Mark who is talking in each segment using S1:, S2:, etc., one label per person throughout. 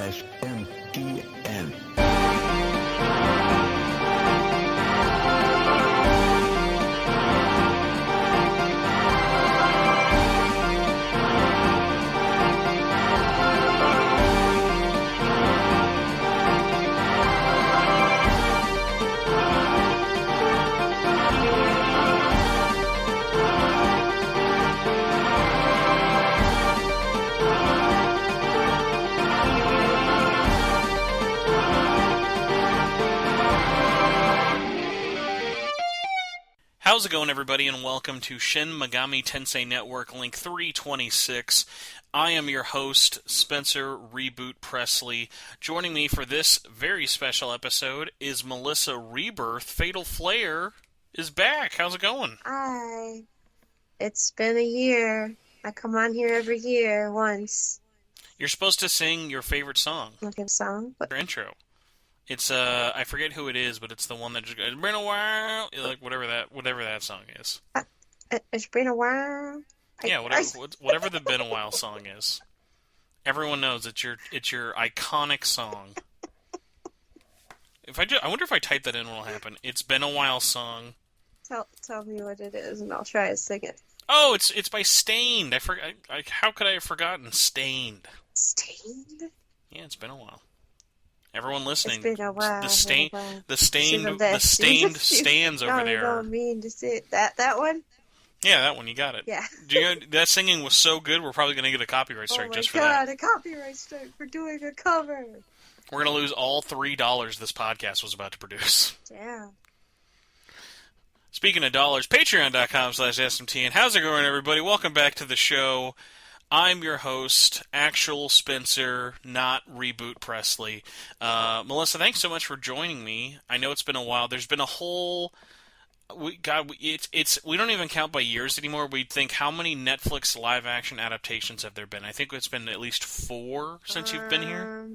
S1: SMTN.
S2: How's it going, everybody, and welcome to Shin Megami Tensei Network Link 326. I am your host, Spencer Reboot Presley. Joining me for this very special episode is Melissa Rebirth. Fatal Flare is back. How's it going?
S3: Hi. It's been a year. I come on here every year once.
S2: You're supposed to sing your favorite song.
S3: Like a song? What?
S2: Your intro. It's I forget who it is, but it's the one that just goes, "It's been a while," like whatever that song is.
S3: It's been a while.
S2: Whatever the "Been a While" song is. Everyone knows it's your iconic song. I wonder if I type that in, what'll happen? It's been a while song.
S3: Tell me what it is, and I'll try to sing it.
S2: Oh, it's by Stained. How could I have forgotten Stained?
S3: Stained?
S2: Yeah, it's been a while. Everyone listening,
S3: it's been a while,
S2: the stained stands over there.
S3: I don't mean to say that one.
S2: Yeah, that one, you got it.
S3: Yeah.
S2: That singing was so good, we're probably going to get a copyright strike just for that.
S3: Oh my god, a copyright strike for doing a cover.
S2: We're going to lose all $3 this podcast was about to produce.
S3: Damn.
S2: Speaking of dollars, patreon.com/SMTN. How's it going, everybody? Welcome back to the show. I'm your host, actual Spencer, not Reboot Presley. Melissa, thanks so much for joining me. I know it's been a while. There's been a whole... we don't even count by years anymore. We think, how many Netflix live-action adaptations have there been? I think it's been at least 4 since you've been here.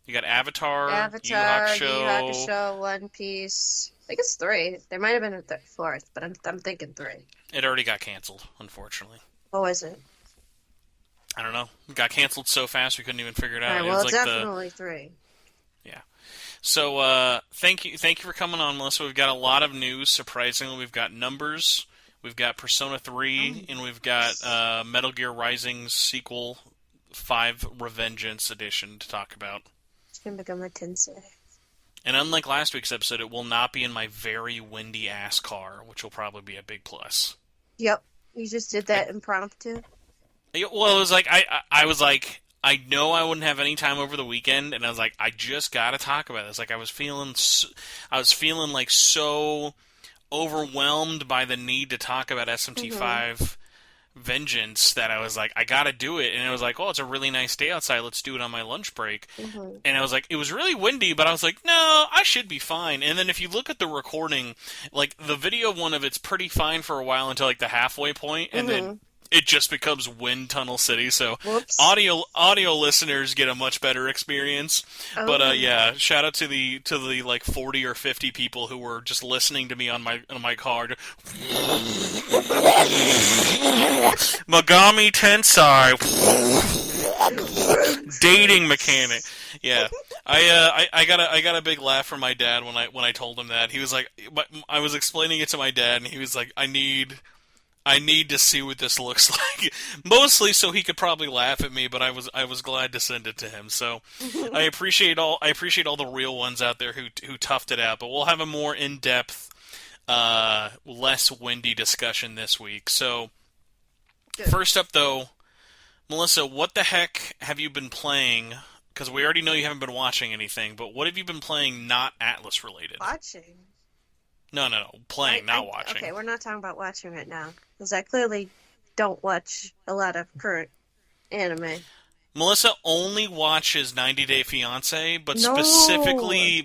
S2: You got Avatar, Yu
S3: Hakusho, One Piece. I think it's 3. There might have been a 4th, but I'm thinking 3.
S2: It already got canceled, unfortunately.
S3: What was it?
S2: I don't know. It got canceled so fast we couldn't even figure it out.
S3: Right, well, it's definitely 3.
S2: Yeah. So, thank you for coming on, Melissa. We've got a lot of news, surprisingly. We've got Numbers, we've got Persona 3, and we've got Metal Gear Rising's sequel, 5 Revengeance Edition to talk about.
S3: Shin Megami Tensei.
S2: And unlike last week's episode, it will not be in my very windy-ass car, which will probably be a big plus.
S3: Yep. You just did that impromptu?
S2: Well, it was like, I was like, I know I wouldn't have any time over the weekend, and I was like, I just gotta talk about this. Like, I was feeling like so overwhelmed by the need to talk about SMT5 Vengeance that I was like, I gotta do it. And it was like, oh, it's a really nice day outside, let's do it on my lunch break. And I was like, it was really windy, but I was like, no, I should be fine. And then if you look at the recording, like, the video one of it's pretty fine for a while until like the halfway point, and then it just becomes Wind Tunnel City, so audio listeners get a much better experience. Oh. But yeah, shout out to the like 40 or 50 people who were just listening to me on my car. Megami Tensei dating mechanic. Yeah. I got a big laugh from my dad when I told him that. He was like, I was explaining it to my dad, and he was like, I need to see what this looks like. Mostly so he could probably laugh at me, but I was glad to send it to him. So I appreciate all the real ones out there who toughed it out. But we'll have a more in-depth, less windy discussion this week. So first up, though, Melissa, what the heck have you been playing? Because we already know you haven't been watching anything, but what have you been playing not Atlas related?
S3: Watching.
S2: No. Playing, not watching.
S3: Okay, we're not talking about watching right now, because I clearly don't watch a lot of current anime.
S2: Melissa only watches 90 Day Fiancé, but
S3: No.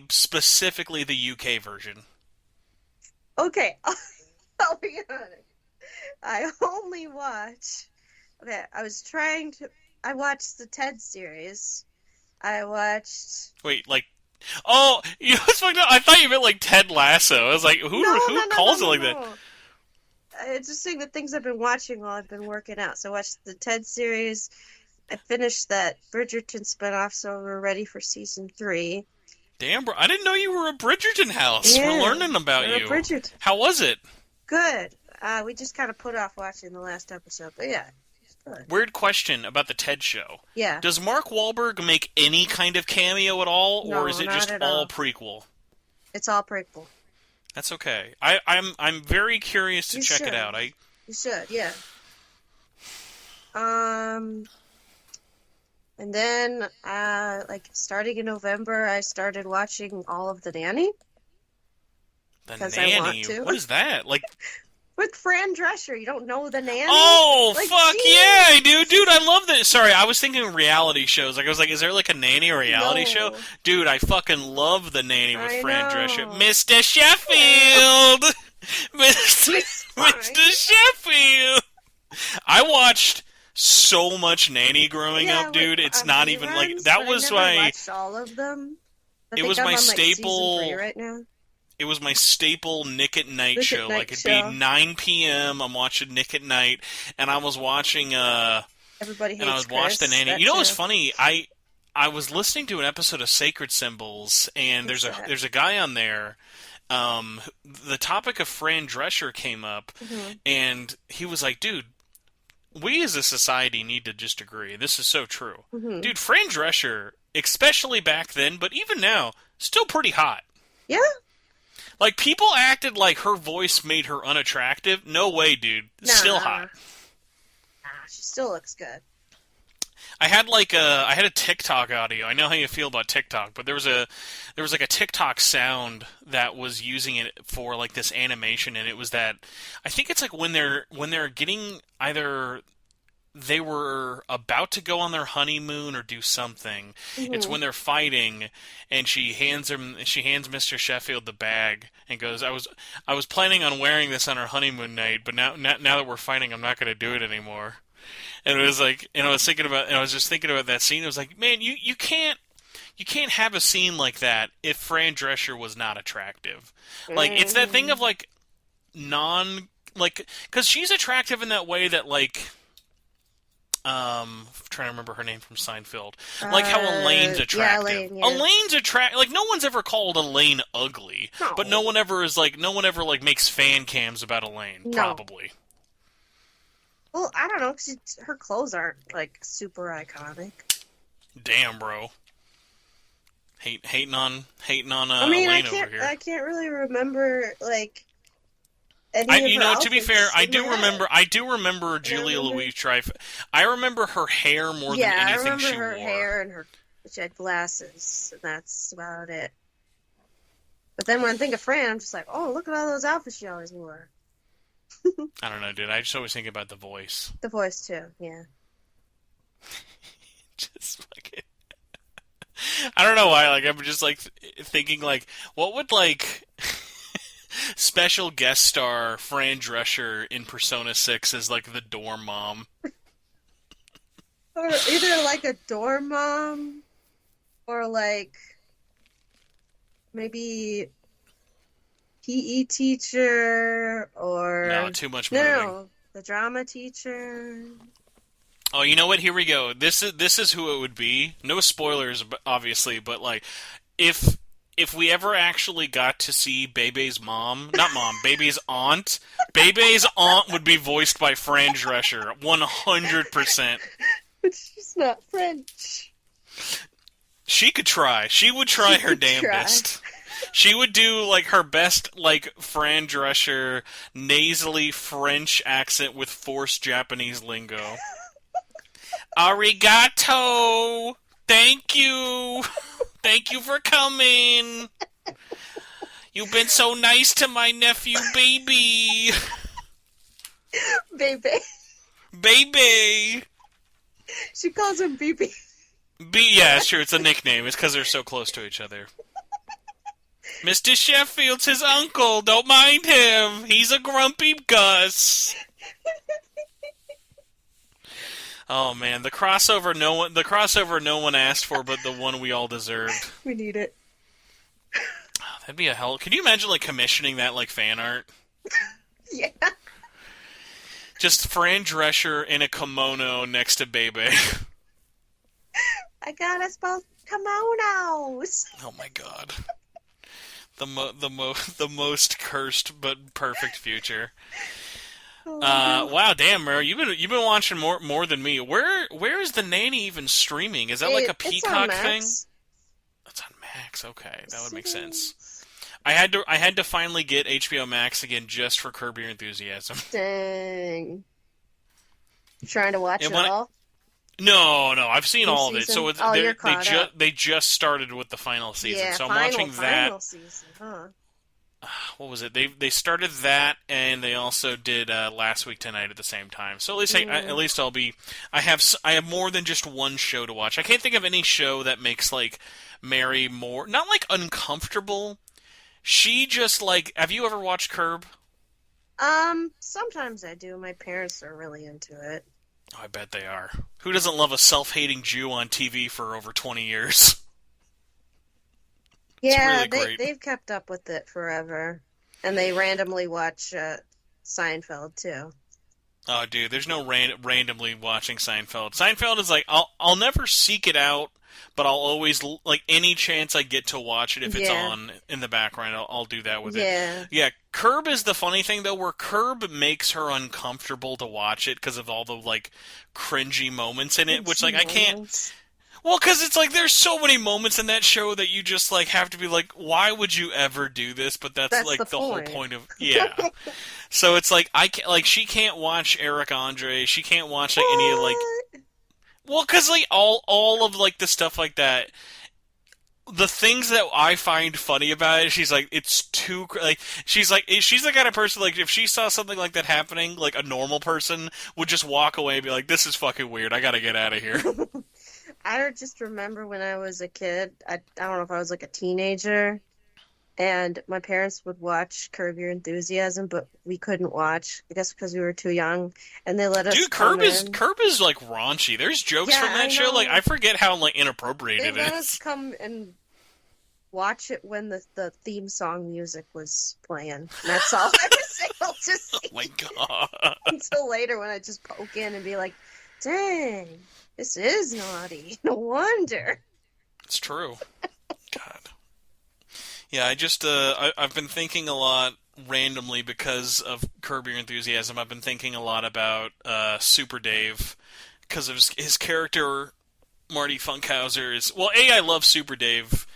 S2: specifically the UK version.
S3: Okay, I'll be honest. I only watch... Okay, I watched the Ted series. I watched...
S2: Wait, like... Oh, you know what's fucked up? I thought you meant like Ted Lasso. I was like, who calls it like that?
S3: It's just saying the things I've been watching while I've been working out. So I watched the Ted series, I finished that Bridgerton spinoff, so we're ready for season 3.
S2: Damn, bro. I didn't know you were a Bridgerton house. We're
S3: Yeah,
S2: learning about
S3: we're a
S2: you.
S3: Bridgerton.
S2: How was it?
S3: Good. We just kind of put off watching the last episode, but yeah, it's good.
S2: Weird question about the TED show.
S3: Yeah.
S2: Does Mark Wahlberg make any kind of cameo at all, or
S3: No,
S2: is it
S3: not
S2: just
S3: at
S2: all
S3: all.
S2: prequel?
S3: It's all prequel.
S2: That's okay. I'm very curious to
S3: You
S2: check
S3: should.
S2: it out.
S3: You should, yeah. Um, and then, like, starting in November, I started watching all of The Nanny,
S2: The
S3: because I want
S2: Nanny.
S3: to.
S2: What is that? Like,
S3: With Fran Drescher. You don't know The Nanny?
S2: oh
S3: Like,
S2: fuck
S3: geez.
S2: yeah, I do, dude! I love that. Sorry, I was thinking reality shows. Like, I was like, is there like a nanny reality show?
S3: No.
S2: Dude, I fucking love The Nanny with
S3: I
S2: Fran
S3: know.
S2: Drescher, Mr. Sheffield, Mr.
S3: It's fine.
S2: Mr. Sheffield. I watched so much Nanny growing
S3: Yeah,
S2: up, dude.
S3: like,
S2: It's not even like
S3: reruns,
S2: that
S3: but
S2: was
S3: I never
S2: my.
S3: watched all of them. I
S2: It
S3: think
S2: was
S3: I'm
S2: my
S3: on, like,
S2: staple.
S3: season 3 right now.
S2: It was my staple Nick at Night
S3: Nick at
S2: show.
S3: Night
S2: Like, it'd
S3: show.
S2: be 9 p.m. I'm watching Nick at Night, and I was watching
S3: Everybody
S2: and I
S3: Hates
S2: would watch The
S3: Chris.
S2: Nanny.
S3: That
S2: You know what's
S3: show.
S2: funny? I was listening to an episode of Sacred Symbols, and
S3: What's that?
S2: there's a guy on there. The topic of Fran Drescher came up,
S3: Mhm.
S2: and he was like, "Dude, we as a society need to just agree. This is so true,
S3: Mhm.
S2: dude. Fran Drescher, especially back then, but even now, still pretty hot."
S3: Yeah.
S2: Like, people acted like her voice made her unattractive. No way, dude. Still hot.
S3: Nah, she still looks good.
S2: I had a TikTok audio. I know how you feel about TikTok, but there was like a TikTok sound that was using it for like this animation, and it was that I think it's like when they're getting either they were about to go on their honeymoon or do something. It's
S3: Mhm.
S2: when they're fighting, and she hands Mr. Sheffield the bag and goes, I was planning on wearing this on our honeymoon night, but now that we're fighting, I'm not going to do it anymore." And it was like, and I was just thinking about that scene. It was like, man, you can't have a scene like that if Fran Drescher was not attractive. Like, it's that thing of like because she's attractive in that way that like. I'm trying to remember her name from Seinfeld. Like how Elaine's
S3: Yeah,
S2: attractive.
S3: Elaine, yeah.
S2: Elaine's attractive. Like, no one's ever called Elaine ugly, but no one ever makes fan cams about Elaine.
S3: No.
S2: Probably.
S3: Well, I don't know, because her clothes aren't, like, super iconic.
S2: Damn, bro. Hating on
S3: I mean,
S2: Elaine over here.
S3: I can't really remember, like, any of her
S2: To be
S3: outfits
S2: fair, I
S3: in
S2: do
S3: my head.
S2: remember Julia Louis-Dreyfus. I remember her hair more than
S3: I
S2: anything
S3: remember
S2: she
S3: her
S2: wore.
S3: hair and she had glasses, and that's about it. But then when I think of Fran, I'm just like, oh, look at all those outfits she always wore.
S2: I don't know, dude. I just always think about the voice.
S3: The voice, too, yeah.
S2: Just fucking. I don't know why. Like, I'm just like thinking, like, what would like special guest star Fran Drescher in Persona 6 as like the dorm mom?
S3: Or either, like, a dorm mom, or, like, maybe PE teacher, or...
S2: No, too much moving.
S3: No, the drama teacher.
S2: Oh, you know what? Here we go. This is who it would be. No spoilers, obviously, but like, if we ever actually got to see Bebe's mom, not mom, Bebe's aunt would be voiced by Fran Drescher, 100%.
S3: But she's not French.
S2: She could try. She would try her damnedest. She would do like her best, like Fran Drescher nasally French accent with forced Japanese lingo. Arigato! Thank you! Thank you for coming! You've been so nice to my nephew, baby!
S3: Baby.
S2: Baby!
S3: She calls him BB.
S2: Yeah, sure, it's a nickname. It's because they're so close to each other. Mr. Sheffield's his uncle. Don't mind him. He's a grumpy Gus. Oh man, the crossover no one asked for, but the one we all deserved.
S3: We need it.
S2: Oh, that'd be a hell. Could you imagine like commissioning that like fan art?
S3: Yeah.
S2: Just Fran Drescher in a kimono next to Bebe.
S3: I got us both kimonos.
S2: Oh my god. The most cursed but perfect future.
S3: Oh no.
S2: Wow, damn, Mary, you've been watching more than me. Where is the nanny even streaming? Is that like a
S3: It's on
S2: Peacock thing?
S3: Max.
S2: That's on Max. Okay, that would
S3: Yes,
S2: make
S3: it
S2: sense.
S3: is.
S2: I had to finally get HBO Max again just for Curb Your Enthusiasm.
S3: Dang. You trying to watch
S2: And
S3: it
S2: when
S3: all?
S2: no, I've seen
S3: New
S2: all of it.
S3: season?
S2: So
S3: Oh,
S2: they
S3: you're
S2: they
S3: caught
S2: just
S3: up.
S2: they just started with the final season.
S3: Yeah,
S2: So I'm watching that.
S3: final season, huh?
S2: What was it? They started that, and they also did Last Week Tonight at the same time. So at
S3: Mm,
S2: least I'll be. I have more than just one show to watch. I can't think of any show that makes like Mary more not like uncomfortable. She just like. Have you ever watched Curb?
S3: sometimes I do. My parents are really into it.
S2: Oh, I bet they are. Who doesn't love a self-hating Jew on TV for over 20 years? It's
S3: Yeah,
S2: really great.
S3: they've kept up with it forever, and they randomly watch Seinfeld too.
S2: Oh, dude, there's no randomly watching Seinfeld. Seinfeld is like I'll never seek it out, but I'll always like any chance I get to watch it if it's
S3: Yeah,
S2: on in the background, I'll do that with it.
S3: yeah.
S2: Yeah, Curb is the funny thing though, where Curb makes her uncomfortable to watch it because of all the like cringy moments in it, which
S3: Cringy
S2: like I can't.
S3: moments.
S2: Well, because it's like there's so many moments in that show that you just like have to be like, why would you ever do this? But that's
S3: That's the
S2: like the whole
S3: point.
S2: point of yeah. So it's like I can like she can't watch Eric Andre. She can't watch like any of like
S3: What?
S2: well, because like all of like the stuff like that. The things that I find funny about it, she's like, it's too like she's the kind of person like if she saw something like that happening, like a normal person would just walk away and be like, this is fucking weird. I gotta get out of here.
S3: I just remember when I was a kid. I don't know if I was like a teenager, and my parents would watch Curb Your Enthusiasm, but we couldn't watch. I guess because we were too young, and they let us
S2: Dude,
S3: come in.
S2: Curb is like raunchy. There's jokes
S3: Yeah,
S2: from
S3: I
S2: that show. Like
S3: know.
S2: I forget how like inappropriate
S3: They
S2: it
S3: let us
S2: is.
S3: come and watch it when the theme song music was playing. And that's all I was able to
S2: Oh my
S3: see
S2: god,
S3: until later when I just poke in and be like, dang, this is naughty. No wonder.
S2: it's true. God, yeah. I've been thinking a lot randomly because of Curb Your Enthusiasm. I've been thinking a lot about Super Dave because of his character. Marty Funkhauser is well. I love Super Dave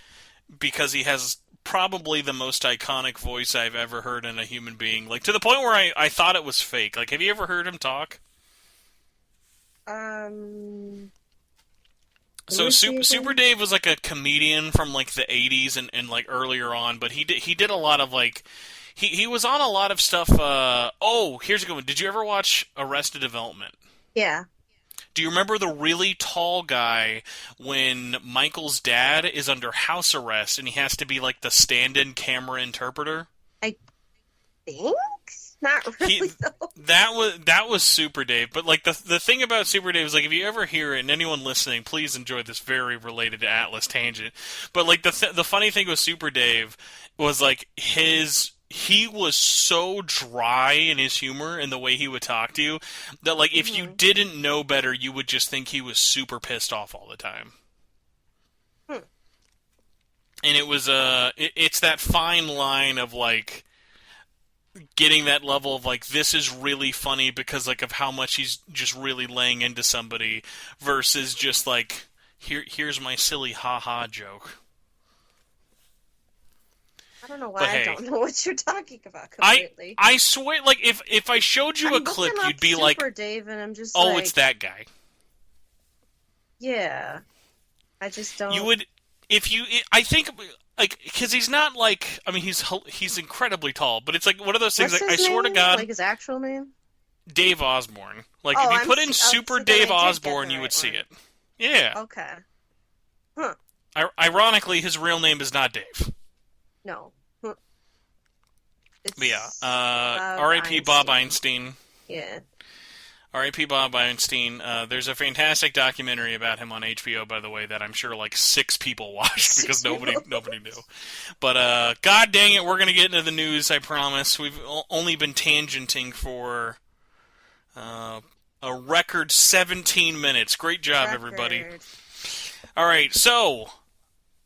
S2: because he has probably the most iconic voice I've ever heard in a human being. Like to the point where I thought it was fake. Like, have you ever heard him talk?
S3: Um, let
S2: So
S3: me see
S2: Super
S3: again.
S2: Dave was like a comedian from like the '80s and like earlier on, but he did a lot of like he was on a lot of stuff. Oh, here's a good one. Did you ever watch Arrested Development?
S3: Yeah,
S2: Do you remember the really tall guy when Michael's dad is under house arrest and he has to be like the stand-in camera interpreter?
S3: I think not
S2: He
S3: really though.
S2: that was Super Dave, but like the thing about Super Dave is like if you ever hear it, and anyone listening, please enjoy this very related to Atlas tangent. But like the funny thing with Super Dave was like he was so dry in his humor and the way he would talk to you that like if you
S3: Hmm.
S2: didn't know better, you would just think he was super pissed off all the time.
S3: Hmm.
S2: And it's that fine line of like getting that level of like this is really funny because like of how much he's just really laying into somebody versus just like here's my silly haha joke.
S3: I don't know
S2: But
S3: why I
S2: hey,
S3: don't know what you're talking about
S2: I
S3: completely.
S2: I swear like if I showed you a
S3: I'm
S2: clip
S3: looking
S2: you'd
S3: up
S2: be like,
S3: Super Dave, and I'm just
S2: "Oh, it's
S3: like,
S2: that guy."
S3: yeah, I just
S2: You
S3: don't.
S2: would if you I think like cuz he's not like I mean he's incredibly tall, but it's like one of those things
S3: What's
S2: like I
S3: his
S2: swear to
S3: name?
S2: God,
S3: Like his actual name?
S2: Dave Osborne. Like
S3: Oh,
S2: if you put in
S3: Oh,
S2: Super
S3: so then
S2: Dave
S3: I did get
S2: Osborne,
S3: the
S2: you would
S3: right
S2: see
S3: one.
S2: it. Yeah.
S3: Okay. Huh.
S2: Ironically, his real name is not Dave.
S3: No. Huh.
S2: But yeah,
S3: It's Bob
S2: R.I.P. Bob
S3: Einstein.
S2: Einstein.
S3: Yeah.
S2: R.I.P. Bob Einstein. There's a fantastic documentary about him on HBO, by the way, that I'm sure like 6 people watched because
S3: Six people.
S2: nobody knew. But God dang it, we're gonna get into the news. I promise. We've only been tangenting for uh, a record 17 minutes. Great job, everybody.
S3: Record.
S2: All right, so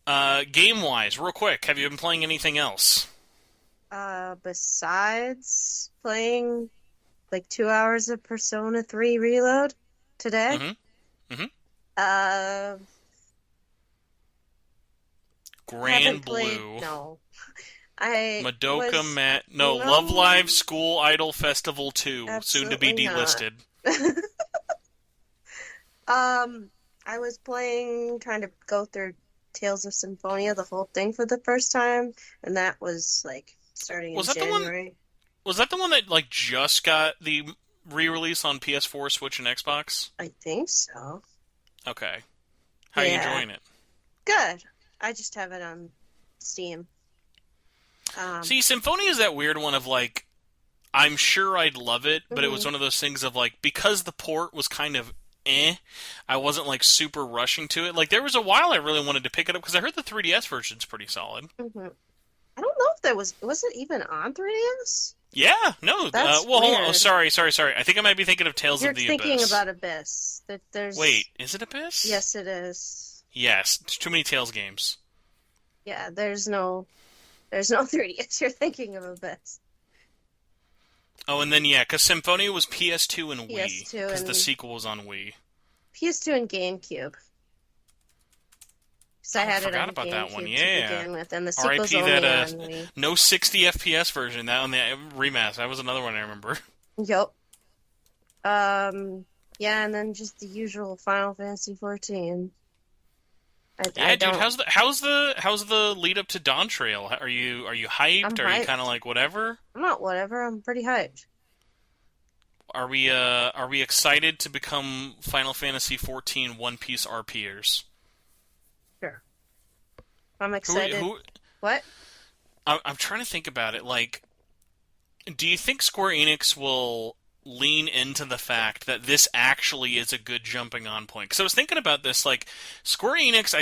S2: game-wise, real quick, have you been playing anything else?
S3: Besides playing like 2 hours of Persona 3 Reload today,
S2: Mm-hmm. Mm-hmm.
S3: uh, haven't
S2: Grand
S3: played.
S2: Blue,
S3: No, I
S2: Madoka
S3: was
S2: Mat. No, Love
S3: no,
S2: Live School Idol Festival 2, soon to be
S3: absolutely not.
S2: delisted.
S3: Um, I was playing, trying to go through Tales of Symphonia, the whole thing for the first time, and that was like starting
S2: Was
S3: in
S2: that the one?
S3: January.
S2: Was that the one that like just got the re-release on PS4, Switch, and Xbox?
S3: I think so.
S2: Okay. How are you
S3: Yeah,
S2: enjoying it?
S3: good. I just have it on Steam. Um,
S2: See, Symphonia is that weird one of like, I'm sure I'd love it, but it was
S3: mhm.
S2: one of those things of like, because the port was kind of I wasn't like super rushing to it. Like, there was a while I really wanted to pick it up because I heard the 3DS version's pretty solid.
S3: I don't know if that was it even on 3DS?
S2: Yeah, no,
S3: That's
S2: well, hold on. Oh,
S3: weird.
S2: sorry. I think I might be thinking of Tales
S3: You're
S2: of the
S3: thinking
S2: Abyss.
S3: about Abyss. That
S2: Wait,
S3: there's
S2: is it Abyss?
S3: Yes, it is.
S2: Yes, there's too many Tales games.
S3: Yeah, there's no 3DS. You're thinking of Abyss.
S2: Oh, and then yeah, because Symphonia was PS2 and Wii,
S3: PS2
S2: because the
S3: and
S2: sequel was on Wii.
S3: PS2 and GameCube. Because I
S2: Oh, I
S3: had it
S2: forgot
S3: on
S2: about that one.
S3: GameCube to
S2: Yeah.
S3: begin with, and the sequel's
S2: R.I.P. that
S3: only on Wii.
S2: no 60 FPS version. That on the remaster. That was another one I remember.
S3: Yup. Yeah, and then just the usual Final Fantasy 14. I
S2: Yeah, dude.
S3: don't.
S2: How's the lead up to Dawn Trail? Are you
S3: I'm
S2: hyped? Are you kind of
S3: hyped.
S2: like whatever?
S3: I'm not whatever. I'm pretty hyped.
S2: Are we excited to become Final Fantasy 14 One Piece RPers?
S3: Sure. I'm
S2: Who
S3: excited.
S2: who
S3: What?
S2: I'm trying to think about it. Like, do you think Square Enix will lean into the fact that this actually is a good jumping on point? Because I was thinking about this, like Square Enix,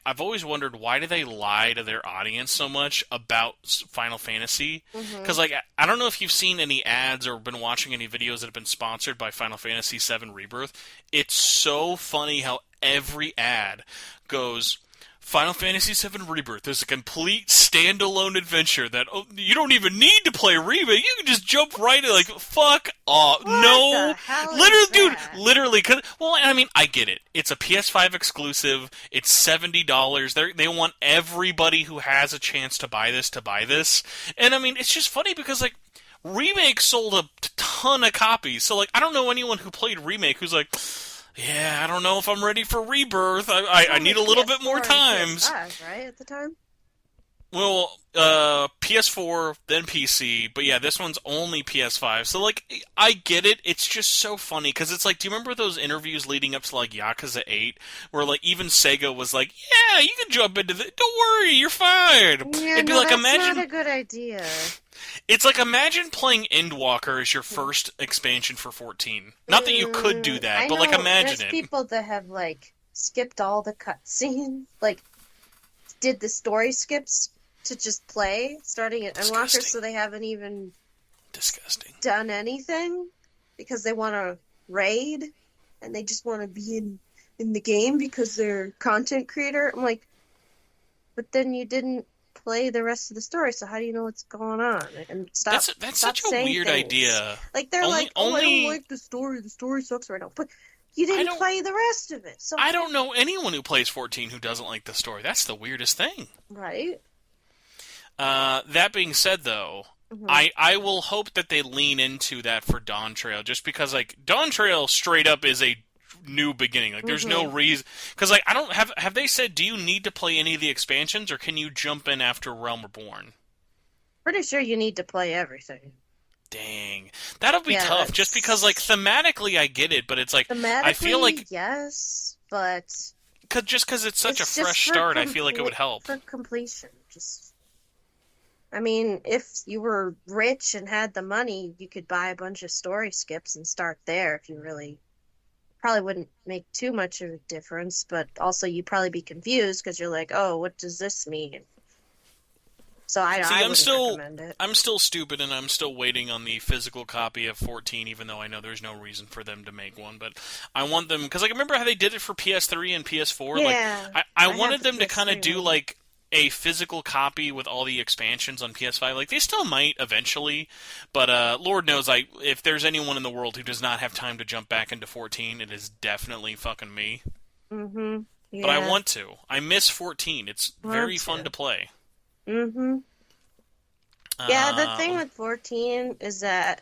S2: I've always wondered why do they lie to their audience so much about Final Fantasy?
S3: Mm-hmm.
S2: Because like I don't know if you've seen any ads or been watching any videos that have been sponsored by Final Fantasy VII Rebirth. It's so funny how every ad goes. Final Fantasy VII Rebirth is a complete standalone adventure that you don't even need to play Remake. You can just jump right in, like, fuck off.
S3: What the
S2: No.
S3: hell is
S2: Literally, dude,
S3: that?
S2: literally. Well, I mean, I get it. It's a PS5 exclusive. It's $70. They want everybody who has a chance to buy this to buy this. And, I mean, it's just funny because, like, Remake sold a ton of copies. So, like, I don't know anyone who played Remake who's like, yeah, I don't know if I'm ready for Rebirth.
S3: It's
S2: I
S3: only
S2: need a little bit more
S3: PS4 and
S2: times.
S3: PS5, right, at the time?
S2: Well, PS4, then PC, but yeah, this one's only PS5. So, like, I get it. It's just so funny because it's like, do you remember those interviews leading up to like Yakuza 8, where like even Sega was like, "Yeah, you can jump into the. Don't worry, you're fine."
S3: Yeah,
S2: It'd be
S3: no,
S2: like,
S3: that's not a
S2: imagine.
S3: good idea.
S2: It's like imagine playing Endwalker as your first expansion for 14. Not that you could do that,
S3: I
S2: but like
S3: know
S2: imagine
S3: there's
S2: it.
S3: people that have like skipped all the cutscenes, like did the story skips to just play, starting at Unlocker,
S2: Disgusting.
S3: so they haven't even
S2: Disgusting.
S3: done anything because they want to raid and they just want to be in the game because they're content creator. I'm like, but then you didn't play the rest of the story, so how do you know what's going on? And
S2: That's
S3: stop
S2: such a
S3: saying
S2: weird
S3: things.
S2: idea.
S3: Like they're
S2: Only
S3: like, oh, I don't
S2: only
S3: like the story. The story sucks right now. But you
S2: I
S3: didn't
S2: don't
S3: play the rest of it, so
S2: I don't know anyone who plays 14 who doesn't like the story. That's the weirdest thing.
S3: right.
S2: That being said, though,
S3: Hmm.
S2: I will hope that they lean into that for Dawn Trail, just because like Dawn Trail straight up is a new beginning. Like, there's no
S3: Hmm.
S2: reason because like I don't have they said do you need to play any of the expansions or can you jump in after Realm Reborn?
S3: Pretty sure you need to play everything.
S2: Dang, that'll be
S3: Yeah,
S2: tough. Just because like
S3: that's
S2: thematically I get it, but it's like I feel
S3: thematically
S2: like
S3: yes, but
S2: just because it's such a
S3: it's just
S2: fresh start, I feel like it would help.
S3: for completion. Just I mean, if you were rich and had the money, you could buy a bunch of story skips and start there if you really probably wouldn't make too much of a difference, but also you'd probably be confused because you're like, oh, what does this mean? So
S2: See,
S3: I wouldn't recommend it.
S2: I'm still stupid, and I'm still waiting on the physical copy of 14, even though I know there's no reason for them to make one. But I want them because, like, remember how they did it for PS3 and PS4? Like,
S3: Yeah,
S2: I
S3: I have
S2: wanted
S3: the
S2: them to kind of
S3: PS3
S2: do
S3: one.
S2: like a physical copy with all the expansions on PS5. Like, they still might eventually, but Lord knows, if there's anyone in the world who does not have time to jump back into 14, it is definitely fucking me.
S3: Mm-hmm.
S2: But I
S3: Yeah,
S2: want to. I miss 14. It's
S3: want
S2: very fun
S3: to.
S2: to play.
S3: Mm-hmm. Yeah, the thing with 14 is that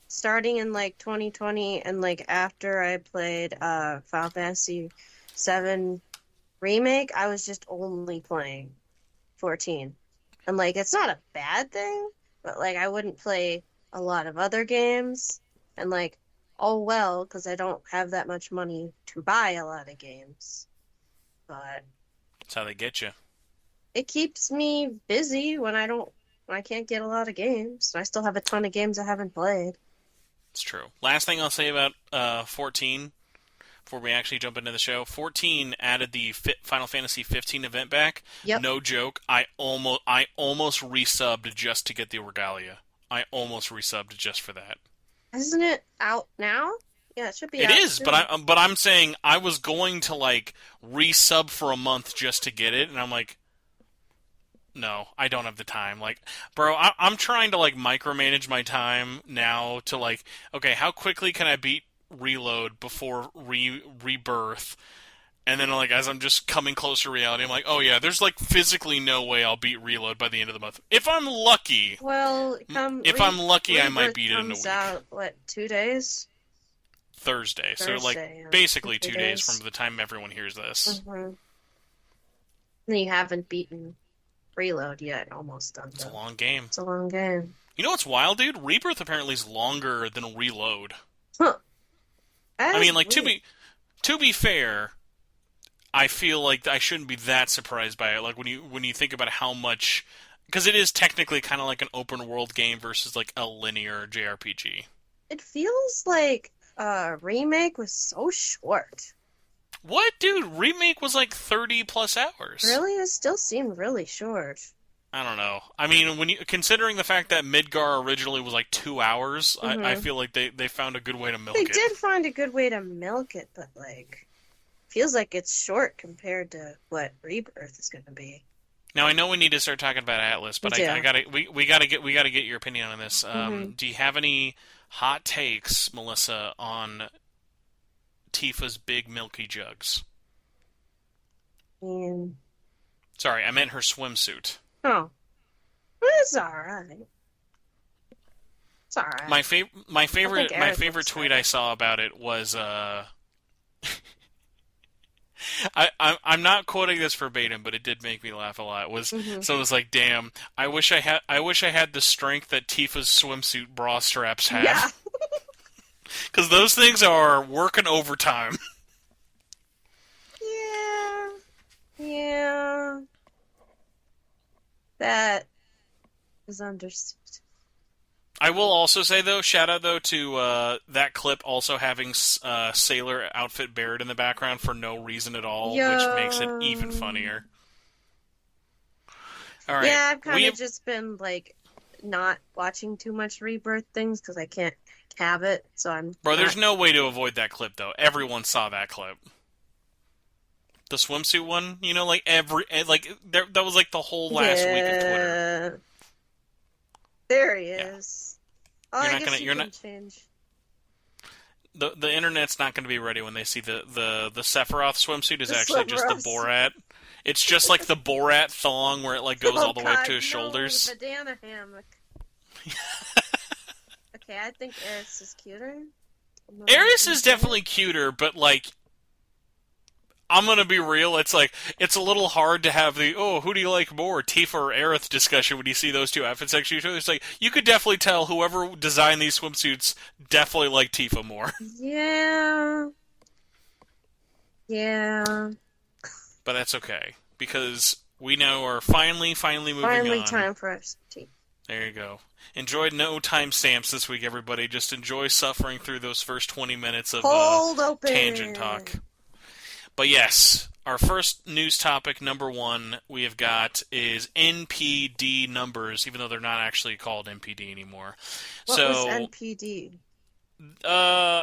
S3: starting in like 2020 and like after I played Final Fantasy VII Remake, I was just only playing 14. And like it's not a bad thing, but like I wouldn't play a lot of other games and like oh well, because I don't have that much money to buy a lot of games. But
S2: That's how they get you.
S3: it keeps me busy when I can't get a lot of games. I still have a ton of games I haven't played.
S2: It's true. Last thing I'll say about 14 before we actually jump into the show. 14 added the Final Fantasy 15 event back.
S3: Yep.
S2: No joke. I almost resubbed just to get the Regalia. I almost resubbed just for that.
S3: Isn't it out now? Yeah, it should be
S2: It
S3: out
S2: is, but
S3: soon.
S2: I'm saying I was going to like resub for a month just to get it, and I'm like, no, I don't have the time. Like, bro, I'm trying to like micromanage my time now to like, okay, how quickly can I beat Reload before Rebirth? And then like as I'm just coming closer to reality, I'm like, oh yeah, there's like physically no way I'll beat Reload by the end of the month. If I'm lucky,
S3: Well, come
S2: I might
S3: Rebirth
S2: beat it in a
S3: comes
S2: week.
S3: out, what, 2 days?
S2: Thursday, so like
S3: Thursday, yeah. In
S2: basically 2 days from
S3: 2 days.
S2: the time everyone hears this.
S3: Mm-hmm. And you haven't beaten Reload yet. Almost done,
S2: It's a
S3: though.
S2: long game.
S3: It's a long game.
S2: You know what's wild, dude? Rebirth apparently is longer than Reload.
S3: Huh. That
S2: I
S3: is
S2: mean, like
S3: weird.
S2: to be fair, I feel like I shouldn't be that surprised by it. Like when you think about how much, because it is technically kind of like an open world game versus like a linear JRPG.
S3: It feels like remake was so short.
S2: What, dude? Remake was like 30 plus hours.
S3: Really? It still seemed really short.
S2: I don't know. I mean, when you considering the fact that Midgar originally was like 2 hours, I
S3: Mm-hmm.
S2: feel like they found a good way to
S3: They
S2: milk it.
S3: did find a good way to milk it, but like feels like it's short compared to what Rebirth is going to be.
S2: Now I know we need to start talking about Atlas,
S3: We
S2: but I
S3: do.
S2: gotta we gotta get your opinion on this.
S3: Mm-hmm.
S2: Do you have any hot takes, Melissa, on Tifa's big milky jugs?
S3: And
S2: Sorry, I meant her swimsuit.
S3: oh, it's all right. It's all right. I think
S2: My
S3: Eric
S2: favorite
S3: looks
S2: tweet I
S3: better.
S2: saw about it was I'm not quoting this verbatim, but it did make me laugh a lot.
S3: Mm-hmm.
S2: So it was like, damn, I wish I had the strength that Tifa's swimsuit bra straps
S3: Yeah.
S2: have, because those things are working overtime.
S3: Yeah. Yeah. That is understood.
S2: I will also say though, shout out though to that clip also having sailor outfit buried in the background for no reason at all, which makes it even
S3: Yo.
S2: funnier. All right,
S3: Yeah, I've
S2: we
S3: kind of
S2: have,
S3: just been like not watching too much Rebirth things because I can't have it, so I'm
S2: bro.
S3: not.
S2: There's no way to avoid that clip though. Everyone saw that clip. The swimsuit one, you know, like that was like the whole last week of Twitter.
S3: Yeah, there he
S2: Yeah,
S3: is. Oh,
S2: you're
S3: I
S2: not gonna
S3: guess you
S2: you're
S3: can
S2: not
S3: change.
S2: the internet's not gonna be ready when they see the Sephiroth swimsuit is
S3: The
S2: actually just the
S3: Slumberos.
S2: Borat. It's just like the Borat thong where it like goes
S3: Oh
S2: all the way up to
S3: God,
S2: his
S3: no, the
S2: shoulders.
S3: banana hammock. Okay, I think Eris is cuter.
S2: Ares
S3: You
S2: is
S3: say it?
S2: definitely cuter, but like I'm gonna be real. It's like it's a little hard to have the who do you like more, Tifa or Aerith discussion when you see those two outfits next to each other. It's like you could definitely tell whoever designed these swimsuits definitely liked Tifa more.
S3: Yeah, yeah.
S2: But that's okay because we now are finally moving
S3: Finally,
S2: on.
S3: time for us to.
S2: There you go. Enjoy no timestamps this week, everybody. Just enjoy suffering through those first 20 minutes of
S3: Cold
S2: tangent talk.
S3: open.
S2: But yes, our first news topic, number one, we have got is NPD numbers, even though they're not actually called NPD anymore.
S3: What was
S2: So,
S3: NPD?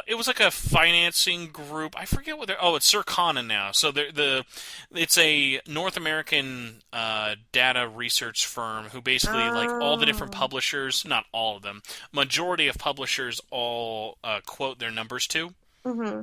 S2: it was like a financing group. I forget what they're. Oh, it's Circana now. So it's a North American data research firm who basically like all the different
S3: Oh.
S2: publishers, not all of them, majority of publishers all quote their numbers to.
S3: Mm-hmm.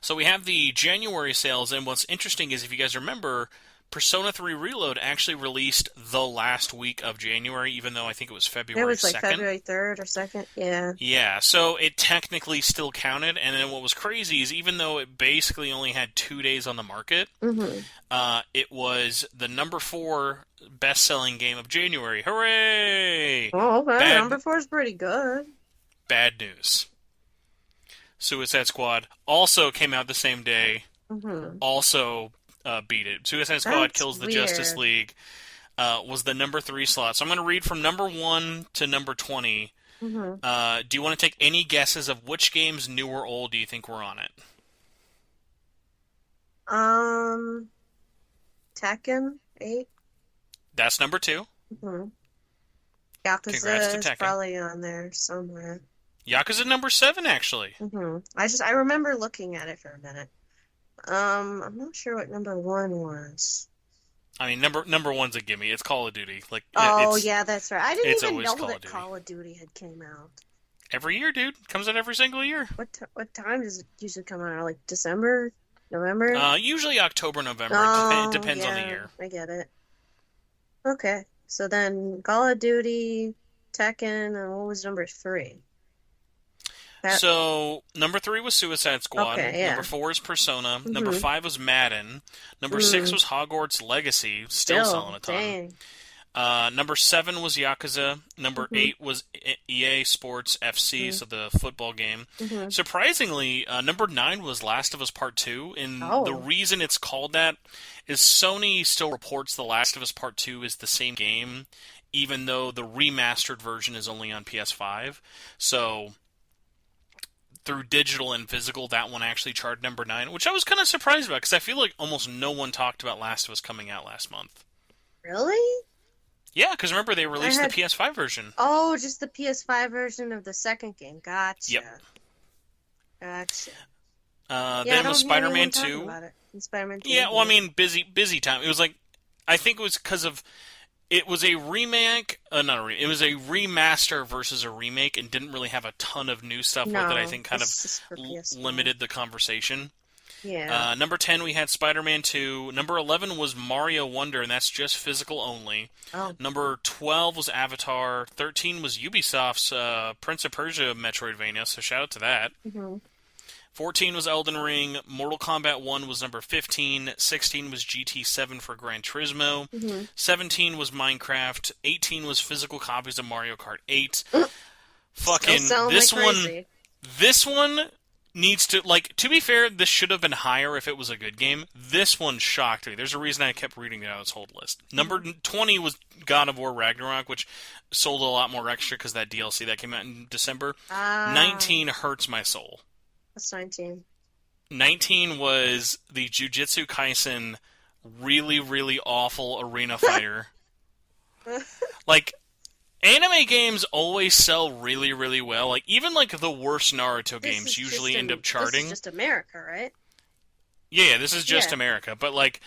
S2: So we have the January sales, and what's interesting is if you guys remember, Persona 3 Reload actually released the last week of January, even though I think it was
S3: It
S2: February
S3: was like
S2: 2nd.
S3: February 3rd or 2nd. Yeah.
S2: Yeah, so it technically still counted, and then what was crazy is even though it basically only had 2 days on the market,
S3: Mm-hmm.
S2: it was the number 4 best-selling game of January. Hooray!
S3: Oh, okay.
S2: Bad,
S3: Number 4 is pretty good.
S2: bad news. Suicide Squad also came out the same day,
S3: Mm-hmm.
S2: also beat it. Suicide Squad
S3: That's
S2: Kills the
S3: weird.
S2: Justice League was the number 3 slot. So I'm going to read from number 1 to number 20.
S3: Mm-hmm.
S2: Do you want to take any guesses of which games, new or old, do you think were on it?
S3: Tekken 8.
S2: That's number 2.
S3: Mm-hmm.
S2: Congrats to
S3: Yakuza is
S2: Tekken.
S3: probably on there somewhere.
S2: Yakuza number 7, actually.
S3: Mm-hmm. I remember looking at it for a minute. I'm not sure what number 1 was.
S2: I mean, number one's a gimme. It's Call of Duty. Like,
S3: Oh,
S2: it's
S3: yeah, that's right. I didn't
S2: it's
S3: even
S2: always
S3: know
S2: Call of
S3: that
S2: Duty.
S3: Call of Duty had came out.
S2: Every year, dude. Comes out every single year.
S3: What time does it usually come out? Like December? November?
S2: Usually October, November.
S3: Oh,
S2: It depends on the
S3: yeah,
S2: year.
S3: I get it. Okay, so then Call of Duty, Tekken, and what was number 3? That,
S2: So, number 3 was Suicide Squad.
S3: okay, yeah.
S2: Number 4 is Persona. Number
S3: Mm-hmm.
S2: 5 was Madden. Number 6
S3: Mm,
S2: was Hogwarts Legacy, still selling a ton.
S3: dang.
S2: Number 7 was Yakuza. Number
S3: Mm-hmm.
S2: 8 was EA Sports FC,
S3: Mm-hmm.
S2: so the football game.
S3: Mm-hmm.
S2: Surprisingly, number 9 was Last of Us Part 2, and the
S3: Oh,
S2: reason it's called that is Sony still reports The Last of Us Part 2 is the same game, even though the remastered version is only on PS5. So, through digital and physical, that one actually charted number 9, which I was kind of surprised about, because I feel like almost no one talked about Last of Us coming out last month.
S3: really?
S2: Yeah, because remember, they
S3: I
S2: released the
S3: had,
S2: PS5 version.
S3: oh, just the PS5 version of the second game.
S2: Yep.
S3: Gotcha. Gotcha. Yeah, I
S2: Then was
S3: don't hear anyone
S2: Spider-Man
S3: talking
S2: 2.
S3: about it. And Spider-Man 2,
S2: Yeah, well, I
S3: yeah.
S2: mean, busy time. It was like, I think it was because of, it was a remake, not a it was a remaster versus a remake, and didn't really have a ton of new stuff with it. I
S3: No,
S2: think kind of
S3: it's just for PS5.
S2: limited the conversation.
S3: Yeah.
S2: Number 10, we had Spider-Man 2. Number 11 was Mario Wonder, and that's just physical only.
S3: Oh.
S2: Number 12 was Avatar. 13 was Ubisoft's Prince of Persia Metroidvania, so shout out to that.
S3: Mm-hmm.
S2: 14 was Elden Ring. Mortal Kombat 1 was number 15. 16 was GT7 for Gran Turismo.
S3: Mm-hmm.
S2: 17 was Minecraft. 18 was physical copies of Mario Kart 8.
S3: Still
S2: Fucking
S3: selling
S2: this
S3: like crazy.
S2: this one needs to, like, to be fair, this should have been higher if it was a good game. This one shocked me. There's a reason I kept reading it out of this whole list. Number 20 was God of War Ragnarok, which sold a lot more extra because that DLC that came out in December.
S3: Ah,
S2: 19 hurts my soul.
S3: that's 19.
S2: 19 was the Jujutsu Kaisen really, really awful arena fighter. Like, anime games always sell really, really well. Like, even, like, the worst Naruto
S3: This
S2: games
S3: is
S2: usually
S3: just
S2: end
S3: in
S2: up charting.
S3: This is just America, right?
S2: Yeah, this is just
S3: Yeah.
S2: America. But, like,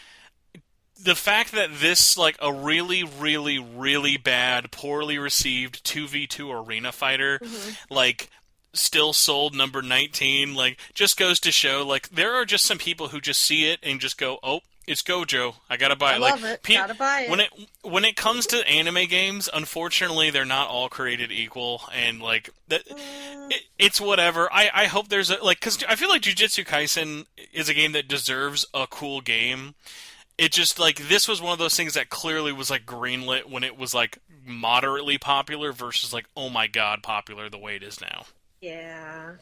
S2: the fact that this, like, a really, really, really bad, poorly received 2v2 arena fighter,
S3: Mm-hmm.
S2: like, still sold number 19, like, just goes to show, like, there are just some people who just see it and just go, oh, it's Gojo, I gotta buy
S3: I
S2: it.
S3: love
S2: Like,
S3: it. Gotta buy it.
S2: when it comes to anime games, unfortunately, they're not all created equal, and, like, that, it's whatever. I hope there's a, like, because I feel like Jujutsu Kaisen is a game that deserves a cool game. It just, like, this was one of those things that clearly was, like, greenlit when it was, like, moderately popular versus, like, oh my god, popular the way it is now.
S3: Yeah.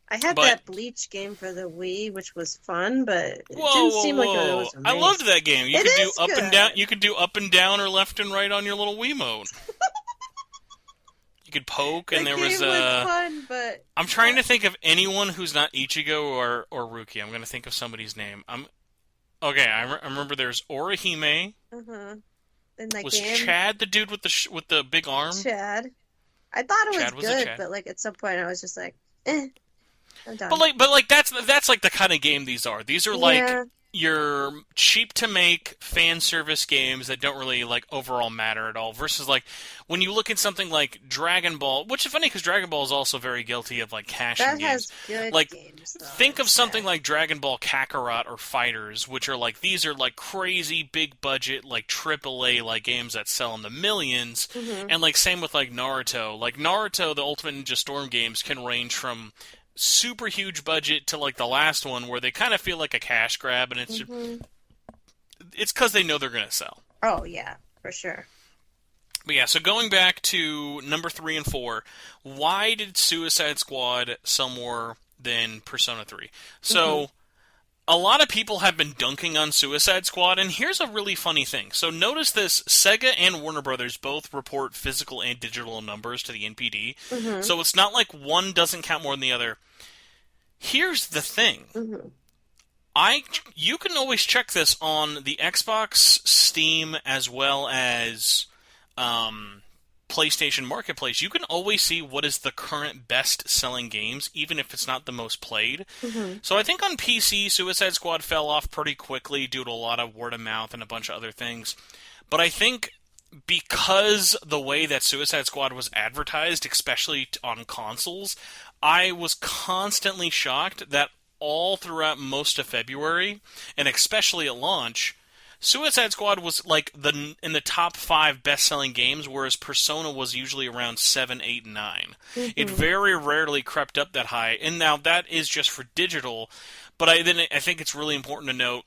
S3: I had
S2: But
S3: that Bleach game for the Wii, which was fun, but it
S2: whoa,
S3: didn't
S2: whoa,
S3: seem like it
S2: whoa!
S3: was
S2: I loved
S3: amazing.
S2: that game. You
S3: It
S2: could do
S3: is
S2: up and down.
S3: good.
S2: You could do up and down or left and right on your little Wiimote. You could poke, and
S3: The
S2: there was
S3: game was fun, but
S2: I'm trying to think of anyone who's not Ichigo or Ruki. I'm going to think of somebody's name. Okay. I remember there's Orihime.
S3: uh-huh. In that
S2: Was
S3: game,
S2: Chad the dude with with the big arm?
S3: Chad. I thought it was
S2: Chad was it
S3: good,
S2: Chad?
S3: but like at some point I was just like, eh, I'm
S2: But
S3: done.
S2: like that's like the kind of game these are. These are like
S3: Yeah,
S2: your cheap to make fan service games that don't really like overall matter at all. Versus like when you look at something like Dragon Ball, which is funny because Dragon Ball is also very guilty of like cashing
S3: that
S2: games.
S3: has good
S2: Like
S3: games though,
S2: think
S3: I'd
S2: of something
S3: say.
S2: like Dragon Ball Kakarot or Fighters, which are like these are like crazy big budget like AAA like games that sell in the millions,
S3: Hmm.
S2: and like same with like Naruto. Like Naruto, the Ultimate Ninja Storm games can range from super huge budget to like the last one where they kind of feel like a cash grab, and
S3: Hmm.
S2: it's because they know they're gonna sell.
S3: Oh yeah, for sure.
S2: But yeah, so going back to number 3 and 4, why did Suicide Squad sell more than Persona 3?
S3: Hmm.
S2: So a lot of people have been dunking on Suicide Squad, and here's a really funny thing. So notice this: Sega and Warner Brothers both report physical and digital numbers to the NPD,
S3: Hmm.
S2: so it's not like one doesn't count more than the other. Here's the thing:
S3: Hmm.
S2: you can always check this on the Xbox, Steam, as well as um, PlayStation Marketplace. You can always see what is the current best-selling games, even if it's not the most played.
S3: Hmm.
S2: So I think on PC, Suicide Squad fell off pretty quickly due to a lot of word of mouth and a bunch of other things. But I think because the way that Suicide Squad was advertised, especially on consoles, I was constantly shocked that all throughout most of February, and especially at launch, Suicide Squad was like in the top 5 best-selling games, whereas Persona was usually around 7, 8, and 9. It
S3: Hmm.
S2: very rarely crept up that high, and now that is just for digital. But I think it's really important to note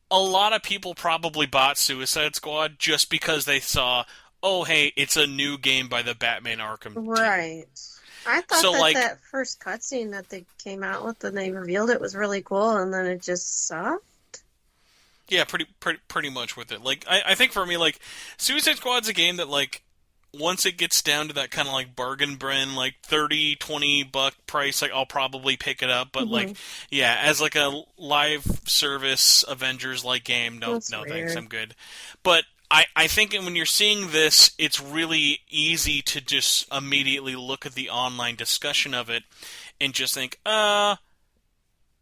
S2: a lot of people probably bought Suicide Squad just because they saw, oh hey, it's a new game by the Batman Arkham team.
S3: Right. I thought
S2: So
S3: that
S2: like,
S3: that first cutscene that they came out with and they revealed it was really cool, and then it just sucked.
S2: yeah, pretty much with it. Like I think for me, like Suicide Squad's a game that like once it gets down to that kind of like bargain bin, like 30, $20 price, like I'll probably pick it up. But
S3: Hmm.
S2: like, yeah, as like a live service Avengers like game, no,
S3: That's
S2: no thanks,
S3: weird.
S2: I'm good. But I think when you're seeing this, it's really easy to just immediately look at the online discussion of it and just think,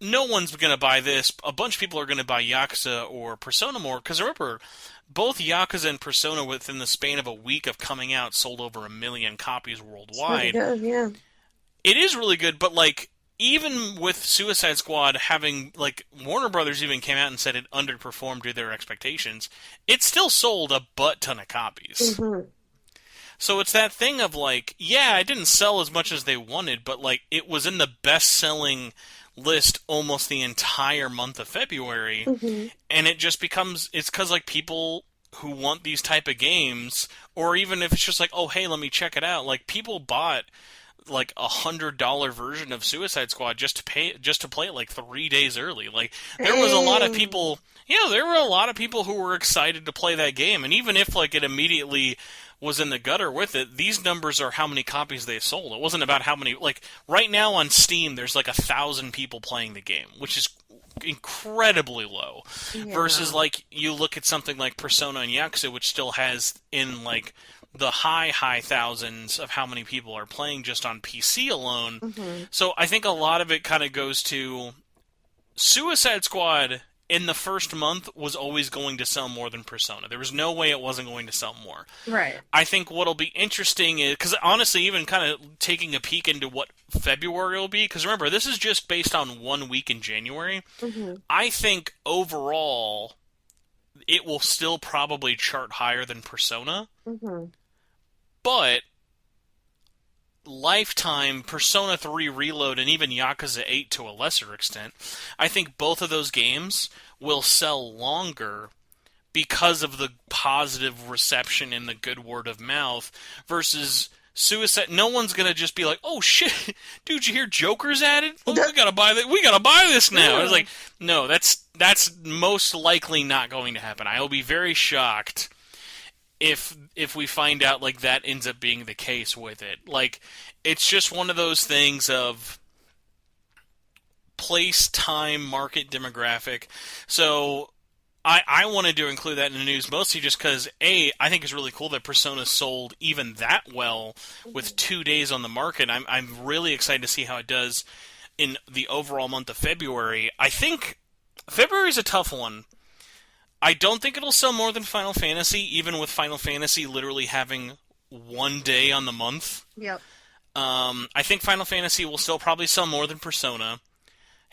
S2: no one's going to buy this. A bunch of people are going to buy Yakuza or Persona more. Because remember, both Yakuza and Persona, within the span of a week of coming out, sold over 1 million copies
S3: It's really
S2: worldwide.
S3: good, yeah.
S2: It is really good, but like, even with Suicide Squad having, like, Warner Brothers even came out and said it underperformed to their expectations, it still sold a butt ton of copies.
S3: Hmm.
S2: So it's that thing of like, yeah, it didn't sell as much as they wanted, but like it was in the best-selling list almost the entire month of February,
S3: Hmm.
S2: and it just becomes it's because like people who want these type of games, or even if it's just like, oh hey, let me check it out. Like people bought like $100 version of Suicide Squad just to play it like 3 days early. Like there was a lot of
S3: Dang.
S2: people, there were a lot of people who were excited to play that game, and even if like it immediately was in the gutter with it, these numbers are how many copies they sold. It wasn't about how many. Like right now on Steam, there's like 1,000 people playing the game, which is incredibly low. Versus
S3: Yeah.
S2: like you look at something like Persona and Yakuza, which still has in like the high thousands of how many people are playing just on PC alone.
S3: Hmm.
S2: So I think a lot of it kind of goes to Suicide Squad in the first month was always going to sell more than Persona. There was no way it wasn't going to sell more.
S3: Right.
S2: I think what'll be interesting is because honestly, even kind of taking a peek into what February will be, because remember, this is just based on 1 week in January.
S3: Hmm.
S2: I think overall it will still probably chart higher than Persona,
S3: Hmm.
S2: but Lifetime, Persona 3 Reload, and even Yakuza 8 to a lesser extent, I think both of those games will sell longer because of the positive reception and the good word of mouth versus Suicide. No one's gonna just be like, "Oh shit, dude, you hear Joker's added? Oh, we gotta buy that. We gotta buy this now." It's
S3: Yeah.
S2: like, no, that's most likely not going to happen. I will be very shocked if we find out like that ends up being the case with it. Like it's just one of those things of place, time, market, demographic. So I wanted to include that in the news mostly just because I think it's really cool that Persona sold even that well with
S3: Mhm.
S2: 2 days on the market. I'm really excited to see how it does in the overall month of February. I think February is a tough one. I don't think it'll sell more than Final Fantasy, even with Final Fantasy literally having 1 day on the month.
S3: Yep.
S2: I think Final Fantasy will still probably sell more than Persona.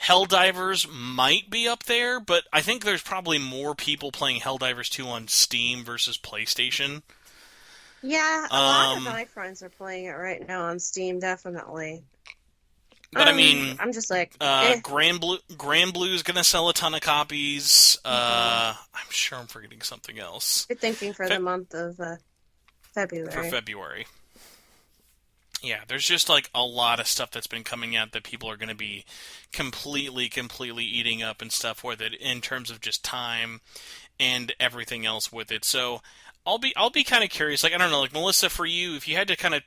S2: Helldivers might be up there, but I think there's probably more people playing Helldivers 2 on Steam versus PlayStation.
S3: Yeah, a lot of
S2: Um,
S3: my friends are playing it right now on Steam, definitely.
S2: but I mean,
S3: I'm just like, eh.
S2: Grand Blue's gonna sell a ton of copies.
S3: Hmm.
S2: I'm sure I'm forgetting something else.
S3: You're thinking for the month of
S2: For
S3: February.
S2: February. Yeah, there's just like a lot of stuff that's been coming out that people are going to be completely eating up and stuff with it in terms of just time and everything else with it. So I'll be kind of curious. Like I don't know, like Melissa, for you, if you had to kind of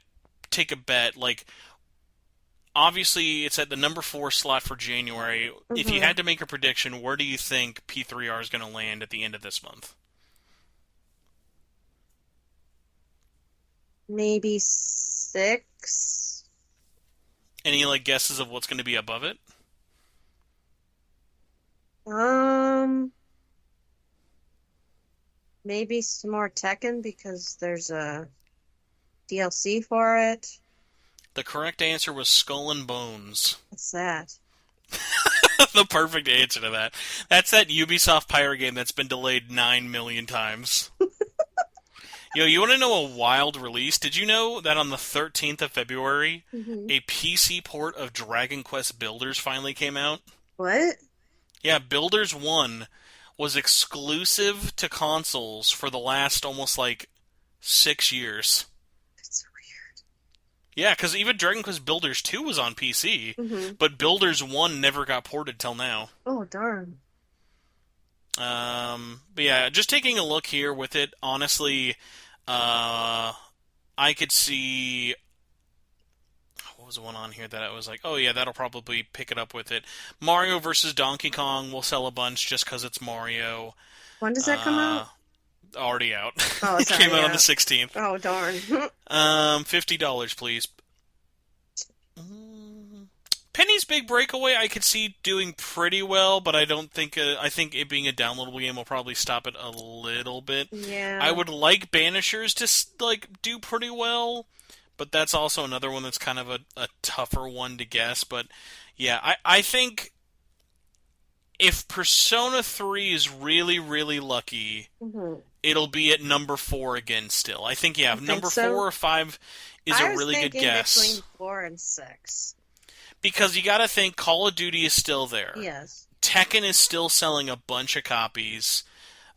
S2: take a bet, like obviously it's at the number 4 slot for January. If you
S3: Hmm.
S2: had to make a prediction, where do you think P3R is going to land at the end of this month?
S3: Maybe six.
S2: Any like guesses of what's going to be above it?
S3: Um, Maybe some more Tekken because there's a DLC for it.
S2: The correct answer was Skull and Bones.
S3: What's that?
S2: The perfect answer to that. That's that Ubisoft pirate game that's been delayed 9 million times. Yo, you want to know a wild release? Did you know that on the 13th of February,
S3: Hmm.
S2: a PC port of Dragon Quest Builders finally came out?
S3: What?
S2: Yeah, Builders 1 was exclusive to consoles for the last almost like 6 years.
S3: That's weird.
S2: Yeah, because even Dragon Quest Builders 2 was on PC,
S3: Hmm.
S2: but Builders 1 never got ported till now.
S3: Oh, darn.
S2: But yeah, just taking a look here with it, honestly, I could see what was the one on here that I was like, oh yeah, that'll probably pick it up with it. Mario versus Donkey Kong will sell a bunch just because it's Mario.
S3: When does that come out?
S2: Uh, Already out.
S3: Oh,
S2: It
S3: it's
S2: came
S3: already
S2: out on the
S3: out.
S2: 16th.
S3: Oh, darn.
S2: $50, please. Penny's Big Breakaway, I could see doing pretty well, but I don't think I think it being a downloadable game will probably stop it a little bit. I
S3: Yeah.
S2: would like Banishers to like do pretty well, but that's also another one that's kind of a tougher one to guess. But yeah, I think if Persona 3 is really lucky,
S3: Hmm.
S2: it'll be at number 4 again still. I think yeah,
S3: I think
S2: number 4
S3: so.
S2: or 5 is a
S3: I was
S2: really good
S3: thinking
S2: guess
S3: between 4 and 6.
S2: because you got to think Call of Duty is still there.
S3: Yes.
S2: Tekken is still selling a bunch of copies.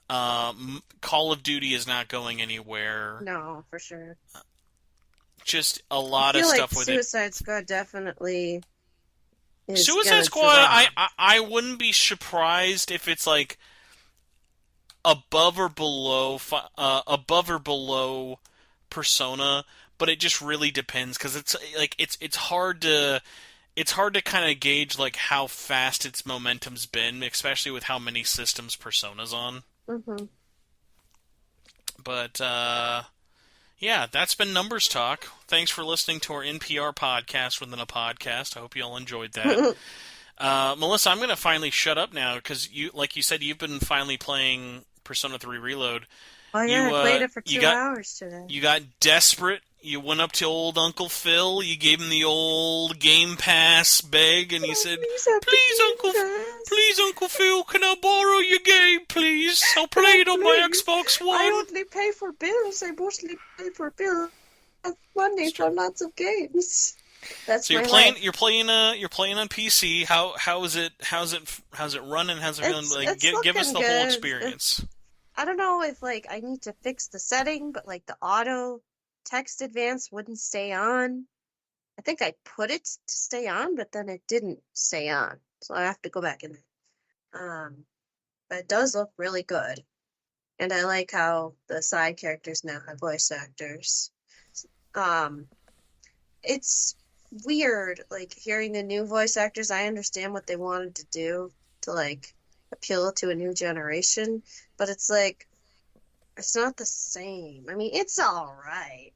S2: Call of Duty is not going anywhere.
S3: No, for sure.
S2: Just a
S3: I
S2: lot of
S3: feel like
S2: stuff with it.
S3: Suicide Squad definitely is
S2: Suicide
S3: gonna
S2: Squad,
S3: drop.
S2: I wouldn't be surprised if it's like above or below Persona, but it just really depends because it's like it's hard to kind of gauge like how fast its momentum's been, especially with how many systems Persona's on.
S3: Hmm.
S2: But yeah, that's been Numbers Talk. Thanks for listening to our NPR podcast within a podcast. I hope you all enjoyed that. Melissa, I'm going to finally shut up now because like you said, you've been finally playing Persona 3 Reload.
S3: Oh yeah, I
S2: You
S3: played it for
S2: you
S3: two
S2: got
S3: hours today.
S2: you got desperate. You went up to old Uncle Phil. You gave him the old Game Pass beg, and you
S3: Oh,
S2: said,
S3: please have the
S2: "Please,
S3: Game Pass.
S2: Please, Uncle Phil, can I borrow your game, please? I'll play
S3: Oh
S2: it on my
S3: please.
S2: Xbox
S3: I
S2: One."
S3: only pay for bills. I mostly pay for bills. I have money
S2: It's
S3: for
S2: true.
S3: lots of games. That's
S2: So you're
S3: my
S2: playing
S3: life.
S2: you're playing on PC. How is it? How's it running? How's it feeling? Like
S3: It's
S2: give us
S3: looking
S2: the whole
S3: good.
S2: experience.
S3: I don't know if like I need to fix the setting, but like the auto text advance wouldn't stay on. I think I put it to stay on, but then it didn't stay on. So I have to go back in. But it does look really good. And I like how the side characters now have voice actors. Um, it's weird, like hearing the new voice actors. I understand what they wanted to do to like appeal to a new generation, but it's like it's not the same. I mean, it's all right.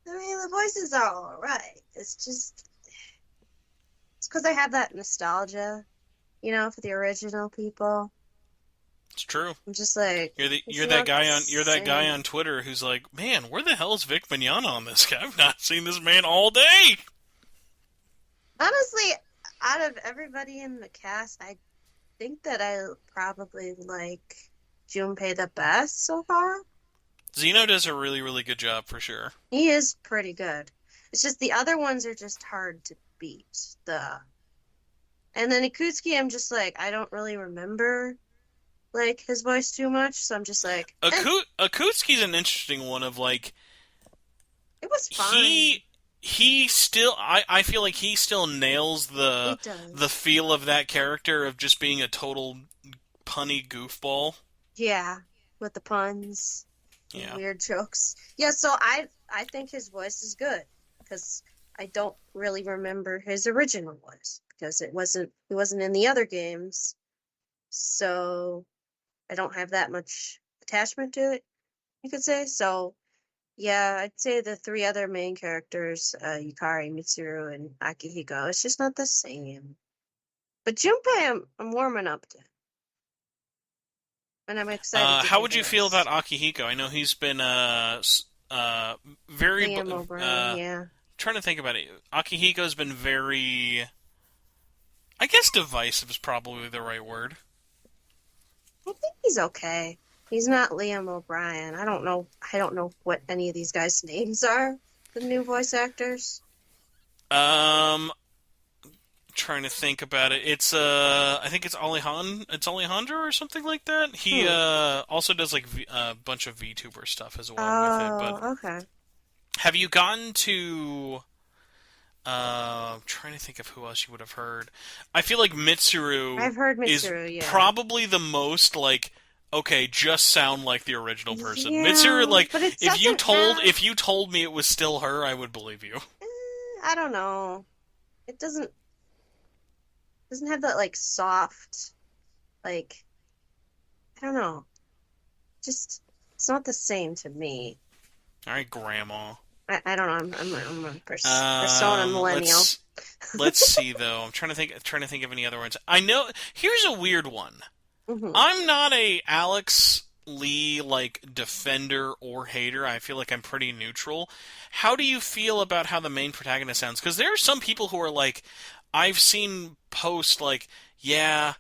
S3: I mean, the voices are all right. It's because I have that nostalgia, for the original people.
S2: It's true.
S3: I'm just like,
S2: You're the
S3: it's not the
S2: you're that guy on
S3: same.
S2: Twitter who's like, man, where the hell is Vic Mignogna on this guy? I've not seen this man all day.
S3: Honestly, out of everybody in the cast, I think that I probably like Junpei the best so far.
S2: Zeno does a really, really good job for sure.
S3: He is pretty good. It's just the other ones are just hard to beat. And then Ikutsuki, I'm just like, I don't really remember like his voice too much, so I'm just like,
S2: Akutsuki's an interesting one of like
S3: it was fine.
S2: he still I feel like he still nails
S3: He
S2: the
S3: does.
S2: feel of that character of just being a total punny goofball.
S3: Yeah, with the puns and
S2: Yeah.
S3: weird jokes. Yeah, so I think his voice is good because I don't really remember his original voice because it wasn't in the other games. So I don't have that much attachment to it, you could say. So yeah, I'd say the three other main characters, Yukari, Mitsuru, and Akihiko, it's just not the same. But Junpei, I'm warming up to, and I'm excited to
S2: How
S3: hear
S2: would
S3: the
S2: you feel about
S3: rest.
S2: Akihiko? I know he's been very
S3: Liam O'Brien, yeah.
S2: trying to think about it. Akihiko's been very, I guess divisive is probably the right word.
S3: I think he's okay. He's not Liam O'Brien. I don't know. I don't know what any of these guys' names are. The new voice actors.
S2: Um, Trying to think about it. It's I think it's Alejandro or something like that. He
S3: Hmm.
S2: also does like a bunch of VTuber stuff as well with it. But
S3: Oh, okay.
S2: have you gotten to? I'm trying to think of who else you would have heard. I feel like Mitsuru
S3: I've heard
S2: is
S3: Mitsuru. Yeah.
S2: probably the most like okay, just sound like the original person. Mitsuru,
S3: Yeah,
S2: like
S3: but it doesn't have.
S2: if you told me it was still her, I would believe you.
S3: I don't know. It doesn't have that like soft like I don't know. Just it's not the same to me.
S2: All right, Grandma.
S3: I don't know. I'm a persona millennial.
S2: Let's see though. I'm trying to think of any other ones. I know. Here's a weird one.
S3: Hmm.
S2: I'm not a Alex Lee like defender or hater. I feel like I'm pretty neutral. How do you feel about how the main protagonist sounds? Because there are some people who are like, I've seen posts like, yeah,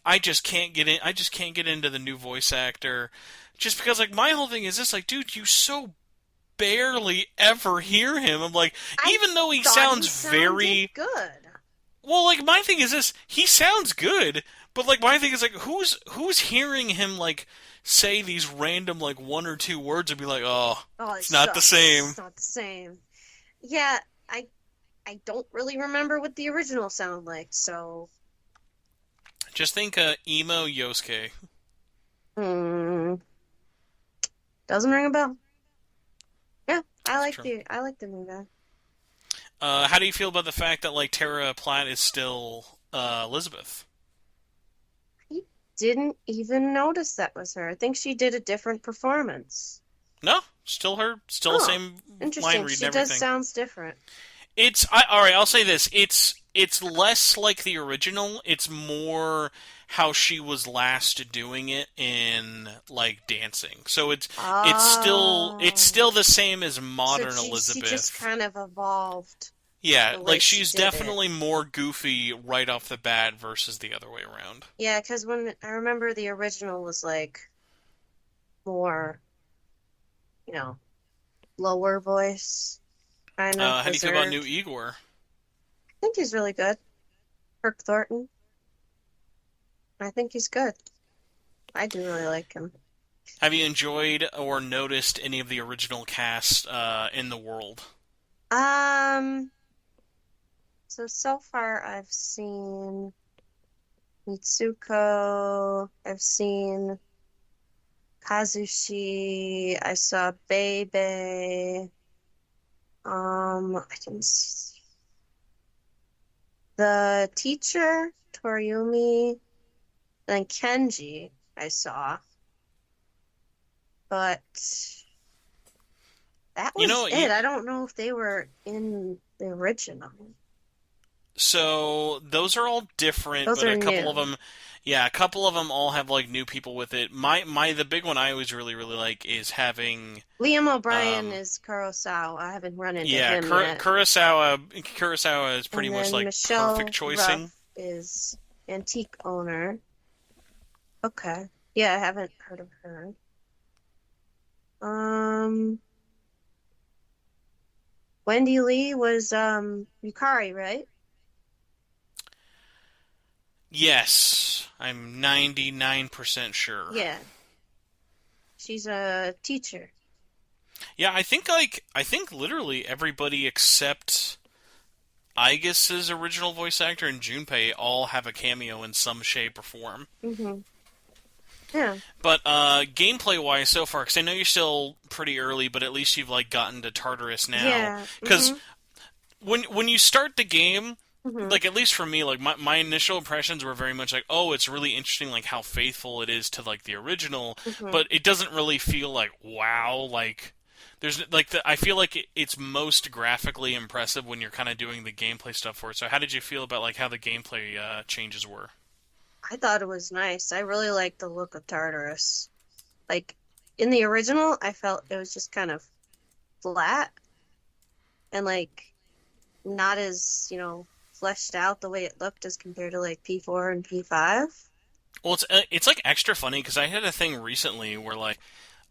S2: I just can't get in. I just can't get into the new voice actor, just because like my whole thing is this like, dude, you so barely ever hear him. I'm like,
S3: I
S2: even though he
S3: thought he
S2: sounds
S3: sounded
S2: very
S3: good.
S2: well, like my thing is this: he sounds good, but like my thing is like, who's hearing him like say these random like one or two words and be like, oh,
S3: Oh, it
S2: it's not the
S3: sucks.
S2: same.
S3: It's not the same. Yeah, I don't really remember what the original sounded like, so
S2: Just think, emo Yosuke.
S3: hmm, doesn't ring a bell. Yeah,
S2: That's true.
S3: I like the new guy.
S2: How do you feel about the fact that like Tara Platt is still Elizabeth?
S3: I didn't even notice that was her. I think she did a different performance.
S2: No, still her, still the
S3: Oh,
S2: same line
S3: interesting.
S2: read and
S3: She does
S2: everything.
S3: sounds different.
S2: All right. I'll say this: it's less like the original. It's more how she was last doing it in like dancing. So it's
S3: Oh,
S2: still the same as
S3: so
S2: modern
S3: she just
S2: Elizabeth.
S3: kind of evolved
S2: Yeah,
S3: the way
S2: like
S3: she
S2: she's
S3: did it.
S2: definitely more goofy right off the bat versus the other way around.
S3: Yeah, because when I remember the original was like more, you know, lower voice, kind of
S2: How do you feel about new
S3: reserved.
S2: Igor?
S3: I think he's really good. Kirk Thornton. I think he's good. I do really like him.
S2: Have you enjoyed or noticed any of the original cast in the world?
S3: Um, so far I've seen Mitsuko. I've seen Kazushi. I saw Bebe. I didn't the teacher, Toriumi, then Kenji I saw, but that
S2: You
S3: was
S2: know,
S3: it. I don't know if they were in the original.
S2: so those are all different,
S3: Those
S2: but
S3: are
S2: a couple of
S3: new.
S2: them, yeah, a couple of them all have like new people with it. The big one I always really like is having,
S3: Liam O'Brien
S2: um,
S3: is Kurosawa. I haven't run into
S2: yeah,
S3: him yet.
S2: Kurosawa is pretty
S3: And
S2: much
S3: then
S2: like perfect
S3: Michelle
S2: choicing.
S3: Ruff is antique owner. Okay. Yeah, I haven't heard of her. Um, Wendy Lee was Yukari, right?
S2: Yes, I'm 99% sure.
S3: Yeah, she's a teacher.
S2: Yeah, I think literally everybody except Aigis' original voice actor and Junpei all have a cameo in some shape or form.
S3: Hmm. Yeah.
S2: But gameplay wise so far, because I know you're still pretty early, but at least you've like gotten to Tartarus now.
S3: Yeah.
S2: Because
S3: Hmm.
S2: when you start the game,
S3: Hmm.
S2: like at least for me, like my initial impressions were very much like, oh, it's really interesting, like how faithful it is to like the original,
S3: Hmm.
S2: but it doesn't really feel like wow, like there's like I feel like it's most graphically impressive when you're kind of doing the gameplay stuff for it. So how did you feel about like how the gameplay changes were?
S3: I thought it was nice. I really liked the look of Tartarus. Like in the original, I felt it was just kind of flat and like not as, fleshed out the way it looked as compared to like P4 and P5.
S2: Well, it's like extra funny because I had a thing recently where like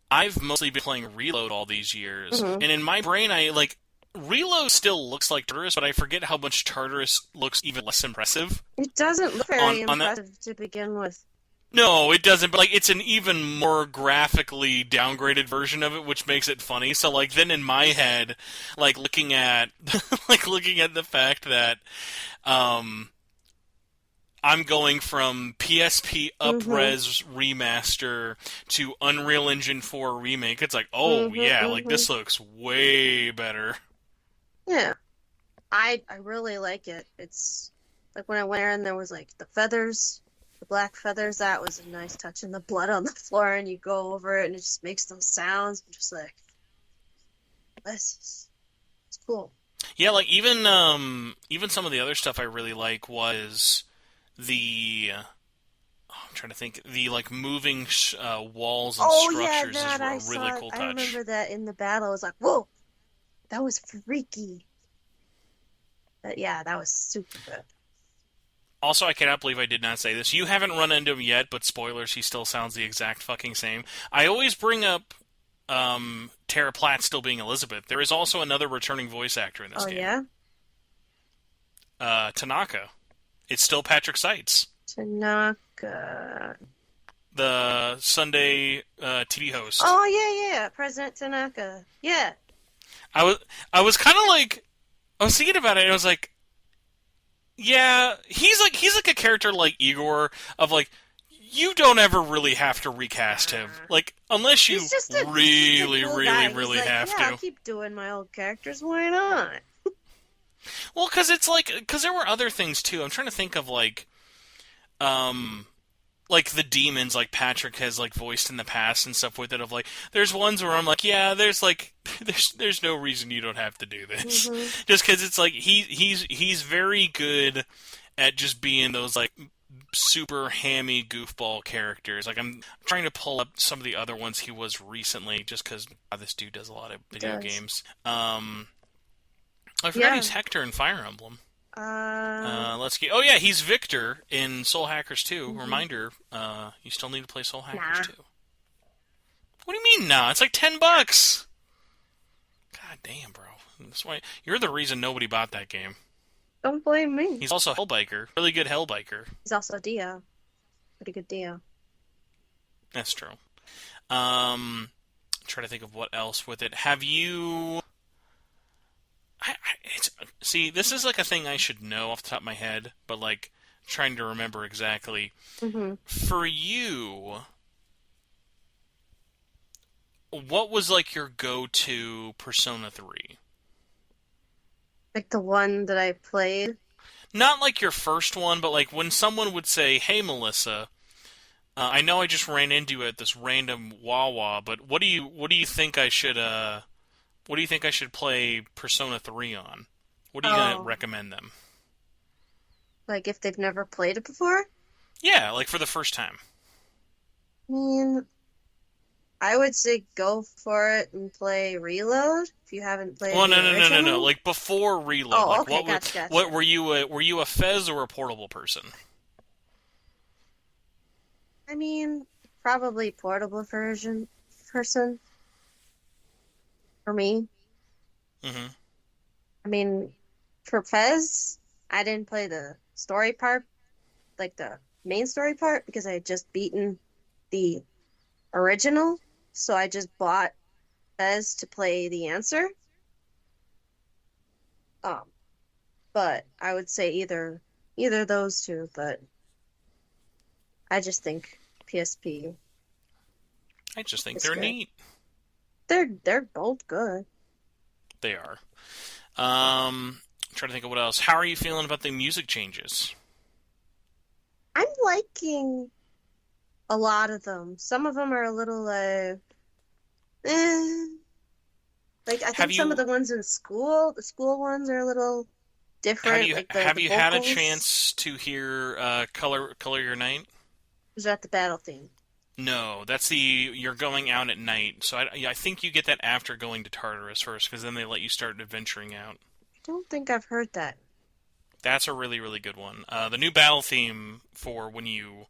S2: I've mostly been playing Reload all these years,
S3: Hmm.
S2: and in my brain I like Reload still looks like Tartarus, but I forget how much Tartarus looks even less impressive
S3: It doesn't look
S2: on
S3: very
S2: that.
S3: impressive to begin with.
S2: No, it doesn't. But like, it's an even more graphically downgraded version of it, which makes it funny. So like, then in my head, like looking at like looking at the fact that um, I'm going from PSP
S3: Hmm.
S2: upres remaster to Unreal Engine 4 remake. It's like, oh
S3: Hmm.
S2: yeah, like
S3: Hmm.
S2: this looks way better.
S3: Yeah. I really like it. It's like when I went there and there was like the feathers, the black feathers, that was a nice touch. And the blood on the floor and you go over it and it just makes those sounds. I'm just like, this is it's cool.
S2: Yeah, like even some of the other stuff I really like was the I'm trying to think. The like moving walls and
S3: Oh yeah,
S2: structures is
S3: that I
S2: a really
S3: saw.
S2: cool
S3: I
S2: touch.
S3: remember that in the battle. I was like, whoa, that was freaky. But yeah, that was super good.
S2: Also, I cannot believe I did not say this. You haven't run into him yet, but spoilers, he still sounds the exact fucking same. I always bring up Tara Platt still being Elizabeth. There is also another returning voice actor in this
S3: Oh
S2: game,
S3: yeah?
S2: Tanaka. It's still Patrick Seitz,
S3: Tanaka.
S2: the Sunday TV host.
S3: Oh yeah, yeah, President Tanaka. Yeah.
S2: I was I was kind of like I was thinking about it, and I was like, yeah, he's like a character like Igor of like you don't ever really have to recast him.
S3: Nah.
S2: Like unless you
S3: He's just a
S2: really,
S3: cool
S2: really,
S3: guy. He's
S2: really
S3: like, yeah,
S2: have
S3: I'll
S2: to.
S3: keep doing my old characters. Why not?
S2: Well, because there were other things too. I'm trying to think of um like the demons like Patrick has like voiced in the past and stuff with it of like there's ones where I'm like yeah there's like there's no reason you don't have to do this
S3: Hmm.
S2: just because it's like he's very good at just being those like super hammy goofball characters. Like I'm trying to pull up some of the other ones he was recently, just because this dude does a lot of
S3: It
S2: video
S3: does.
S2: games. I forgot
S3: Yeah.
S2: he's Hector in Fire Emblem.
S3: Uh,
S2: Let's get. Oh yeah, he's Victor in Soul Hackers 2.
S3: mhm.
S2: Reminder: you still need to play Soul Hackers
S3: Nah.
S2: 2. What do you mean, nah? It's like $10. God damn, bro. That's why you're the reason nobody bought that game.
S3: Don't blame me.
S2: He's also a Hellbiker, really good Hellbiker.
S3: He's also Dio. Pretty good Dio.
S2: That's true. Trying to think of what else with it. Have you? See, this is like a thing I should know off the top of my head, but like trying to remember exactly.
S3: Hmm.
S2: For you, what was like your go-to Persona 3?
S3: Like the one that I played.
S2: Not like your first one, but like when someone would say, "Hey, Melissa, I know I just ran into you at this random Wawa, but what do you think I should what do you think I should play Persona 3 on? What are you gonna
S3: Oh,
S2: recommend them?"
S3: like if they've never played it before?
S2: Yeah, like for the first time.
S3: I mean, I would say go for it and play Reload if you haven't played
S2: Well,
S3: the
S2: no, no, no, no, no.
S3: original.
S2: Like before Reload,
S3: Oh,
S2: like
S3: okay, gotcha,
S2: what
S3: gotcha.
S2: were you a Fez or a portable person?
S3: I mean, probably portable version person for me.
S2: Hmm.
S3: I mean, for Fez, I didn't play the story part, like the main story part, because I had just beaten the original. So I just bought Fez to play the answer. Um, but I would say either of those two, but I just think PSP
S2: I just think
S3: is
S2: they're
S3: good.
S2: neat.
S3: They're both good.
S2: They are. Trying to think of what else. How are you feeling about the music changes?
S3: I'm liking a lot of them. Some of them are a little eh. Like I
S2: Have
S3: think some of
S2: you
S3: the ones in school, the school ones are a little
S2: have
S3: different.
S2: you
S3: Like
S2: have
S3: the
S2: you had a
S3: vocals
S2: chance to hear Color Your Night?
S3: was at the battle theme.
S2: No, that's the you're going out at night. So I think you get that after going to Tartarus first, because then they let you start adventuring out.
S3: I don't think I've heard that.
S2: That's a really really good one. The new battle theme for when you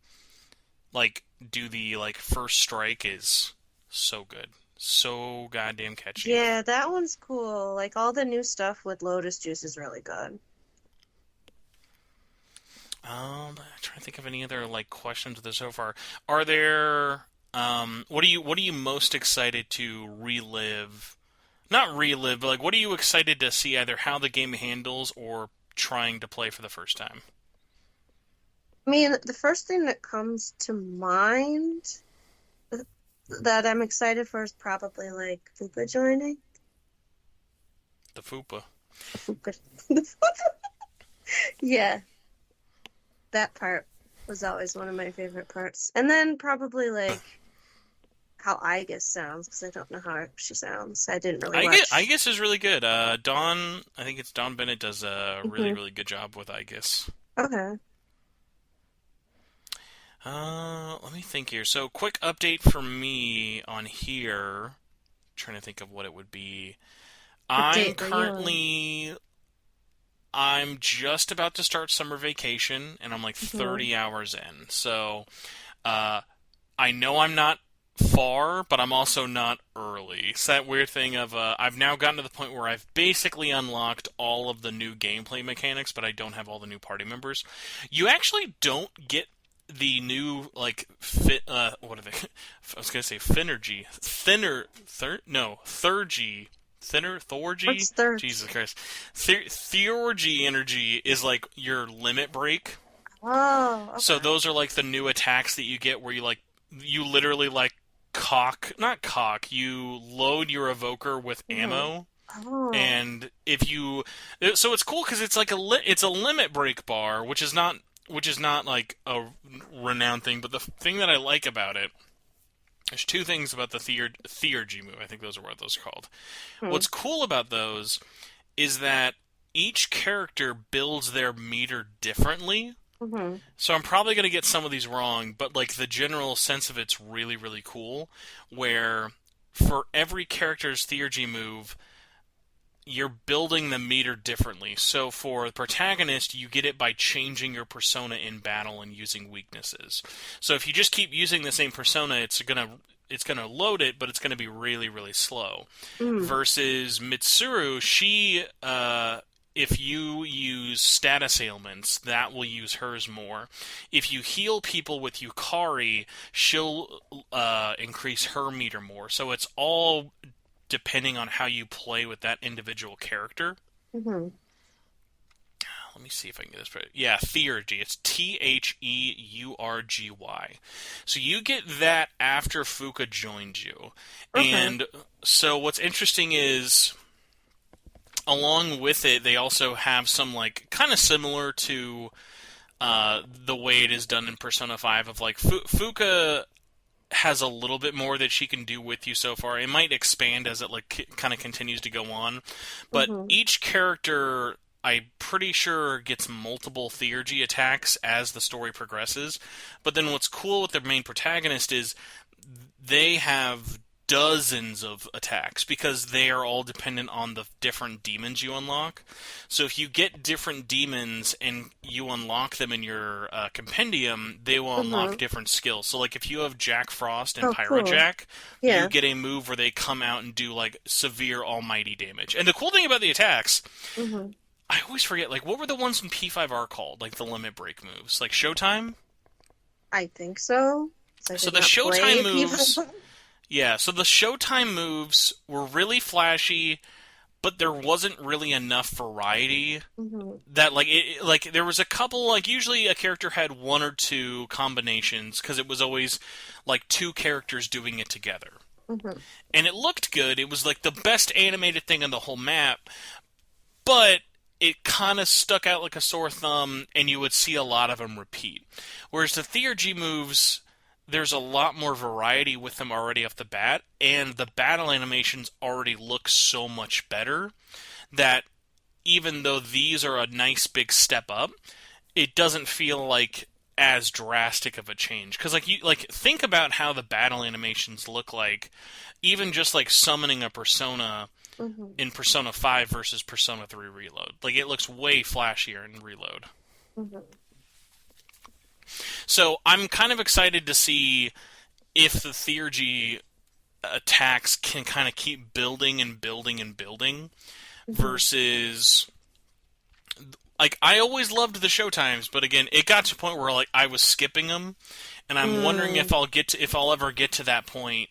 S2: like do the like first strike is so good, so goddamn catchy.
S3: Yeah, that one's cool. Like all the new stuff with Lotus Juice is really good.
S2: I'm trying to think of any other like questions with this so far. Are there what are you most excited to relive? Not relive, but like what are you excited to see either how the game handles or trying to play for the first time?
S3: I mean, the first thing that comes to mind that I'm excited for is probably like Fuka joining.
S2: The Fupa.
S3: Fuka. Yeah, that part was always one of my favorite parts. And then probably like how Igus sounds because I don't know how she sounds. I didn't really
S2: I
S3: watch.
S2: guess is really good. Dawn, I think it's Dawn Bennett does a really
S3: Hmm.
S2: really good job with I guess.
S3: Okay.
S2: Let me think here. So, quick update for me on here. Trying to think of what it would be.
S3: What
S2: I'm
S3: date are you on?
S2: currently I'm just about to start summer vacation and I'm like
S3: Hmm.
S2: 30 hours in. So, uh I know I'm not far, but I'm also not early. It's that weird thing of I've now gotten to the point where I've basically unlocked all of the new gameplay mechanics, but I don't have all the new party members. You actually don't get the new like fit what are they I was gonna say Finergy no Thurgy thinner Thorgy
S3: What's third?
S2: Jesus Christ Theurgy energy is like your limit break.
S3: Oh,
S2: So
S3: okay.
S2: those are like the new attacks that you get where you literally like not cock, you load your evoker with
S3: Hmm.
S2: ammo,
S3: Oh.
S2: and if you so it's cool because it's like it's a limit break bar, which is not like a renowned thing, but the thing that I like about it, there's two things about the Theurgy move. I think those are what those are called.
S3: Hmm.
S2: What's cool about those is that each character builds their meter differently.
S3: Hmm.
S2: So I'm probably going to get some of these wrong, but like the general sense of it's really, really cool. Where for every character's theurgy move, you're building the meter differently. So for the protagonist, you get it by changing your persona in battle and using weaknesses. So if you just keep using the same persona, it's gonna load it, but it's gonna be really, really slow.
S3: Hmm.
S2: Versus Mitsuru, she if you use status ailments, that will use hers more. If you heal people with Yukari, she'll increase her meter more. So it's all depending on how you play with that individual character.
S3: Hmm.
S2: let me see if I can get this right. Yeah, Theurgy. It's Theurgy. So you get that after Fuka joins you.
S3: Okay.
S2: And so what's interesting is, along with it, they also have some, like, kind of similar to the way it is done in Persona 5 of, like, Fuka has a little bit more that she can do with you so far. It might expand as it, like, kind of continues to go on. But
S3: Mm-hmm.
S2: each character, I'm pretty sure, gets multiple Theurgy attacks as the story progresses. But then what's cool with the main protagonist is they have dozens of attacks because they are all dependent on the different demons you unlock. So if you get different demons and you unlock them in your compendium, they will unlock
S3: Mm-hmm.
S2: different skills. So like if you have Jack Frost and
S3: Oh, cool.
S2: Pyrojack, you
S3: Yeah.
S2: get a move where they come out and do like severe almighty damage. And the cool thing about the attacks,
S3: Mm-hmm.
S2: I always forget, like, what were the ones in P5R called? Like the limit break moves? Like Showtime?
S3: I think so. So I
S2: So
S3: did
S2: the
S3: not
S2: Showtime
S3: play people.
S2: moves, yeah, so the Showtime moves were really flashy, but there wasn't really enough variety
S3: Mm-hmm.
S2: that, like, like there was a couple, like, usually a character had one or two combinations because it was always like two characters doing it together.
S3: Mm-hmm.
S2: And it looked good. It was like the best animated thing on the whole map, but it kind of stuck out like a sore thumb, and you would see a lot of them repeat. Whereas the Theurgy moves, there's a lot more variety with them already off the bat, and the battle animations already look so much better that even though these are a nice big step up, it doesn't feel like as drastic of a change. Because like you like think about how the battle animations look like, even just like summoning a persona
S3: Mm-hmm.
S2: in Persona 5 versus Persona 3 Reload. Like, it looks way flashier in Reload.
S3: Mm-hmm.
S2: So, I'm kind of excited to see if the Theurgy attacks can kind of keep building and building and building
S3: Mm-hmm.
S2: versus... Like, I always loved the showtimes, but again, it got to a point where, like, I was skipping them, and I'm wondering
S3: Mm.
S2: if I'll ever get to that point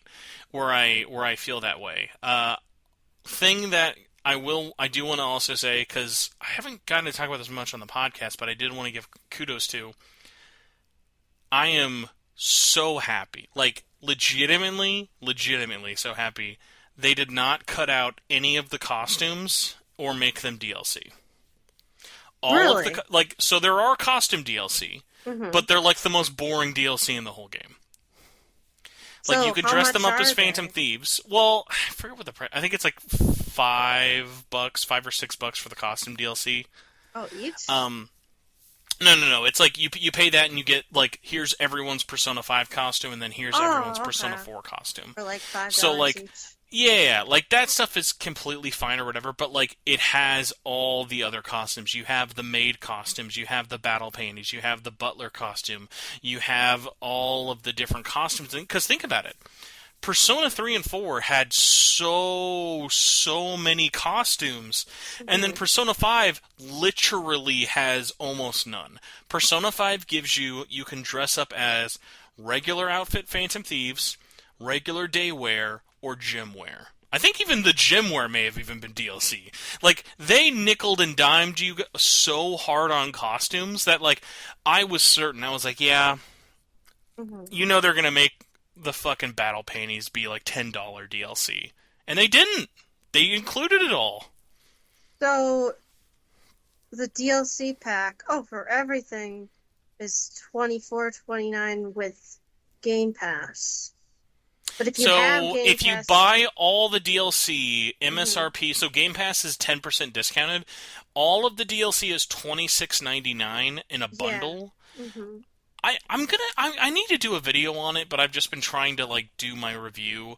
S2: where I feel that way. Thing that I do want to also say, because I haven't gotten to talk about this much on the podcast, but I did want to give kudos to. I am so happy, like legitimately so happy. They did not cut out any of the costumes or make them DLC. All of
S3: Really?
S2: the like, so there are costume DLC,
S3: Mm-hmm.
S2: but they're like the most boring DLC in the whole game. Like you
S3: So
S2: could
S3: how
S2: dress them
S3: much
S2: up as
S3: are
S2: Phantom
S3: they?
S2: Thieves. Well, I forget what the price. I think it's like $5, $5 or $6 for the costume DLC.
S3: Oh, each?
S2: Um, no. It's like you pay that and you get like here's everyone's Persona 5 costume and then here's everyone's
S3: Oh,
S2: Persona
S3: okay.
S2: 4 costume.
S3: For like five
S2: So
S3: dollars
S2: like
S3: each.
S2: yeah, like that stuff is completely fine or whatever, but like it has all the other costumes. You have the maid costumes, you have the battle panties, you have the butler costume, you have all of the different costumes. Because think about it, Persona 3 and 4 had so many costumes, and then
S3: Mm-hmm.
S2: Persona 5 literally has almost none. Persona 5 gives you can dress up as regular outfit Phantom Thieves, regular day wear, or gym wear. I think even the gym wear may have even been DLC. Like, they nickeled and dimed you so hard on costumes that, like, I was certain. I was like, yeah,
S3: Mm-hmm.
S2: you know they're gonna make the fucking battle panties be like $10 DLC, and they didn't. They included it all.
S3: So the DLC pack, oh, for everything is 24.29 with Game Pass. But if you have
S2: So
S3: Game
S2: if you
S3: Pass,
S2: buy all the DLC
S3: hmm
S2: MSRP, so Game Pass is 10% discounted. All of the DLC is $26.99 in a
S3: yeah.
S2: bundle.
S3: hmm
S2: I need to do a video on it, but I've just been trying to like do my review.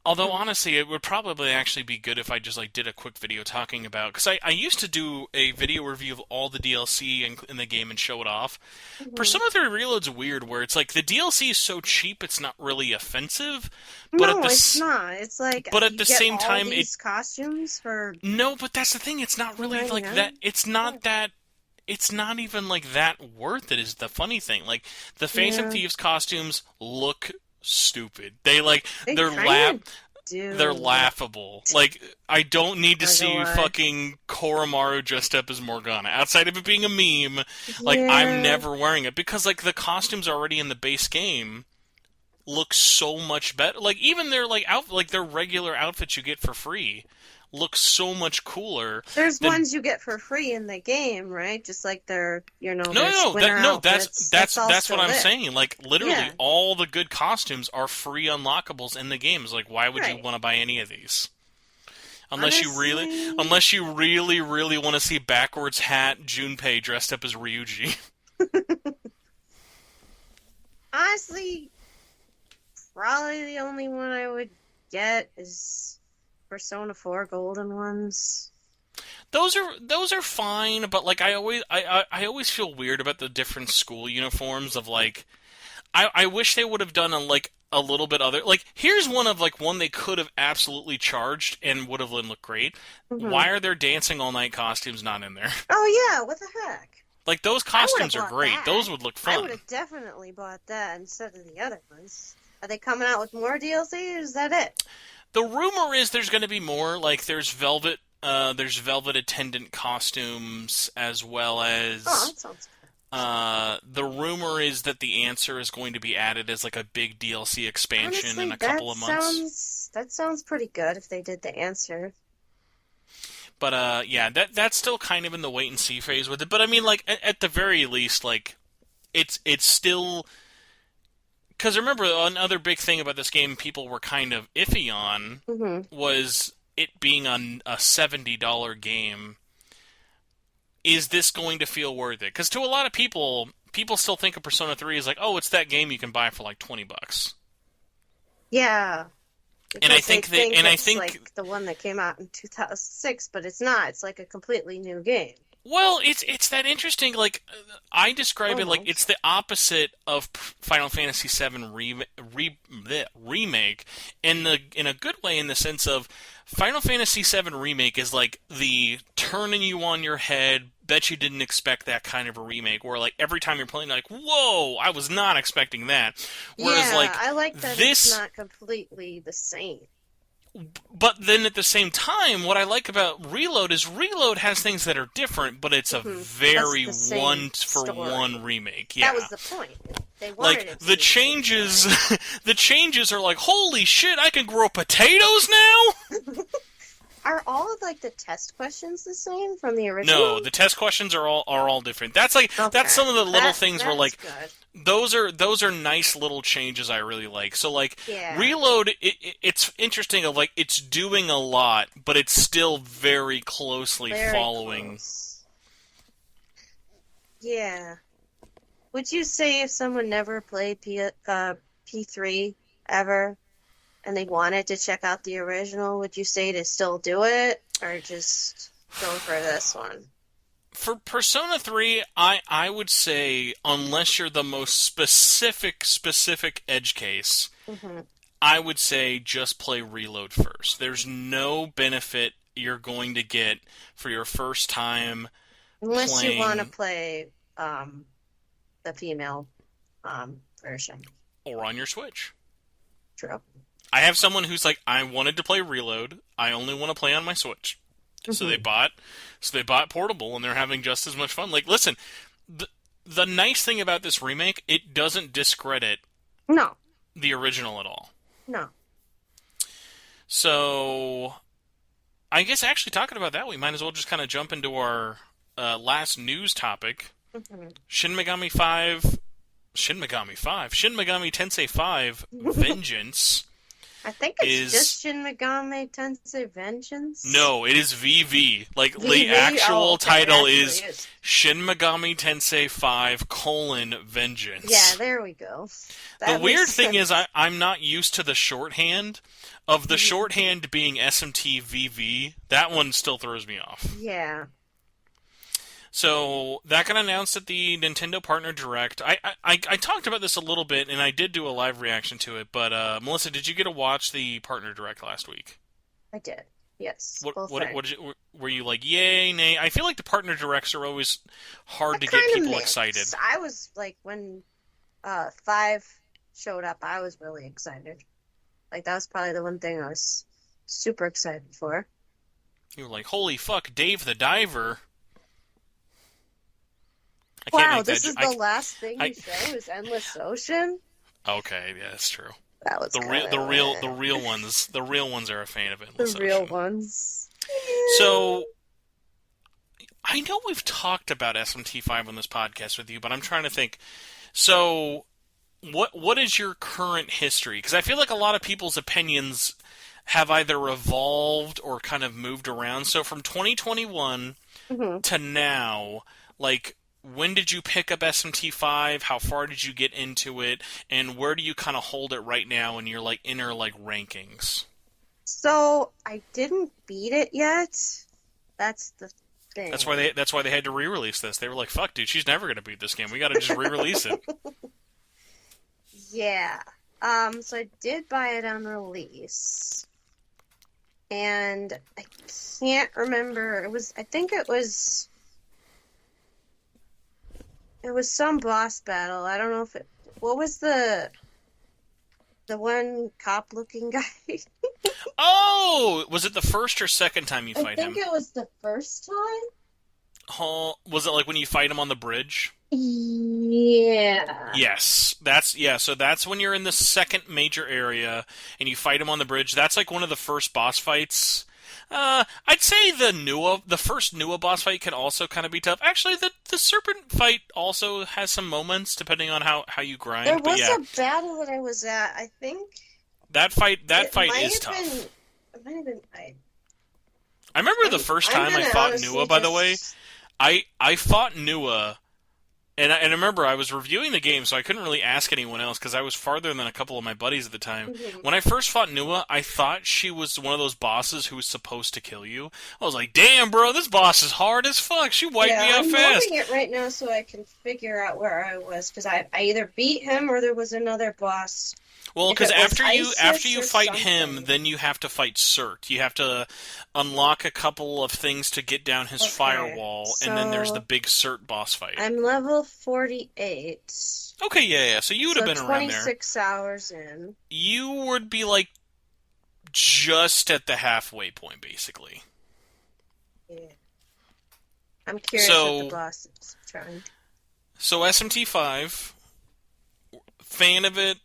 S2: Although
S3: hmm
S2: honestly, it would probably actually be good if I just like did a quick video talking about because I used to do a video review of all the DLC in the game and show it off.
S3: hmm
S2: Persona 3 Reload's weird, where it's like the DLC is so cheap it's not really offensive, but
S3: No, it's not. It's like
S2: at
S3: you
S2: the
S3: get
S2: same
S3: all
S2: time it
S3: these costumes for
S2: no, but that's the thing. It's not really like that.
S3: 2.99.
S2: It's not that. It's not even like that worth it. Is the funny thing. Like the Phantom
S3: Yeah,
S2: Thieves costumes look stupid. They like
S3: they
S2: they're
S3: kind
S2: lab
S3: of.
S2: They're
S3: Dude,
S2: laughable. Like, I don't need to
S3: not gonna
S2: see
S3: lie.
S2: fucking Koromaru dressed up as Morgana. Outside of it being a meme, like, I'm
S3: Yeah,
S2: never wearing it because, like, the costumes already in the base game look so much better. Like, even their, like, like, their regular outfits you get for free look so much cooler
S3: there's
S2: than.
S3: ones you get for free in the game, right? Just like their,
S2: No,
S3: their
S2: no,
S3: winter
S2: no. That's
S3: outfits.
S2: that's
S3: That's all
S2: that's what
S3: still
S2: I'm
S3: there.
S2: saying. Like, literally,
S3: Yeah,
S2: all the good costumes are free unlockables in the games. Like, why would you
S3: right.
S2: want to buy any of these?
S3: Honestly,
S2: Unless you really, really want to see backwards hat Junpei dressed up as Ryuji.
S3: honestly, probably the only one I would get is Persona 4 Golden ones.
S2: Those are fine, but like I always feel weird about the different school uniforms of like I wish they would have done a little bit other like here's one they could have absolutely charged and would have looked great.
S3: Hmm.
S2: Why are their dancing all night costumes not in there?
S3: Oh yeah, what the heck?
S2: Like those
S3: I would have
S2: costumes are
S3: bought
S2: great.
S3: that.
S2: Those would look
S3: I would
S2: fun.
S3: have definitely bought that instead of the other ones. Are they coming out with more DLC or is that it?
S2: The rumor is there's going to be more. Like there's velvet attendant costumes as well
S3: Oh,
S2: as
S3: that sounds good.
S2: the rumor is that the answer is going to be added as like a big DLC expansion in
S3: Honestly,
S2: a couple of months.
S3: that sounds pretty good if they did the answer.
S2: But yeah, that's still kind of in the wait and see phase with it. But I mean, like at the very least, like it's still because remember another big thing about this game people were kind of iffy on
S3: Hmm.
S2: was it being a $70 game. Is this going to feel worth it? Because to a lot of people, people still think of Persona 3 as like, oh, it's that game you can buy for like $20.
S3: Yeah,
S2: And I
S3: because they
S2: think that,
S3: think
S2: and I
S3: it's
S2: think,
S3: like the one that came out in 2006, but it's not. It's like a completely new game.
S2: well, it's that interesting. Like, I describe it like it's
S3: Almost.
S2: the opposite of Final Fantasy VII remake, in a good way, in the sense of Final Fantasy VII remake is like the turning you on your head. Bet you didn't expect that kind of a remake. Where like every time you're playing, you're like, whoa, I was not expecting that. Whereas
S3: Yeah,
S2: like
S3: I like that it's
S2: this
S3: not completely the same.
S2: but then at the same time, what I like about Reload is Reload has things that are different, but it's a
S3: Hmm. That's
S2: very
S3: the same
S2: one for one
S3: story.
S2: remake.
S3: That
S2: Yeah.
S3: was the point. They wanted
S2: Like
S3: it to
S2: the
S3: be the same
S2: changes
S3: story.
S2: the changes are like, "Holy shit, I can grow potatoes now?"
S3: Are all of like the test questions the same from the
S2: No,
S3: original?
S2: the test questions are all different. That's like that's
S3: Okay,
S2: some of the little things where
S3: that's
S2: like
S3: good.
S2: those are nice little changes I really like. So like
S3: Yeah,
S2: Reload, it's interesting of like it's doing a lot, but it's still very closely
S3: very
S2: following.
S3: close. Yeah. Would you say if someone never played P3 ever and they wanted to check out the original, would you say to still do it or just go for this one?
S2: For Persona 3, I would say unless you're the most specific edge case,
S3: Hmm.
S2: I would say just play Reload first. There's no benefit you're going to get for your first time
S3: Unless you want to
S2: playing
S3: play the female version.
S2: or on your Switch.
S3: True.
S2: I have someone who's like, I wanted to play Reload. I only want to play on my Switch. So
S3: Hmm.
S2: they bought Portable, and they're having just as much fun. Like, listen, the nice thing about this remake, it doesn't discredit
S3: No,
S2: the original at all.
S3: no.
S2: So, I guess actually talking about that, we might as well just kind of jump into our last news topic.
S3: Hmm.
S2: Shin Megami 5, Shin Megami Tensei 5 Vengeance
S3: I think it's
S2: is
S3: just Shin Megami Tensei Vengeance.
S2: no, it is VV. Like the
S3: VV? Oh,
S2: actual
S3: okay, it
S2: title
S3: actually
S2: is
S3: is.
S2: Shin Megami Tensei 5
S3: Yeah,
S2: Vengeance.
S3: there we go.
S2: The
S3: That
S2: weird
S3: makes
S2: thing is
S3: sense.
S2: I'm not used to the shorthand of the
S3: Mhm.
S2: shorthand being SMTVV. That one still throws me off.
S3: Yeah.
S2: So that got announced at the Nintendo Partner Direct. I talked about this a little bit, and I did do a live reaction to it. But Melissa, did you get to watch the Partner Direct last week?
S3: I did. Yes,
S2: What
S3: both
S2: what
S3: right.
S2: what did you, were you like? Yay, nay? I feel like the Partner Directs are always
S3: I
S2: hard to get
S3: kind of
S2: people excited.
S3: mixed. I was like when 5 showed up, I was really excited. Like that was probably the one thing I was super excited for.
S2: You were like, holy fuck, Dave the Diver. I can't
S3: Wow,
S2: make that.
S3: this is the last thing
S2: I
S3: you showed is Endless Ocean?
S2: okay, yeah, that's true.
S3: That was
S2: The
S3: kind
S2: real,
S3: of
S2: the real ones are a fan of
S3: the
S2: Endless
S3: real
S2: Ocean.
S3: ones.
S2: So I know we've talked about SMT5 on this podcast with you, but I'm trying to think. So what is your current history? Because I feel like a lot of people's opinions have either evolved or kind of moved around. So from 2021
S3: Hmm.
S2: to now, like when did you pick up SMT5? How far did you get into it? And where do you kind of hold it right now in your like inner like rankings?
S3: So I didn't beat it yet. That's the
S2: That's
S3: thing.
S2: why they had to re-release this. They were like, "Fuck, dude, she's never gonna beat this game. We got to just re-release it."
S3: Yeah. So I did buy it on release. And I can't remember. I think it was some boss battle. I don't know if what was the one cop looking guy?
S2: Oh, was it the first or second time you
S3: I
S2: fight
S3: think
S2: him?
S3: it was the first time.
S2: Oh, was it like when you fight him on the bridge?
S3: Yeah.
S2: Yes, that's yeah. So that's when you're in the second major area and you fight him on the bridge. That's like one of the first boss fights. I'd say the first Nua boss fight can also kind of be tough. Actually, the serpent fight also has some moments depending on how you
S3: There
S2: grind. But
S3: was
S2: yeah,
S3: a battle that I was at. I think
S2: that
S3: it
S2: fight
S3: might
S2: is
S3: have been.
S2: tough.
S3: It might have been.
S2: I remember the first
S3: I'm
S2: time I
S3: gonna
S2: fought
S3: honestly
S2: Nua. By the way,
S3: just.
S2: I fought Nua. And I remember I was reviewing the game, so I couldn't really ask anyone else because I was farther than a couple of my buddies at the time.
S3: Mhm.
S2: When I first fought Nua, I thought she was one of those bosses who was supposed to kill you. I was like, damn, bro, this boss is hard as fuck. She wiped
S3: Yeah,
S2: me out
S3: I'm
S2: fast.
S3: loading it right now so I can figure out where I was because I either beat him or there was another boss.
S2: Well,
S3: If
S2: because
S3: it was
S2: after
S3: Isis
S2: you
S3: or
S2: fight him,
S3: something.
S2: then you have to fight Cert. You have to unlock a couple of things to get down his
S3: Okay,
S2: firewall, and then there's the
S3: so
S2: big Cert boss fight.
S3: I'm level 48,
S2: Okay, yeah, yeah. So you would have
S3: so
S2: been around there.
S3: 26 hours in.
S2: You would be like just at the halfway point, basically.
S3: Yeah. I'm curious what the
S2: So,
S3: boss is trying.
S2: so SMT5, fan of it.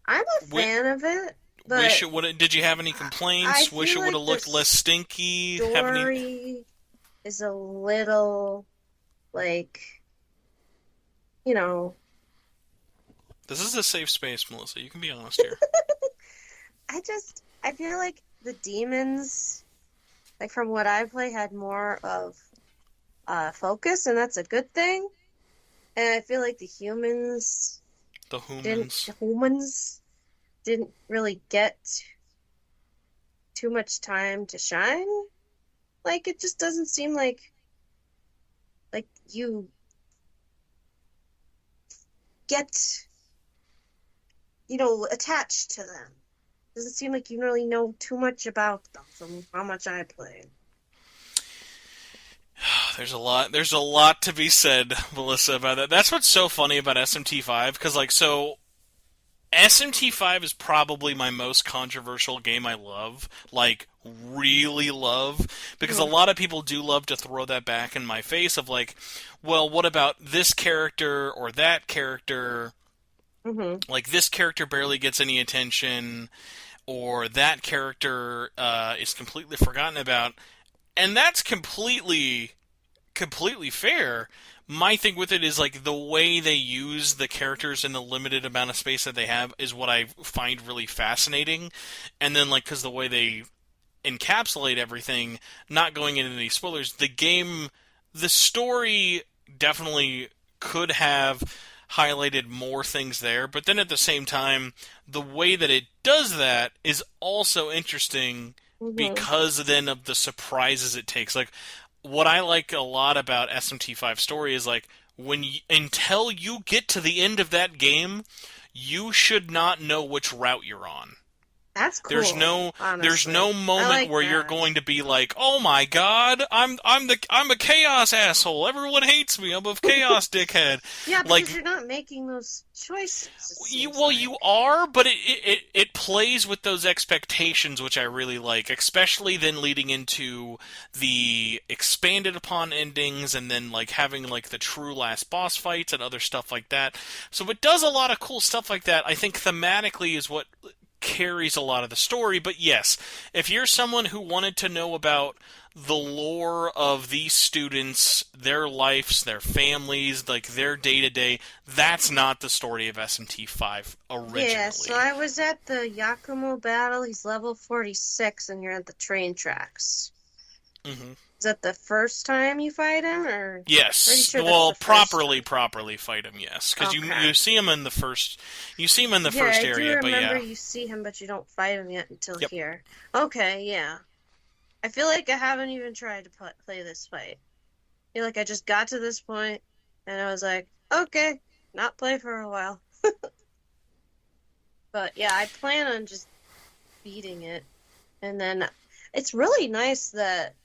S3: I'm a fan of it,
S2: Wish
S3: but
S2: it would. Did you have any
S3: I
S2: complaints? Wish
S3: feel
S2: it would
S3: like
S2: have
S3: the
S2: looked less stinky. Have any?
S3: story is a little like, you know,
S2: This is a safe space, Melissa. You can be honest here.
S3: I feel like the demons, like from what I play, had more of focus, and that's a good thing. And I feel like
S2: The humans.
S3: the humans didn't really get too much time to shine. Like it just doesn't seem like you get, attached to them. Doesn't seem like you really know too much about them from how much I played.
S2: There's a lot. There's a lot to be said, Melissa, about that. That's what's so funny about SMT5, because like so. SMT5 is probably my most controversial game I love, like really love, because a
S3: Hmm.
S2: lot of people do love to throw that back in my face of like, well, what about this character or that character?
S3: Hmm.
S2: Like this character barely gets any attention, or that character is completely forgotten about, and that's completely fair. My thing with it is like the way they use the characters in the limited amount of space that they have is what I find really fascinating. And then like because the way they encapsulate everything, not going into any spoilers, the story definitely could have highlighted more things there, but then at the same time, the way that it does that is also interesting
S3: Hmm.
S2: because then of the surprises it takes. Like what I like a lot about SMT5 story is like until you get to the end of that game, you should not know which route you're on.
S3: That's
S2: There's
S3: cool,
S2: no there's
S3: honestly.
S2: no
S3: I
S2: moment
S3: like
S2: where you're
S3: that.
S2: going to be like, "Oh my God, I'm a chaos asshole. Everyone hates me. I'm a chaos dickhead."
S3: Yeah, because
S2: Like
S3: you're not making those choices, it
S2: you
S3: seems
S2: well you
S3: like.
S2: are, but it plays with those expectations, which I really like, especially then leading into the expanded upon endings and then like having like the true last boss fights and other stuff like that. So it does a lot of cool stuff like that. I think thematically is what carries a lot of the story. But yes, if you're someone who wanted to know about the lore of these students, their lives, their families, like their day to day, that's not the story of SMT5
S3: Yeah, so
S2: originally.
S3: I was at the Yakumo battle. He's level 46, and you're at the train tracks.
S2: Hmm.
S3: Is that the first time you fight him, or pretty
S2: Yes,
S3: sure that's
S2: well,
S3: the first time?
S2: properly fight him. Yes, because
S3: Okay.
S2: you see him in the first, you see him in the
S3: Yeah,
S2: first
S3: I do
S2: area. But
S3: remember
S2: yeah,
S3: you see him, but you don't fight him yet until
S2: yep.
S3: here. Okay, yeah. I feel like I haven't even tried to play this fight. I feel like I just got to this point, and I was like, okay, not play for a while. But yeah, I plan on just beating it. And then it's really nice that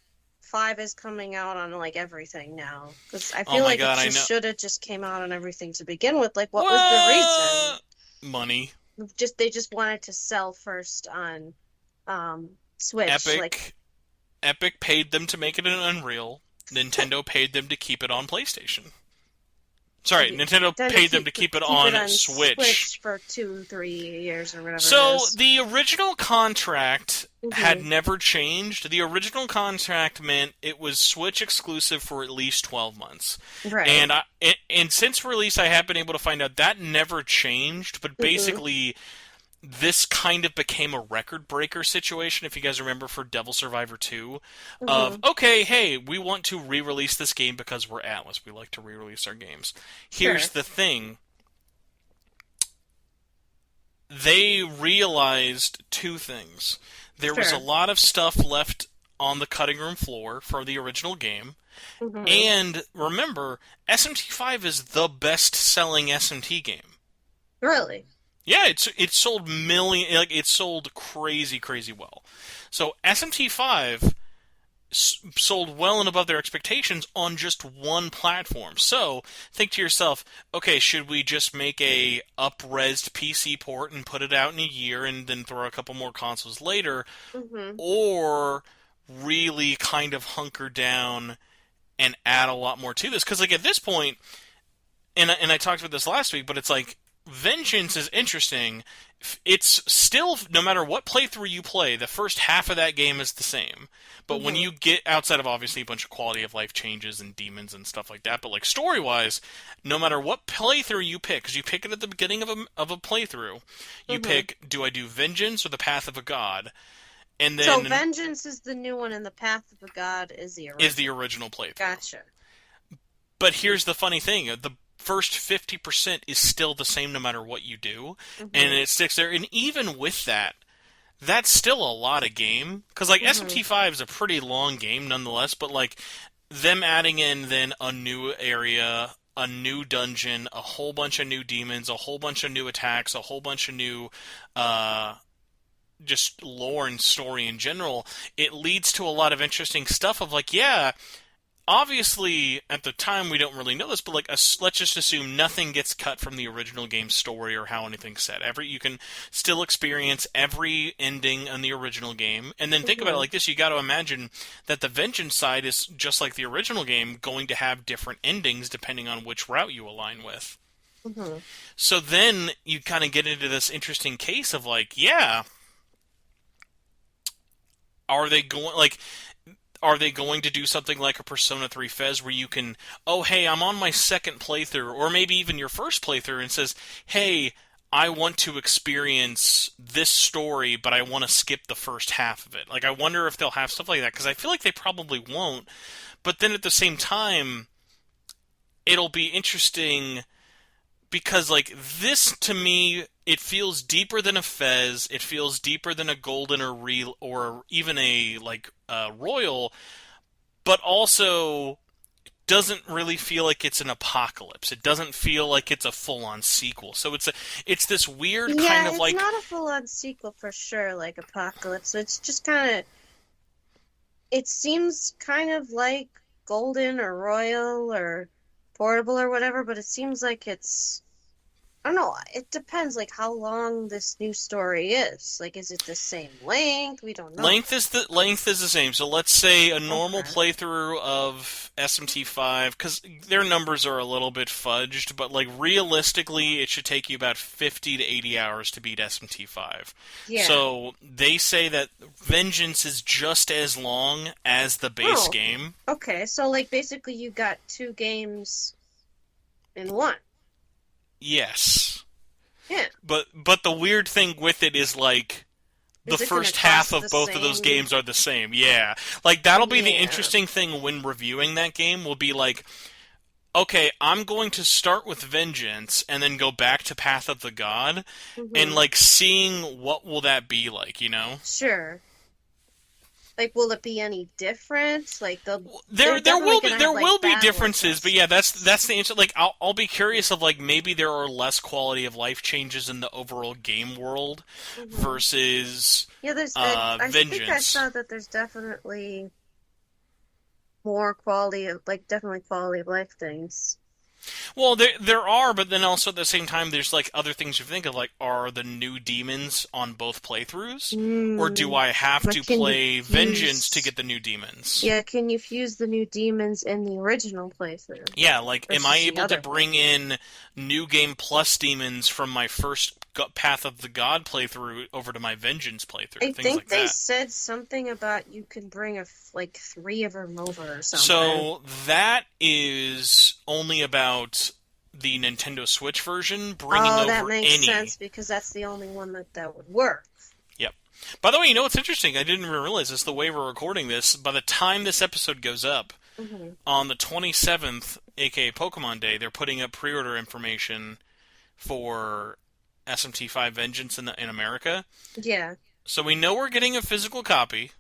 S3: 5 is coming out on like everything now. Because I
S2: Oh
S3: feel
S2: my
S3: like it
S2: God, I
S3: just
S2: know.
S3: should have just came out on everything to begin with. Like, what was the reason?
S2: What money?
S3: Just they just wanted to sell first on Switch. Like,
S2: Epic Epic paid them to make it an Unreal. Nintendo paid them to keep it on PlayStation. Sorry,
S3: you
S2: Nintendo
S3: tend to
S2: paid them to keep it
S3: keep it
S2: on
S3: on
S2: Switch.
S3: Switch for 2, 3 years or whatever it
S2: So
S3: is.
S2: the original contract had
S3: Mm-hmm.
S2: never changed. The original contract meant it was Switch exclusive for at least 12 months.
S3: Right.
S2: And since release I have been able to find out that never changed, but
S3: Mm-hmm.
S2: basically this kind of became a record breaker situation, if you guys remember, for Devil Survivor 2, of,
S3: Mm-hmm.
S2: okay, hey, we want to re-release this game because we're Atlas. We like to re-release our games. Here's
S3: Sure.
S2: the thing. They realized two things. There was a
S3: Sure.
S2: lot of stuff left on the cutting room floor for the original game,
S3: Mm-hmm.
S2: and remember, SMT5 is the best-selling SMT game.
S3: Really?
S2: Yeah, it sold like it sold crazy well. So SMT5 sold well and above their expectations on just one platform. So think to yourself, okay, should we just make a up-resed PC port and put it out in a year and then throw a couple more consoles later,
S3: Mm-hmm.
S2: or really kind of hunker down and add a lot more to this? Because like at this point, and I talked about this last week, but it's like Vengeance is interesting. It's still, no matter what playthrough you play, the first half of that game is the same. But when
S3: Mm-hmm.
S2: you get outside of obviously a bunch of quality of life changes and demons and stuff like that, but like story wise, no matter what playthrough you pick, because you pick it at the beginning of a playthrough, you
S3: Mm-hmm.
S2: pick, do I do Vengeance or the Path of a God? And
S3: So
S2: then
S3: Vengeance is the new one, and the Path of the God is the
S2: is the
S3: original.
S2: original playthrough.
S3: Gotcha.
S2: But here's the funny thing: the first 50% is still the same no matter what you do, and
S3: Mm-hmm.
S2: it sticks there. And even with that, that's still a lot of game because like
S3: Mm-hmm.
S2: SMT5 is a pretty long game nonetheless. But like them adding in then a new area, a new dungeon, a whole bunch of new demons, a whole bunch of new attacks, a whole bunch of new uh, just lore and story in general, it leads to a lot of interesting stuff of like, yeah, obviously at the time we don't really know this, but like let's just assume nothing gets cut from the original game's story or how anything's said. Every you can still experience every ending in the original game, and then think about it
S3: Mm-hmm.
S2: like this: you got to imagine that the Vengeance side is just like the original game, going to have different endings depending on which route you align with.
S3: Mm-hmm.
S2: So then you kind of get into this interesting case of like, yeah, are they going like are they going to do something like a Persona 3 Fez where you can, oh, hey, I'm on my second playthrough, or maybe even your first playthrough, and says, hey, I want to experience this story, but I want to skip the first half of it. Like, I wonder if they'll have stuff like that, because I feel like they probably won't. But then at the same time, it'll be interesting because, like, this to me, it feels deeper than a Fez. It feels deeper than a Golden or Real, or even a, like, Royal, but also doesn't really feel like it's an apocalypse. It doesn't feel like it's a full-on sequel. So it's this weird kind
S3: Yeah,
S2: of
S3: it's
S2: like
S3: not a full-on sequel for sure, like Apocalypse. So it's just kind of, it seems kind of like Golden or Royal or Portable or whatever, but it seems like it's, I don't know, it depends like how long this new story is. Like, is it the same length? We don't know.
S2: length is the same. So let's say a normal
S3: Okay.
S2: playthrough of SMT5, because their numbers are a little bit fudged, but like realistically, it should take you about 50 to 80 hours to beat SMT5.
S3: Yeah.
S2: So they say that Vengeance is just as long as the base
S3: Oh,
S2: game.
S3: okay. So like basically you got two games in one.
S2: Yes.
S3: Yeah.
S2: But the weird thing with it is like the
S3: Is it gonna
S2: first half
S3: cost
S2: of
S3: the
S2: both of those
S3: same?
S2: games are the same. Yeah. Like that'll be the
S3: Yeah.
S2: interesting thing when reviewing that game will be like, okay, I'm going to start with Vengeance and then go back to Path of the God and
S3: Hmm.
S2: like seeing what will that be like, you know?
S3: Sure. Like, will it be any different? Like, they're
S2: There
S3: definitely
S2: will be
S3: gonna have like battle
S2: differences, but yeah, that's the
S3: adjustments.
S2: answer. Like I'll be curious of like maybe there are less quality of life changes in the overall game world
S3: Hmm.
S2: versus
S3: Yeah, I think I
S2: Vengeance.
S3: saw that there's definitely more quality of like definitely quality of life things.
S2: Well, there are, but then also at the same time, there's like other things you think of, like are the new demons on both playthroughs, or do
S3: Hmm.
S2: I have
S3: But
S2: to
S3: can you
S2: play Vengeance to
S3: fuse?
S2: get the new demons?
S3: Yeah, can you fuse the new demons in the original playthrough
S2: Yeah, like am I
S3: versus the
S2: able to
S3: other
S2: bring
S3: playthrough?
S2: in new game plus demons from my first Path of the God playthrough over to my Vengeance playthrough?
S3: I
S2: Things
S3: think
S2: like
S3: they
S2: that.
S3: said something about you can bring like three of them over or something.
S2: So that is only about the Nintendo Switch version, bringing
S3: Oh, that
S2: over
S3: makes
S2: any.
S3: sense because that's the only one that would work.
S2: Yep. By the way, you know what's interesting? I didn't even realize this the way we're recording this. By the time this episode goes up,
S3: Hmm.
S2: on the 27th, aka Pokemon Day, they're putting up pre order information for SMT5 Vengeance in America.
S3: Yeah.
S2: So we know we're getting a physical copy.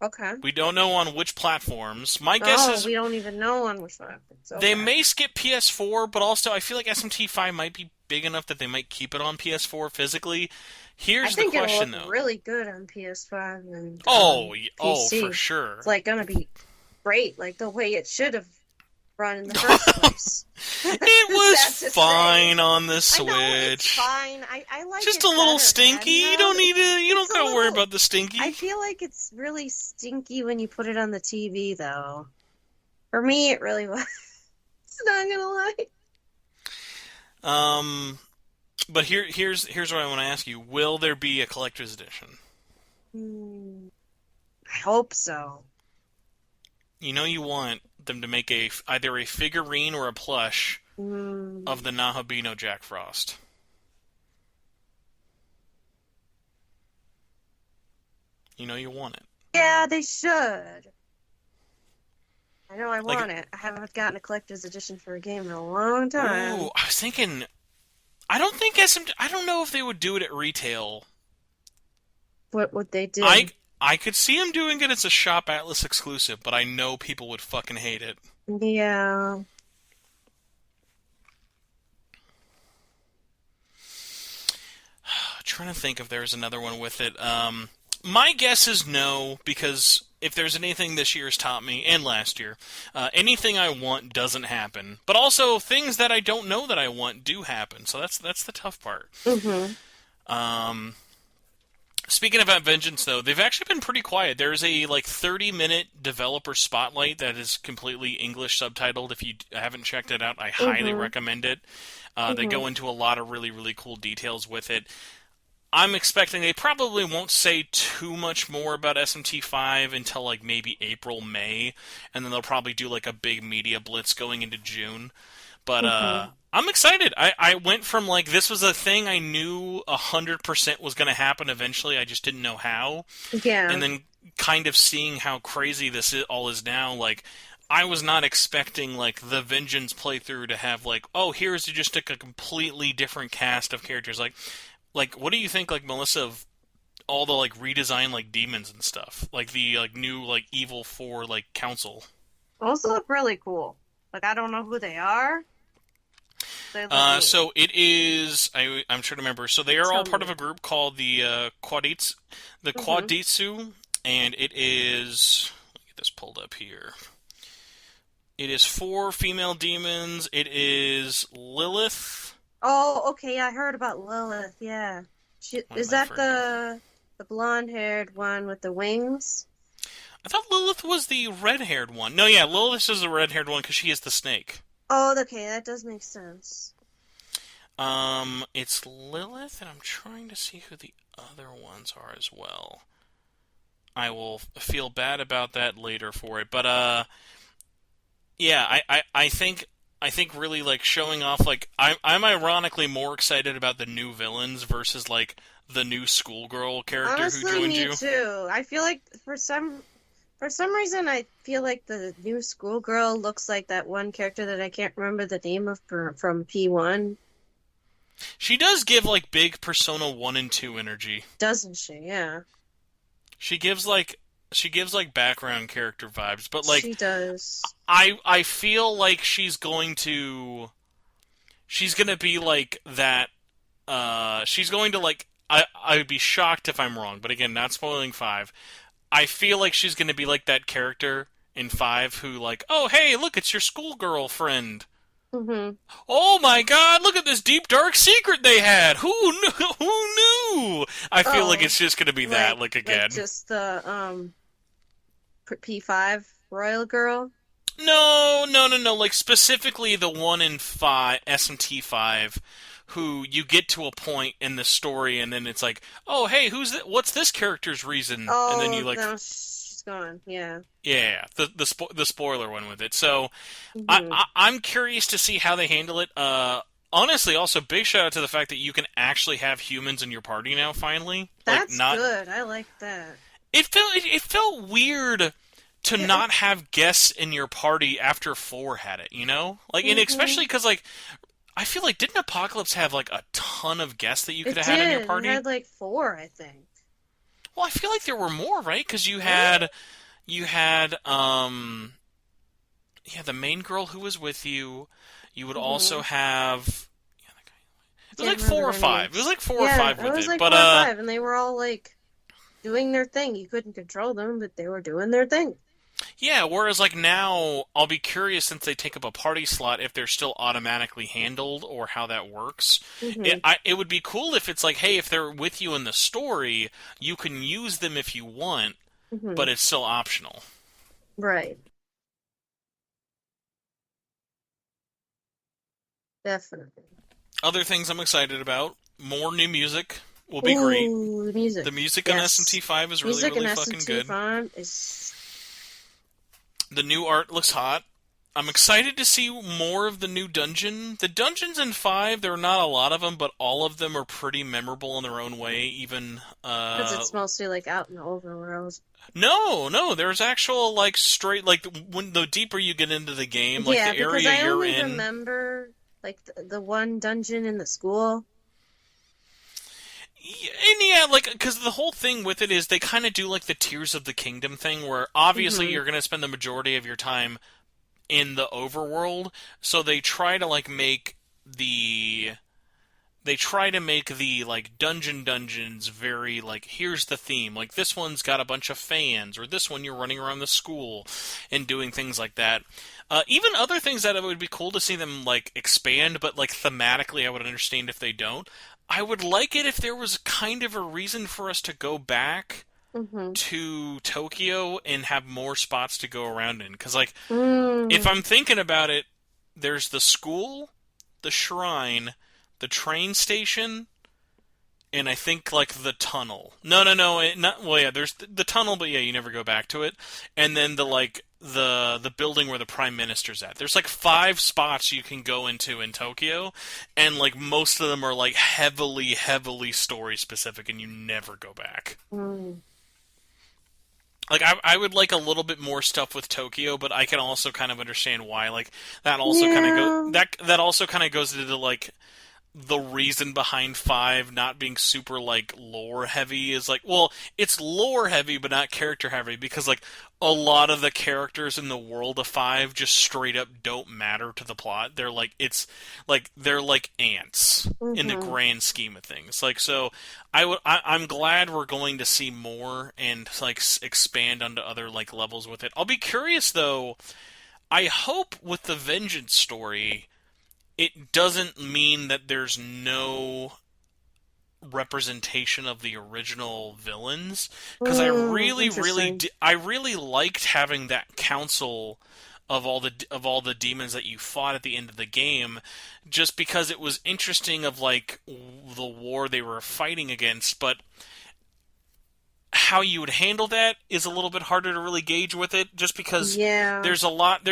S3: Okay.
S2: We don't know on which platforms. My guess
S3: Oh,
S2: is
S3: we don't even know on which one. It's
S2: they
S3: okay.
S2: may skip PS4, but also I feel like SMT5 might be big enough that they might keep it on PS4 physically.
S3: I
S2: Here's the
S3: think it'll look
S2: question though.
S3: really good on PS5 and
S2: Oh, oh, for
S3: PC. It's
S2: sure.
S3: like gonna be great, like the way it should have run in the first place.
S2: It was
S3: Sad to say.
S2: fine on the
S3: I know it's
S2: Switch.
S3: fine. I like
S2: Just a
S3: it
S2: little
S3: better
S2: stinky. You
S3: handheld.
S2: don't need to. You
S3: It's
S2: don't
S3: a
S2: gotta worry
S3: little.
S2: about the
S3: I
S2: stinky.
S3: feel like it's really stinky when you put it on the TV, though. For me, it really was. Not gonna lie.
S2: Um, but here's what I want to ask you: will there be a collector's edition?
S3: Hmm, I hope so.
S2: You know, you want them to make either a figurine or a plush
S3: Hmm.
S2: of the Nahabino Jack Frost. You know, you want it.
S3: Yeah, they should. I know I
S2: Like,
S3: want it. I haven't gotten a collector's edition for a game in a long time.
S2: ooh, I was thinking. I don't think SM. I don't know if they would do it at retail.
S3: What would they
S2: I
S3: do?
S2: I could see them doing it as a Shop Atlas exclusive, but I know people would fucking hate it.
S3: Yeah.
S2: Trying to think if there's another one with it. My guess is no, because if there's anything this year's taught me, and last year, anything I want doesn't happen. But also, things that I don't know that I want do happen. So that's the tough part.
S3: Hmm.
S2: Um, Speaking about Vengeance, though, they've actually been pretty quiet. There's a like 30-minute developer spotlight that is completely English subtitled. If you haven't checked it out, I highly
S3: Hmm.
S2: recommend it. They
S3: Hmm.
S2: go into a lot of really cool details with it. I'm expecting they probably won't say too much more about SMT5 until like maybe April, May, and then they'll probably do like a big media blitz going into June. But
S3: Hmm.
S2: I'm excited. I went from like this was a thing I knew 100% was going to happen eventually. I just didn't know how,
S3: Yeah.
S2: and then kind of seeing how crazy all is now. Like I was not expecting like the Vengeance playthrough to have like, oh, here's just like a completely different cast of characters. Like what do you think, like Melissa, of all the like redesigned like demons and stuff, like the like new like Evil 4 like council?
S3: Those look really cool. Like I don't know who they are. They look new.
S2: So it is. I'm trying to remember. So they are all
S3: Tell
S2: part of
S3: me.
S2: a group called the
S3: Mm-hmm.
S2: Quaditsu, and it is. Let me get this pulled up here. It is four female demons. It is Lilith.
S3: Oh, okay. Yeah, I heard about Lilith. Yeah.
S2: Why am
S3: Is
S2: I
S3: that
S2: forgetting?
S3: the blonde-haired one with the wings?
S2: I thought Lilith was the red-haired one. No, yeah, Lilith is the red-haired one because she is the snake.
S3: Oh, okay, that does make sense.
S2: It's Lilith, and I'm trying to see who the other ones are as well. I will feel bad about that later for it, but yeah, I think really like showing off like I'm ironically more excited about the new villains versus like the new schoolgirl character who
S3: Honestly,
S2: joined
S3: me
S2: you.
S3: too. I feel like for some reason I feel like the new schoolgirl looks like that one character that I can't remember the name of from P1,
S2: She does give like big Persona 1 and 2 energy.
S3: doesn't she? Yeah.
S2: She gives like she gives like background character vibes, but like
S3: She does.
S2: I feel like she's gonna be like that she's going to like I would be shocked if I'm wrong, but again, not spoiling 5. I feel like she's going to be like that character in 5 who like, "Oh, hey, look, it's your schoolgirl friend."
S3: Mm-hmm.
S2: "Oh my god, look at this deep dark secret they had. Who knew? Who knew?" I feel like
S3: Oh,
S2: it's just going to be that like
S3: like
S2: again.
S3: just the P5 Royal Girl.
S2: No, no, no, no. Like specifically the one in 5 SMT5, who you get to a point in the story, and then it's like, oh, hey, what's this character's reason? And then you
S3: Oh,
S2: like,
S3: no, she's gone. Yeah.
S2: yeah, the spoiler one with it. So
S3: Hmm.
S2: I'm curious to see how they handle it. Honestly, also big shout out to the fact that you can actually have humans in your party now. Finally, like
S3: That's
S2: not
S3: good. I like that.
S2: it felt weird to
S3: Yeah.
S2: not have guests in your party after 4 had it, you know? Like, and
S3: Hmm.
S2: especially because, like, I feel like, didn't Apocalypse have, like, a ton of guests that you could
S3: It
S2: have had in your
S3: did. It
S2: party?
S3: had like four, I think.
S2: Well, I feel like there were more, right? Because
S3: Really?
S2: you had, yeah, the main girl who was with you. You would
S3: Hmm.
S2: also have, it was
S3: Can't
S2: like
S3: remember
S2: 4 or
S3: their
S2: 5. It was
S3: names.
S2: like 4 or 5
S3: Yeah, it
S2: with
S3: was
S2: it.
S3: like
S2: But,
S3: 4 or 5, and they were all like doing their thing. You couldn't control them, but they were doing their thing.
S2: yeah, whereas like now, I'll be curious since they take up a party slot if they're still automatically handled or how that works.
S3: Hmm.
S2: It would be cool if it's like, hey, if they're with you in the story, you can use them if you want,
S3: Hmm.
S2: but it's still optional.
S3: Right. Definitely.
S2: Other things I'm excited about: more new music will be great.
S3: Ooh, the
S2: The
S3: music.
S2: music on
S3: Yes.
S2: SMT5 is really
S3: Music in
S2: really fucking
S3: SMT
S2: good.
S3: Farm is.
S2: The new art looks hot. I'm excited to see more of the new dungeon. The dungeons in 5, there are not a lot of them, but all of them are pretty memorable in their own way. Even,
S3: Because it's mostly like out in the overworld.
S2: no, no, there's actual, like, straight, like, when the deeper you get into the game, like,
S3: Yeah,
S2: the
S3: because
S2: area
S3: I
S2: you're
S3: only
S2: in.
S3: remember like the one dungeon in the school.
S2: And yeah, like, because the whole thing with it is they kind of do, like, the Tears of the Kingdom thing, where obviously
S3: Hmm.
S2: you're going to spend the majority of your time in the overworld, so they try to, like, make the like dungeons very like here's the theme, like this one's got a bunch of fans, or this one you're running around the school and doing things like that. Even other things that it would be cool to see them like expand, but like thematically I would understand if they don't. I would like it if there was kind of a reason for us to go back
S3: Hmm.
S2: to Tokyo and have more spots to go around in, because like if
S3: Mm.
S2: I'm thinking about it, there's the school, the shrine, the train station, and I think like the tunnel. No, no, no. Not well. Yeah, there's the tunnel, but yeah, you never go back to it. And then the building where the prime minister's at. There's like 5 spots you can go into in Tokyo, and like most of them are like heavily story specific, and you never go back.
S3: Mm.
S2: Like I would like a little bit more stuff with Tokyo, but I can also kind of understand why. Like that also kind of
S3: Yeah.
S2: that also kind of goes into like the reason behind five not being super like lore heavy is like, well, it's lore heavy but not character heavy because like a lot of the characters in the world of five just straight up don't matter to the plot. They're like it's like they're like ants in the
S3: Hmm.
S2: grand scheme of things. Like so, I'm glad we're going to see more and like expand onto other like levels with it. I'll be curious though. I hope with the Vengeance story it doesn't mean that there's no representation of the original villains because
S3: Interesting.
S2: I really liked having that council of all the demons that you fought at the end of the game just because it was interesting of like the war they were fighting against, but how you would handle that is a little bit harder to really gauge with it just because
S3: Yeah.
S2: there's a lot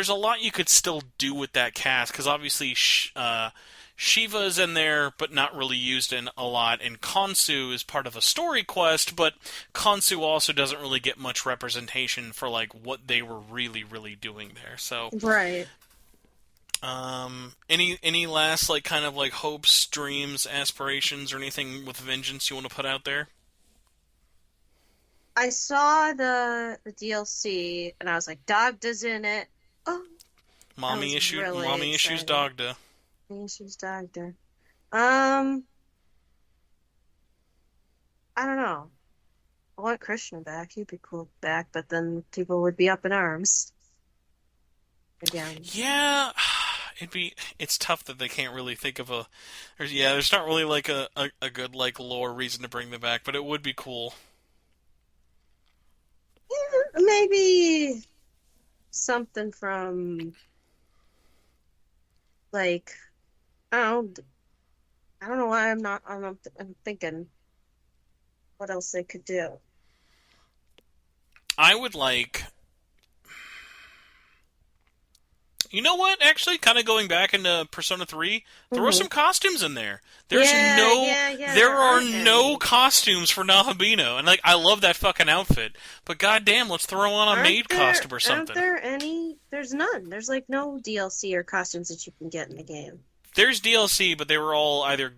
S2: you could still do with that cast because obviously Shiva is in there but not really used in a lot, and Khonsu is part of a story quest, but Khonsu also doesn't really get much representation for like what they were really doing there. So
S3: Right.
S2: any last like kind of like hopes, dreams, aspirations, or anything with Vengeance you want to put out there?
S3: I saw the DLC and I was like, Dogda's in it. Oh, I was really
S2: Mommy issues
S3: excited.
S2: Dogda.
S3: And she's Dogda. Um, I don't know. I want Krishna back. He'd be cool back, but then people would be up in arms again.
S2: Yeah, it's tough that they can't really think of a there's not really like a good like lore reason to bring them back, but it would be cool.
S3: Yeah, maybe something from like I don't know. I don't know why I'm not. I'm thinking what else they could do.
S2: I would like you know what? Actually, kind of going back into Persona 3, throw
S3: Hmm.
S2: some costumes in there.
S3: Yeah.
S2: There
S3: There
S2: are
S3: aren't
S2: no
S3: any.
S2: costumes for Nahabino, and like I love that fucking outfit. But goddamn, let's throw on a maid costume or
S3: Aren't
S2: something.
S3: there any? There's none. There's like no DLC or costumes that you can get in the game.
S2: There's DLC, but they were all either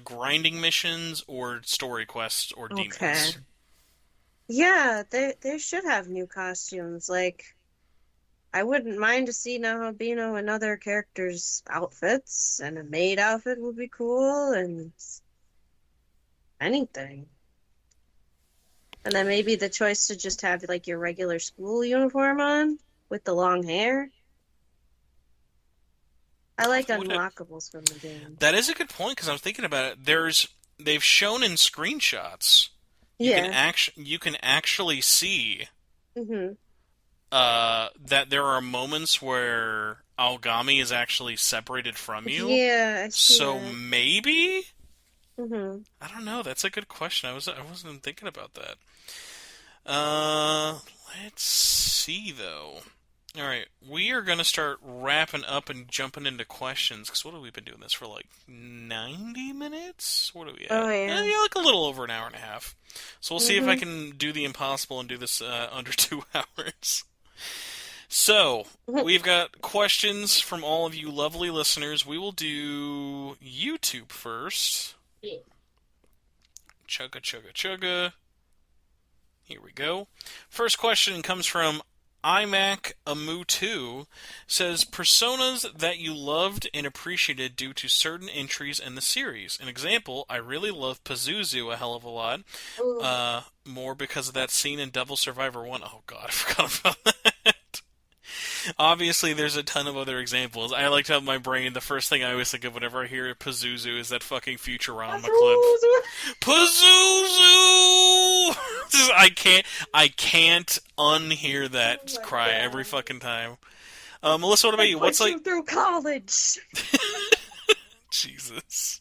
S2: grinding missions or story quests or
S3: Okay.
S2: demons.
S3: Yeah, they should have new costumes. Like I wouldn't mind to see Nahabino and other characters' outfits, and a maid outfit would be cool, and anything. And then maybe the choice to just have like your regular school uniform on with the long hair. I like unlockables from the game.
S2: That is a good point because I'm thinking about it. They've shown in screenshots
S3: Yeah.
S2: you can actually see
S3: Hmm.
S2: that there are moments where Aogami is actually separated from you.
S3: Yeah, I see
S2: So
S3: that.
S2: maybe
S3: Hmm.
S2: I don't know. That's a good question. I wasn't thinking about that. Uh, let's see though. All right, we are gonna start wrapping up and jumping into questions. Cause what have we been doing this for like 90 minutes? What are we
S3: Oh
S2: at?
S3: yeah.
S2: Yeah, like a little over an hour and a half. So we'll see if I
S3: Hmm.
S2: can do the impossible and do this under 2 hours. So we've got questions from all of you lovely listeners. We will do YouTube first.
S3: Yeah.
S2: Chugga chugga chugga. Here we go. First question comes from iMac Amu2 says personas that you loved and appreciated due to certain entries in the series. An example, I really love Pazuzu a hell of a lot.
S3: Ooh.
S2: More because of that scene in Devil Survivor 1. Oh god, I forgot about that. Obviously, there's a ton of other examples. I like to have my brain, the first thing I always think of whenever I hear Pazuzu is that fucking Futurama clip. Pazuzu! I can't unhear
S3: Oh
S2: that
S3: my
S2: cry every
S3: God.
S2: fucking time. Melissa, what
S3: I
S2: about you? What's
S3: put
S2: like
S3: you through college.
S2: Jesus?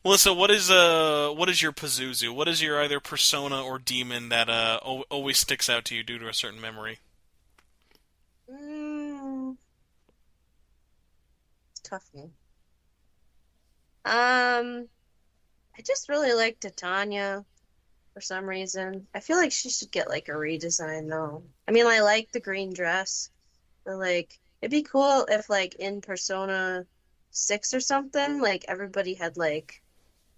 S2: Melissa, what is your Pazuzu? What is your either persona or demon that always sticks out to you due to a certain memory?
S3: Mm, it's tough one. I just really like Titania for some reason. I feel like she should get like a redesign though. I mean, I like the green dress, but like it'd be cool if like in Persona. 6 or something, like everybody had like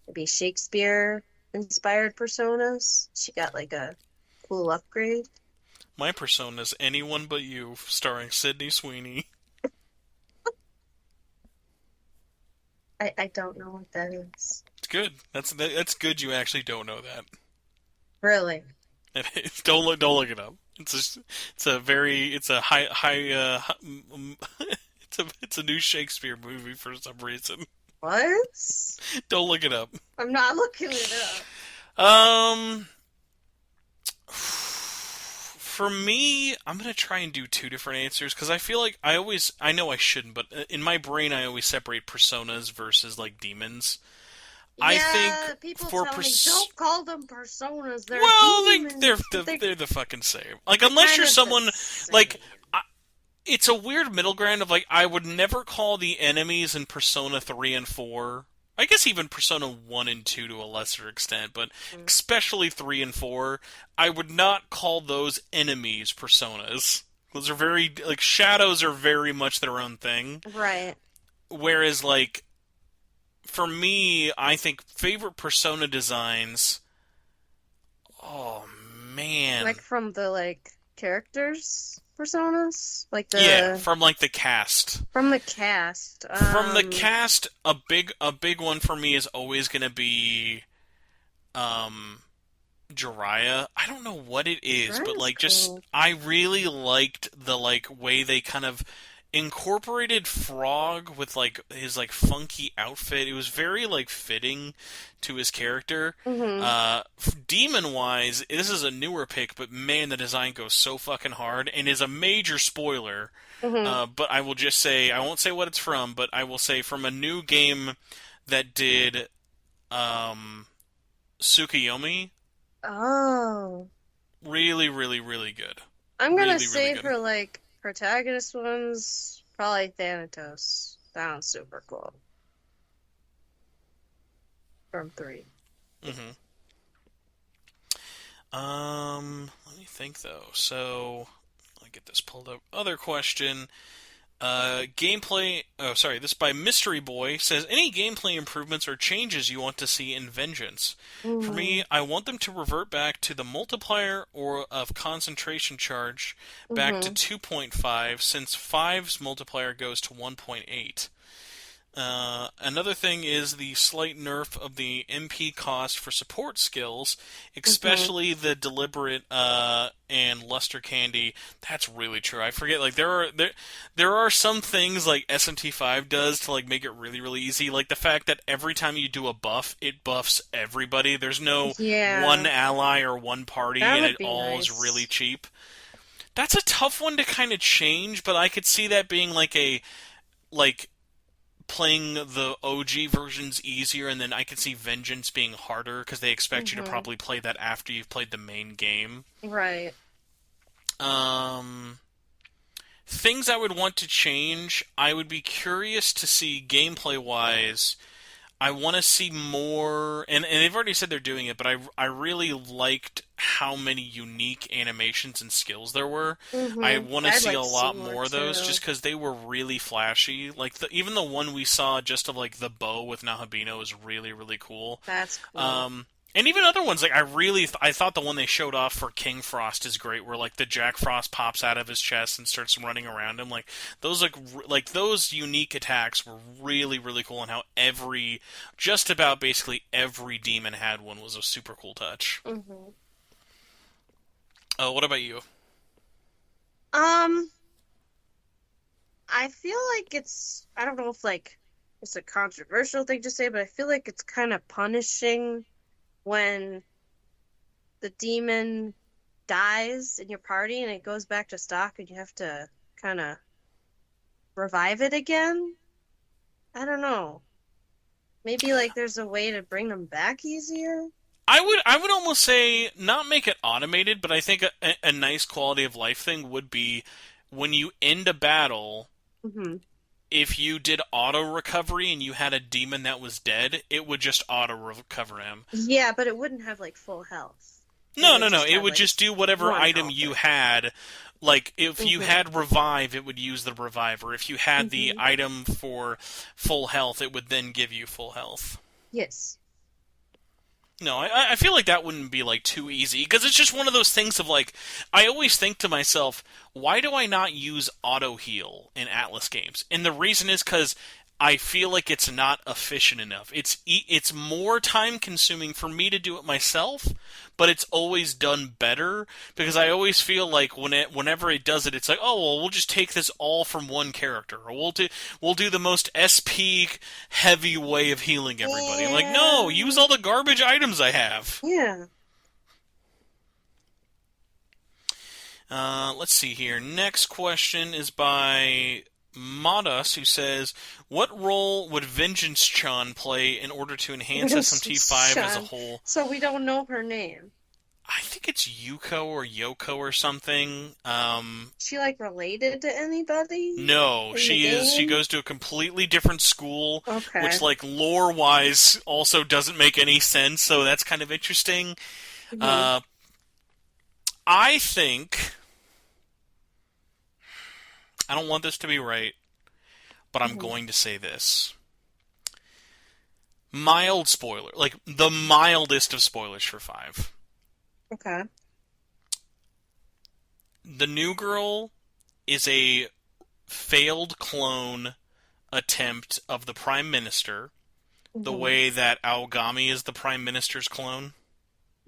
S3: maybe Shakespeare inspired personas. She got like a cool upgrade.
S2: My persona's Anyone But You, starring Sydney Sweeney.
S3: I don't know what that is.
S2: It's good. That's good. You actually don't know that.
S3: Really?
S2: Don't look it up. It's a high it's a new Shakespeare movie for some reason.
S3: What?
S2: Don't look it up.
S3: I'm not looking it up.
S2: Um, for me, I'm gonna try and do two different answers because I feel like I know I shouldn't, but in my brain I always separate personas versus like demons. I think
S3: Yeah, people
S2: for
S3: tell me
S2: pers
S3: don't call them personas. They're
S2: well,
S3: demons.
S2: they're the fucking same. Like
S3: They're
S2: unless
S3: kind
S2: you're
S3: of the
S2: someone like
S3: same.
S2: it's a weird middle ground of like I would never call the enemies in Persona 3 and 4. I guess even Persona 1 and 2 to a lesser extent, but
S3: Mm.
S2: especially 3 and 4, I would not call those enemies personas. Those are very like shadows are very much their own thing.
S3: Right.
S2: Whereas like for me, I think favorite Persona designs, oh
S3: Like
S2: man.
S3: from the like characters personas, like
S2: Yeah,
S3: the
S2: from like the cast.
S3: from the cast.
S2: From the cast, a big one for me is always gonna be um Jiraiya. I don't know what it is, but
S3: That's
S2: like just
S3: cool.
S2: I really liked the like way they kind of incorporated Frog with like his like funky outfit. It was very like fitting to his character.
S3: Hmm.
S2: Demon wise, this is a newer pick, but man, the design goes so fucking hard and is a major spoiler.
S3: Hmm.
S2: But I will just say I won't say what it's from, but I will say from a new game that did um, Tsukuyomi.
S3: Oh,
S2: Really, really, really good.
S3: I'm gonna
S2: Really, really
S3: say
S2: good.
S3: for like protagonist ones, probably Thanatos. That one's super cool from 3.
S2: hmm let me think though. So, let me get this pulled up. Other question. Gameplay. Oh, sorry. This by Mystery Boy says any gameplay improvements or changes you want to see in Vengeance. For me,
S3: Mm-hmm.
S2: I want them to revert back to the multiplier or of concentration charge back to
S3: Mm-hmm.
S2: 2.5 since five's multiplier goes to 1.8. Another thing is the slight nerf of the MP cost for support skills,
S3: Mm-hmm.
S2: especially the deliberate and luster candy. That's really true. I forget like there are some things like SMT5 does to like make it really really easy. Like the fact that every time you do a buff, it buffs everybody. There's no one
S3: Yeah,
S2: ally or one party,
S3: that
S2: and
S3: would
S2: it
S3: be
S2: all is really
S3: nice.
S2: cheap. That's a tough one to kind of change, but I could see that being like a like playing the OG versions easier, and then I could see Vengeance being harder because they expect you to
S3: Mm-hmm.
S2: probably play that after you've played the main game.
S3: Right.
S2: Um, things I would want to change, I would be curious to see gameplay wise. I want to see more, and they've already said they're doing it, but I really liked how many unique animations and skills there were. I
S3: Mm-hmm.
S2: want to
S3: I'd
S2: see
S3: like
S2: a
S3: to see
S2: lot
S3: more
S2: more of those
S3: too.
S2: just because they were really flashy. Like even the one we saw just of like the bow with Nahabino is really really cool.
S3: That's cool.
S2: Um, and even other ones like I thought the one they showed off for King Frost is great, where like the Jack Frost pops out of his chest and starts running around him. Like those like those unique attacks were really really cool, and how every just about basically every demon had one was a super cool touch.
S3: Mm-hmm.
S2: What about you?
S3: Um, I feel like I don't know if like it's a controversial thing to say, but I feel like it's kind of punishing when the demon dies in your party and it goes back to stock and you have to kind of revive it again. I don't know. Maybe like there's a way to bring them back easier.
S2: I would almost say not make it automated, but I think a nice quality of life thing would be when you end a battle,
S3: Hmm.
S2: if you did auto recovery and you had a demon that was dead, it would just auto recover him.
S3: Yeah, but it wouldn't have like full health. It
S2: No,
S3: would
S2: no, no.
S3: just
S2: It
S3: have
S2: would
S3: like
S2: just do whatever
S3: one
S2: item
S3: health
S2: you
S3: or
S2: had Like, if you
S3: Mhm.
S2: had revive, it would use the revive, or if you had the
S3: Mhm.
S2: item for full health, it would then give you full health.
S3: Yes.
S2: No, I feel like that wouldn't be like too easy because it's just one of those things of like I always think to myself, why do I not use auto heal in Atlas games? And the reason is because I feel like it's not efficient enough. It's more time consuming for me to do it myself, but it's always done better because I always feel like whenever it does it, it's like, oh well, we'll just take this all from one character, or we'll do the most SP heavy way of healing everybody. I'm like, no, use
S3: Yeah.
S2: all the garbage items I have.
S3: Yeah.
S2: Let's see here. Next question is by Modas, who says, "What role would Vengeance Chan play in order to enhance SMT5 as a
S3: Sean.
S2: whole?"
S3: So we don't know her name.
S2: I think it's Yuko or Yoko or something.
S3: She like related to anybody
S2: No,
S3: in the
S2: she is. She
S3: game?
S2: goes to a completely different school, which,
S3: Okay.
S2: like, lore-wise, also doesn't make any sense. So that's kind of interesting.
S3: Hmm.
S2: Uh, I think I don't want this to be right, but I'm
S3: Hmm.
S2: going to say this. Mild spoiler, like the mildest of spoilers for 5.
S3: Okay.
S2: The new girl is a failed clone attempt of the Prime Minister, the
S3: Hmm.
S2: way that Aogami is the Prime Minister's clone.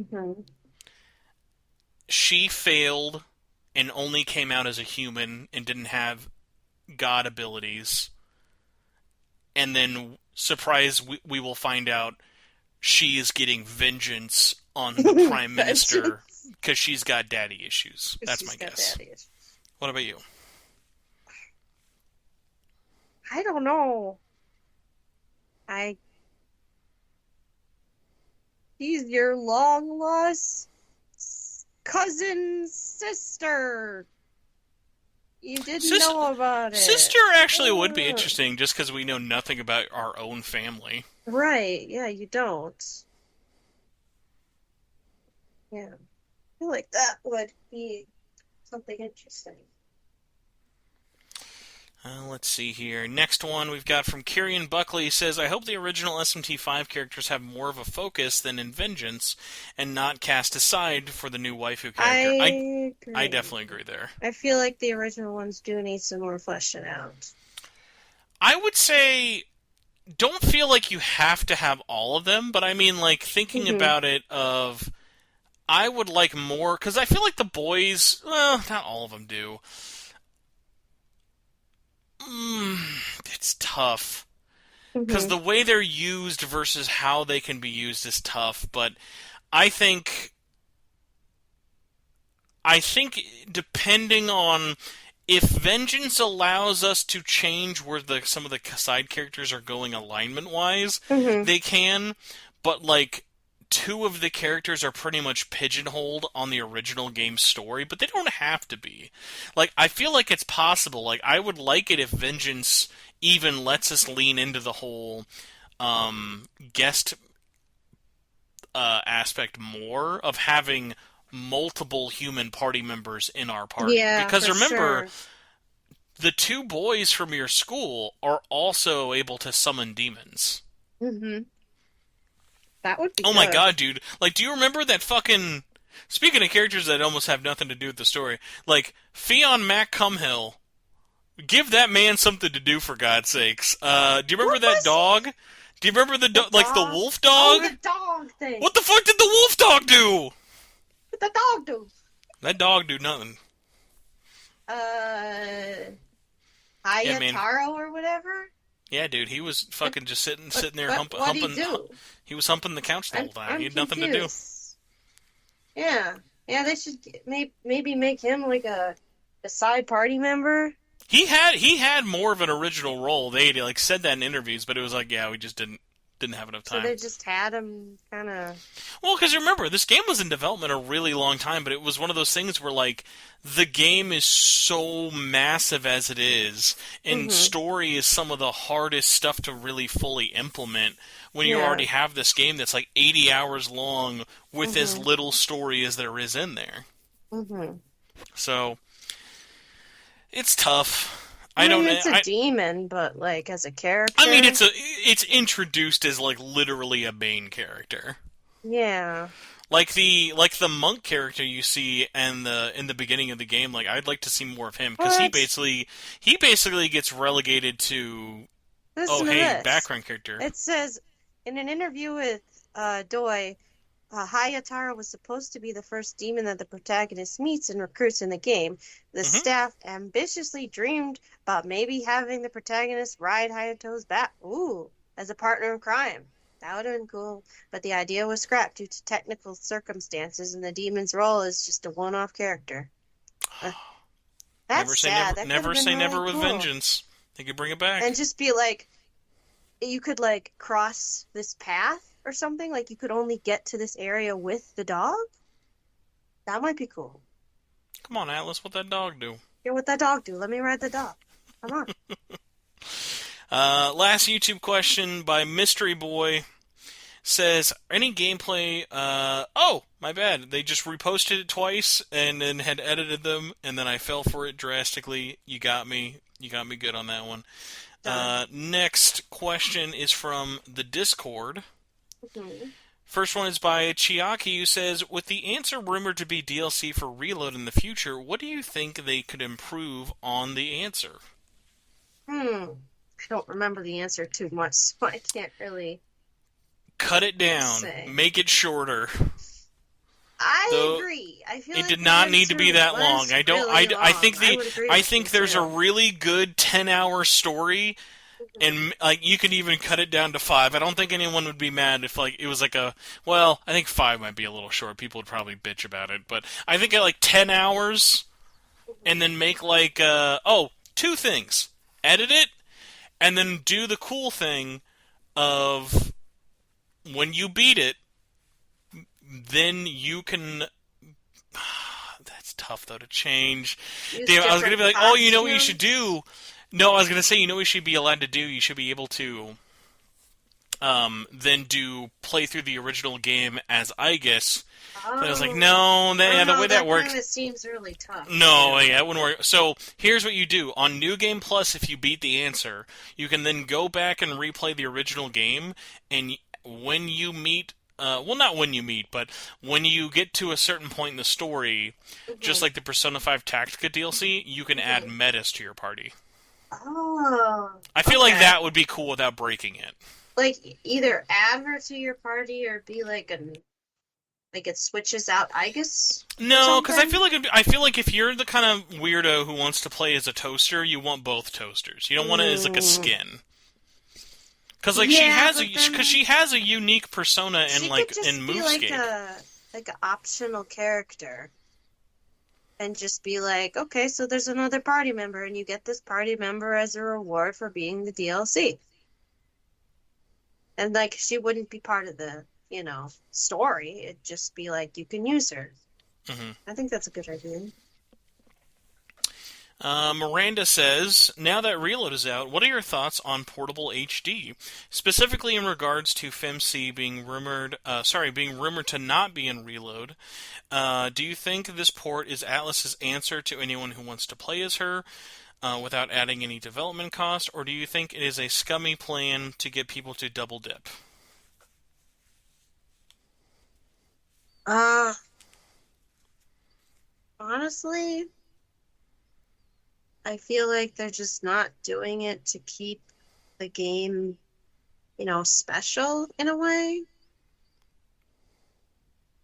S3: Hmm.
S2: She failed and only came out as a human and didn't have god abilities. And then, surprise, we will find out she is getting vengeance on the Prime Minister
S3: Vengeance.
S2: because she's got daddy issues. That's my
S3: She's got
S2: guess.
S3: daddy issues.
S2: What about you?
S3: I don't know. I She's your long lost cousin sister. You didn't
S2: Sis-
S3: know about
S2: Sister
S3: it.
S2: actually would be interesting just because we know nothing about our own family.
S3: Right. Yeah, you don't. Yeah. I feel like that would be something interesting.
S2: Let's see here. Next one we've got from Kieran Buckley. He says, I hope the original SMT5 characters have more of a focus than in Vengeance and not cast aside for the new waifu character.
S3: I
S2: I
S3: agree.
S2: definitely agree there.
S3: I feel like the original ones do need some more fleshing out.
S2: I would say don't feel like you have to have all of them, but I mean, like, thinking
S3: Hmm.
S2: about it of I would like more because I feel like the boys, well, not all of them do. It's tough because
S3: Hmm.
S2: the way they're used versus how they can be used is tough. But I think I think depending on if Vengeance allows us to change where the some of the side characters are going alignment wise,
S3: Hmm.
S2: they can. But like two of the characters are pretty much pigeonholed on the original game story, but they don't have to be. Like I feel like it's possible. Like I would like it if Vengeance even lets us lean into the whole guest aspect more of having multiple human party members in our party.
S3: Yeah,
S2: Because
S3: for
S2: remember,
S3: sure.
S2: the two boys from your school are also able to summon demons.
S3: Hmm. That would be
S2: Oh my
S3: good.
S2: god, dude. Like, do you remember that fucking. Speaking of characters that almost have nothing to do with the story, like, Fionn Mac Cumhill, give that man something to do for God's sakes. Do you remember
S3: What
S2: that
S3: was
S2: dog? Do you remember
S3: the
S2: like the
S3: dog?
S2: wolf
S3: Oh,
S2: dog?
S3: the dog thing.
S2: What the fuck did the wolf dog do?
S3: What the dog do?
S2: That dog do nothing.
S3: Uh,
S2: Yeah, man.
S3: Hayataro or whatever.
S2: Yeah, dude, he was
S3: What?
S2: fucking just sitting,
S3: What?
S2: sitting there
S3: What? What'd he
S2: humping.
S3: do?
S2: He was humping the couch the
S3: I'm
S2: whole time. He
S3: I'm
S2: had nothing to do.
S3: confused. Yeah, yeah. They should maybe make him like a side party member.
S2: He had more of an original role. They like said that in interviews, but it was like, yeah, we just didn't have enough
S3: So
S2: time.
S3: they just had him kind of.
S2: Well, because remember, this game was in development a really long time, but it was one of those things where like the game is so massive as it is, and
S3: Hmm.
S2: story is some of the hardest stuff to really fully implement when you
S3: Yeah.
S2: already have this game that's like 80 hours long with as
S3: Hmm.
S2: little story as there is in there.
S3: Hmm.
S2: So It's tough.
S3: I
S2: I
S3: mean,
S2: don't.
S3: it's a demon, but like as a
S2: I mean,
S3: character,
S2: it's introduced as like literally a main character.
S3: yeah.
S2: Like the monk character you see in the beginning of the game, like I'd like to see more of him because
S3: What?
S2: he basically gets relegated to oh
S3: Listen to
S2: hey
S3: this.
S2: background character.
S3: It says in an interview with Doi, Hayatara was supposed to be the first demon that the protagonist meets and recruits in the game. The
S2: Hmm.
S3: staff ambitiously dreamed about maybe having the protagonist ride Hayato's back, as a partner in crime. That would have been cool, but the idea was scrapped due to technical circumstances, and the demon's role is just a one-off character. Uh, that's sad. That could have
S2: Never
S3: been
S2: say
S3: really
S2: never with
S3: cool.
S2: vengeance. They could bring it back.
S3: And just be like, you could like cross this path or something. Like you could only get to this area with the dog. That might be cool.
S2: Come on, Atlas, what that dog do?
S3: Yeah, what that dog do? Let me ride the dog. Come on.
S2: Last YouTube question by Mystery Boy says any gameplay. Oh, my bad. They just reposted it twice and then had edited them, and then I fell for it drastically. You got me. You got me good on that one.
S3: Done.
S2: Next question is from the Discord.
S3: Mhm.
S2: First one is by Chiaki, who says, with the answer rumored to be DLC for Reload in the future, what do you think they could improve on the answer?
S3: I don't remember the answer too much, so I can't really
S2: Cut it down.
S3: say.
S2: Make it shorter.
S3: I
S2: Though
S3: agree. I feel
S2: it
S3: like
S2: did
S3: the
S2: not need to
S3: answer
S2: be that long.
S3: was really
S2: I
S3: long.
S2: think
S3: I would agree
S2: I
S3: with you
S2: think there's a
S3: too.
S2: really good 10-hour story and like you could even cut it down to 5. I don't think anyone would be mad if like it was like a well, I think 5 might be a little short. People would probably bitch about it, but I think at like 10 hours and then make like two things. Edit it and then do the cool thing of when you beat it, then you can that's tough though to change.
S3: Use
S2: Damn, I was gonna
S3: different
S2: be like, oh, you know what you should
S3: costumes.
S2: do? No, I was gonna say, you know what you should be allowed to do? You should be able to then do play through the original game as Aegis. But I was like,
S3: Oh,
S2: no,
S3: I don't
S2: the
S3: know.
S2: way that
S3: That kind
S2: works.
S3: of seems really tough to
S2: No,
S3: do.
S2: yeah, it wouldn't work. So here's what you do on New Game Plus. If you beat the answer, you can then go back and replay the original game. And when you meet, well, not when you meet, but when you get to a certain point in the story, just
S3: Hmm.
S2: like the Persona 5 Tactica DLC, you can add
S3: Hmm.
S2: metas to your party.
S3: Oh,
S2: I feel like
S3: okay.
S2: that would be cool without breaking it.
S3: Like either add her to your party or be like it switches out Igus or
S2: No, because
S3: something.
S2: I feel like if you're the kind of weirdo who wants to play as a toaster, you want both toasters. You don't want it as like a
S3: Mm,
S2: skin. Because like
S3: yeah, but then
S2: she has a unique persona and
S3: she could
S2: like
S3: just
S2: in
S3: be like
S2: Movescape.
S3: an optional character and just be like, okay, so there's another party member and you get this party member as a reward for being the DLC. And like she wouldn't be part of the, story. It'd just be like you can use her.
S2: Hmm.
S3: I think that's a good idea.
S2: Miranda says, now that Reload is out, what are your thoughts on Portable HD, specifically in regards to FemC being rumored to not be in Reload? Do you think this port is Atlas's answer to anyone who wants to play as her? Without adding any development cost, or do you think it is a scummy plan to get people to double dip?
S3: Uh, Honestly, I feel like they're just not doing it to keep the game, special in a way.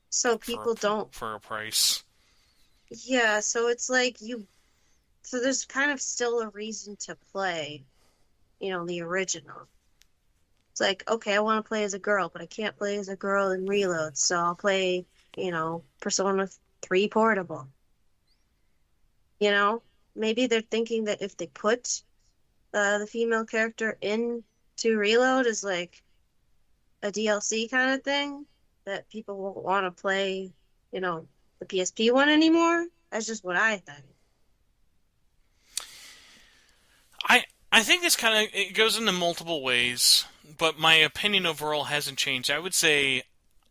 S3: So
S2: for
S3: people don't,
S2: for a price?
S3: yeah, so it's like so there's kind of still a reason to play, the original. It's like, okay, I want to play as a girl, but I can't play as a girl in Reload, so I'll play, Persona 3 Portable. You know, maybe they're thinking that if they put the female character into Reload as like a DLC kind of thing, that people won't want to play, the PSP one anymore. That's just what I think.
S2: I I think this kind of it goes into multiple ways, but my opinion overall hasn't changed. I would say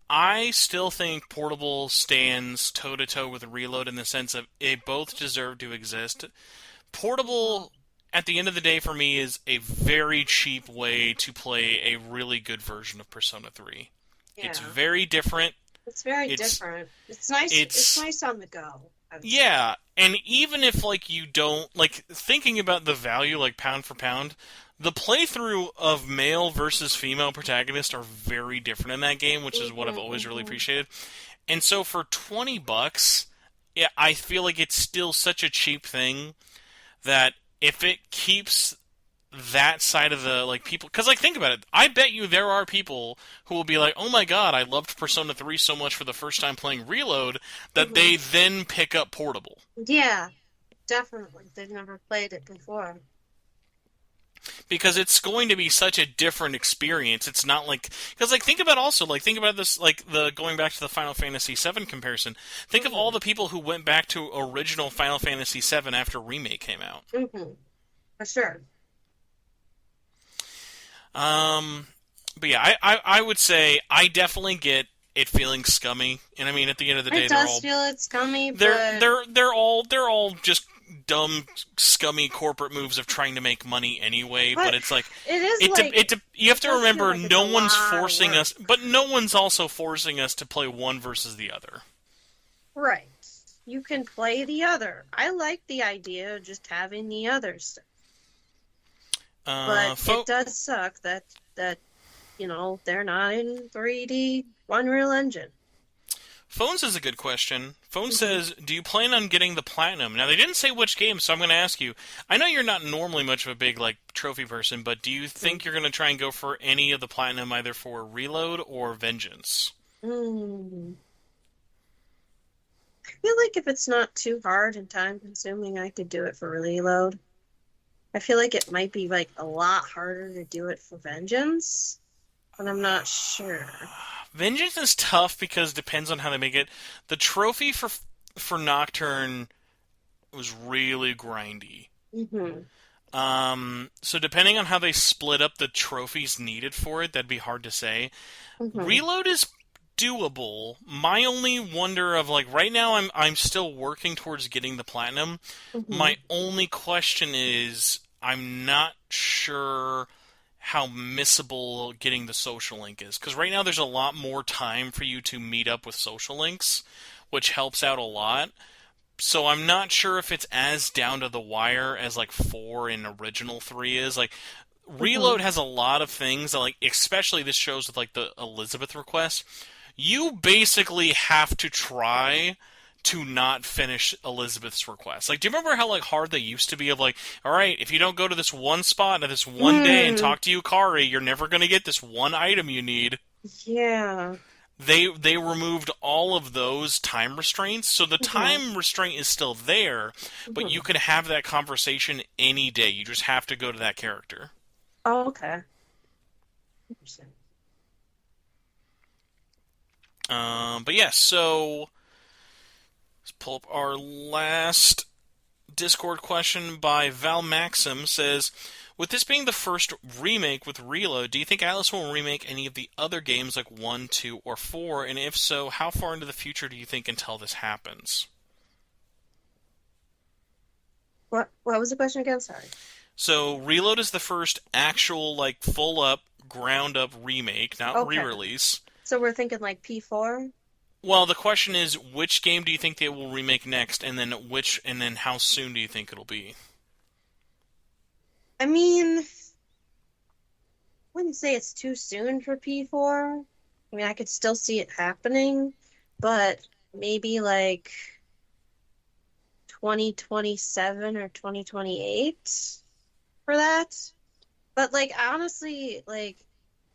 S2: I still think Portable stands toe to toe with Reload in the sense of they both deserve to exist, Portable, at the end of the day, for me, is a very cheap way to play a really good version of Persona 3. It's
S3: Yeah.
S2: very different.
S3: It's very
S2: It's
S3: different. It's nice. It's
S2: it's
S3: nice on the go, I would say.
S2: yeah, and even if like you don't like thinking about the value like pound for pound, the playthrough of male versus female protagonists are very different in that game, which is what I've always really
S3: Hmm.
S2: appreciated. And so for $20, yeah, I feel like it's still such a cheap thing that if it keeps that side of the like people because like think about it, I bet you there are people who will be like, oh my god, I loved Persona 3 so much for the first time playing Reload that
S3: Hmm.
S2: they then pick up Portable
S3: Yeah, definitely. They've never played it before.
S2: because it's going to be such a different experience. It's not like because like think about also like think about this like the going back to the Final Fantasy VII comparison. Think of all
S3: Hmm.
S2: the people who went back to original Final Fantasy VII after remake came out.
S3: Hmm. For sure.
S2: Um, but yeah, I would say I definitely get it feeling scummy, and I mean at the end of the
S3: It
S2: day they're
S3: does
S2: all
S3: feel it's scummy,
S2: they're
S3: but
S2: they're they're all just dumb scummy corporate moves of trying to make money anyway. But
S3: but
S2: it's like
S3: it is like
S2: you have
S3: it
S2: to
S3: does feel
S2: remember
S3: like it's a
S2: no one's
S3: lot of
S2: forcing
S3: work.
S2: us, but no one's also forcing us to play one versus the other.
S3: Right. You can play the other. I like the idea of just having the other stuff.
S2: Uh,
S3: But it
S2: fo-
S3: does suck that they're not in 3D Unreal Engine.
S2: Phones is a good question. Phone
S3: Hmm.
S2: says, "Do you plan on getting the platinum?" Now they didn't say which game, so I'm going to ask you. I know you're not normally much of a big like trophy person, but do you think you're going to try and go for any of the platinum, either for Reload or Vengeance?
S3: Mm. I feel like if it's not too hard and time consuming, I could do it for Reload. I feel like it might be like a lot harder to do it for Vengeance, but I'm not sure.
S2: Vengeance is tough because it depends on how they make it. The trophy for Nocturne was really grindy.
S3: Hmm.
S2: So depending on how they split up the trophies needed for it, that'd be hard to say.
S3: Hmm.
S2: Reload is doable. My only wonder of like right now I'm still working towards getting the platinum.
S3: Hmm.
S2: My only question is I'm not sure how missable getting the social link is because right now there's a lot more time for you to meet up with social links, which helps out a lot. So I'm not sure if it's as down to the wire as like 4 and original 3 is. Like
S3: Hmm.
S2: Reload has a lot of things that, like especially this shows with like the Elizabeth request. You basically have to try to not finish Elizabeth's request. Like, do you remember how like hard they used to be? Of like, all right, if you don't go to this one spot at this one day and
S3: Mm.
S2: talk to Yukari, you're never gonna get this one item you need.
S3: Yeah.
S2: They removed all of those time restraints, so the
S3: Hmm.
S2: time restraint is still there, but you
S3: Hmm.
S2: can have that conversation any day. You just have to go to that character.
S3: Oh, okay. Interesting.
S2: But yes, so let's pull up our last Discord question by Val Maxim says, with this being the first remake with Reload, do you think Atlas will remake any of the other games like 1, 2, or 4? And if so, how far into the future do you think until this happens?
S3: What was the question again? Sorry.
S2: So, Reload is the first actual, like, full up, ground up remake, not re
S3: Okay.
S2: release.
S3: So we're thinking like P4?
S2: Well, the question is, which game do you think they will remake next, and then how soon do you think it'll be?
S3: I mean, wouldn't say it's too soon for P4. I mean, I could still see it happening, but maybe like 2027 or 2028 for that. But like honestly, like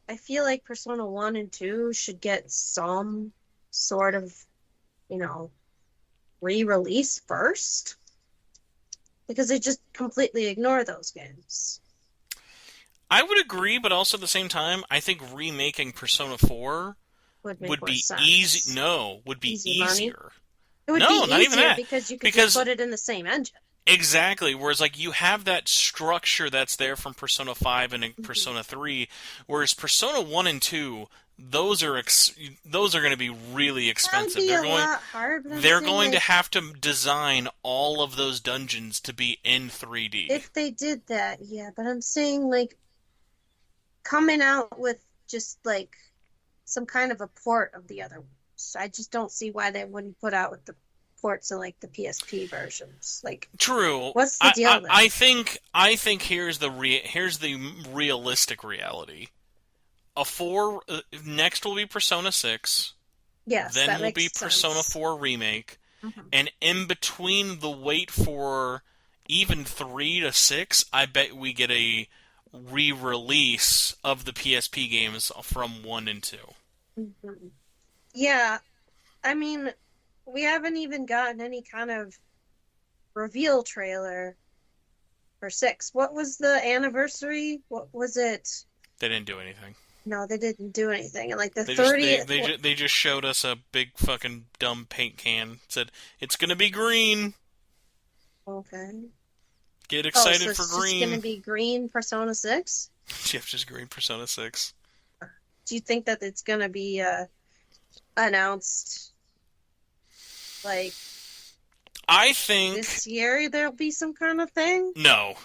S3: I feel like Persona 1 and 2 should get some sort of, you know, re-release first because they just completely ignore those games.
S2: I would agree, but also at the same time, I think remaking Persona 4
S3: Would make
S2: would
S3: more
S2: be easy.
S3: sense.
S2: No, would be
S3: Easy money.
S2: easier.
S3: It would be
S2: No, not even
S3: easier
S2: that.
S3: because you could just
S2: Because
S3: put it in the same engine.
S2: exactly, whereas like you have that structure that's there from Persona 5 and
S3: Hmm.
S2: Persona 3, whereas Persona 1 and 2, those are going to be really
S3: That would
S2: expensive.
S3: be a lot hard, but I'm
S2: They're
S3: saying
S2: going to
S3: like
S2: have to design all of those dungeons to be in 3D.
S3: if they did that, yeah, but I'm saying like coming out with just like some kind of a port of the other ones. I just don't see why they wouldn't put out with the ports of like the PSP versions. Like,
S2: True.
S3: what's the deal there?
S2: I think here's the realistic reality. A 4 next will be Persona 6,
S3: Yes,
S2: then
S3: that
S2: will be
S3: makes
S2: Persona
S3: sense.
S2: 4 remake,
S3: Mhm.
S2: and in between the wait for even 3 to 6, I bet we get a re-release of the PSP games from 1 and 2.
S3: Mhm. Yeah, I mean, we haven't even gotten any kind of reveal trailer for six. What was the anniversary? What was it?
S2: They didn't do anything.
S3: No, they didn't do anything. And like the
S2: They just
S3: 30th.
S2: they just showed us a big fucking dumb paint can. Said it's gonna be green.
S3: Okay.
S2: Get
S3: Oh, so
S2: excited for
S3: it's just gonna
S2: green.
S3: be green Persona 6?
S2: Yep, just green Persona 6.
S3: Do you think that it's gonna be announced like
S2: I think
S3: this year there'll be some kind of thing?
S2: no.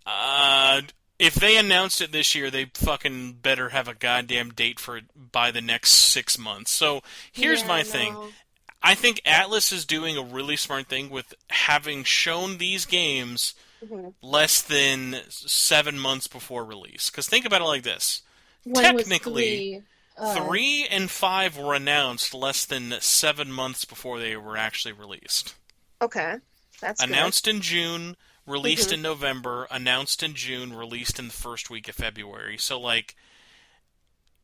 S2: Uh, if they announced it this year, they fucking better have a goddamn date for it by the next 6 months. So here's
S3: Yeah,
S2: my thing.
S3: no.
S2: I think Atlas is doing a really smart thing with having shown these games
S3: Mhm.
S2: less than 7 months before release. Because think about it like this.
S3: When was
S2: Technically,
S3: three?
S2: 3 and 5 were announced less than 7 months before they were actually released.
S3: Okay, that's good.
S2: Announced in June, released
S3: Hmm.
S2: in November, announced in June, released in the first week of February. So, like,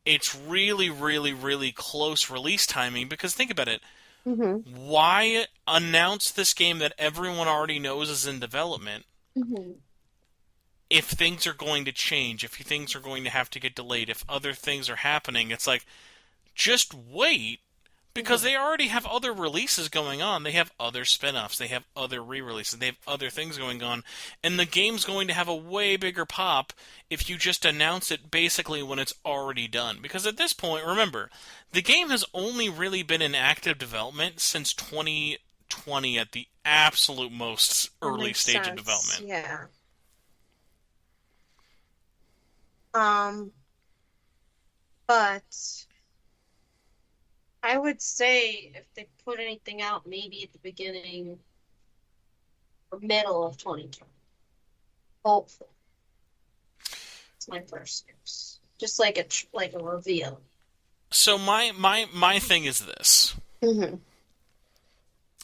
S2: it's really, really, really close release timing because think about it.
S3: Hmm.
S2: Why announce this game that everyone already knows is in development
S3: Hmm.
S2: if things are going to change, if things are going to have to get delayed, if other things are happening? It's like, just wait because
S3: Hmm.
S2: they already have other releases going on. They have other spin-offs, they have other re-releases, they have other things going on, and the game's going to have a way bigger pop if you just announce it basically when it's already done. Because at this point, remember, the game has only really been in active development since 2020 at the absolute most
S3: That
S2: early
S3: makes
S2: stage of
S3: sense.
S2: development.
S3: Yeah. Um, but I would say if they put anything out, maybe at the beginning or middle of 2020. Hopefully, it's my first guess. Just like like a reveal.
S2: So my thing is this.
S3: Hmm.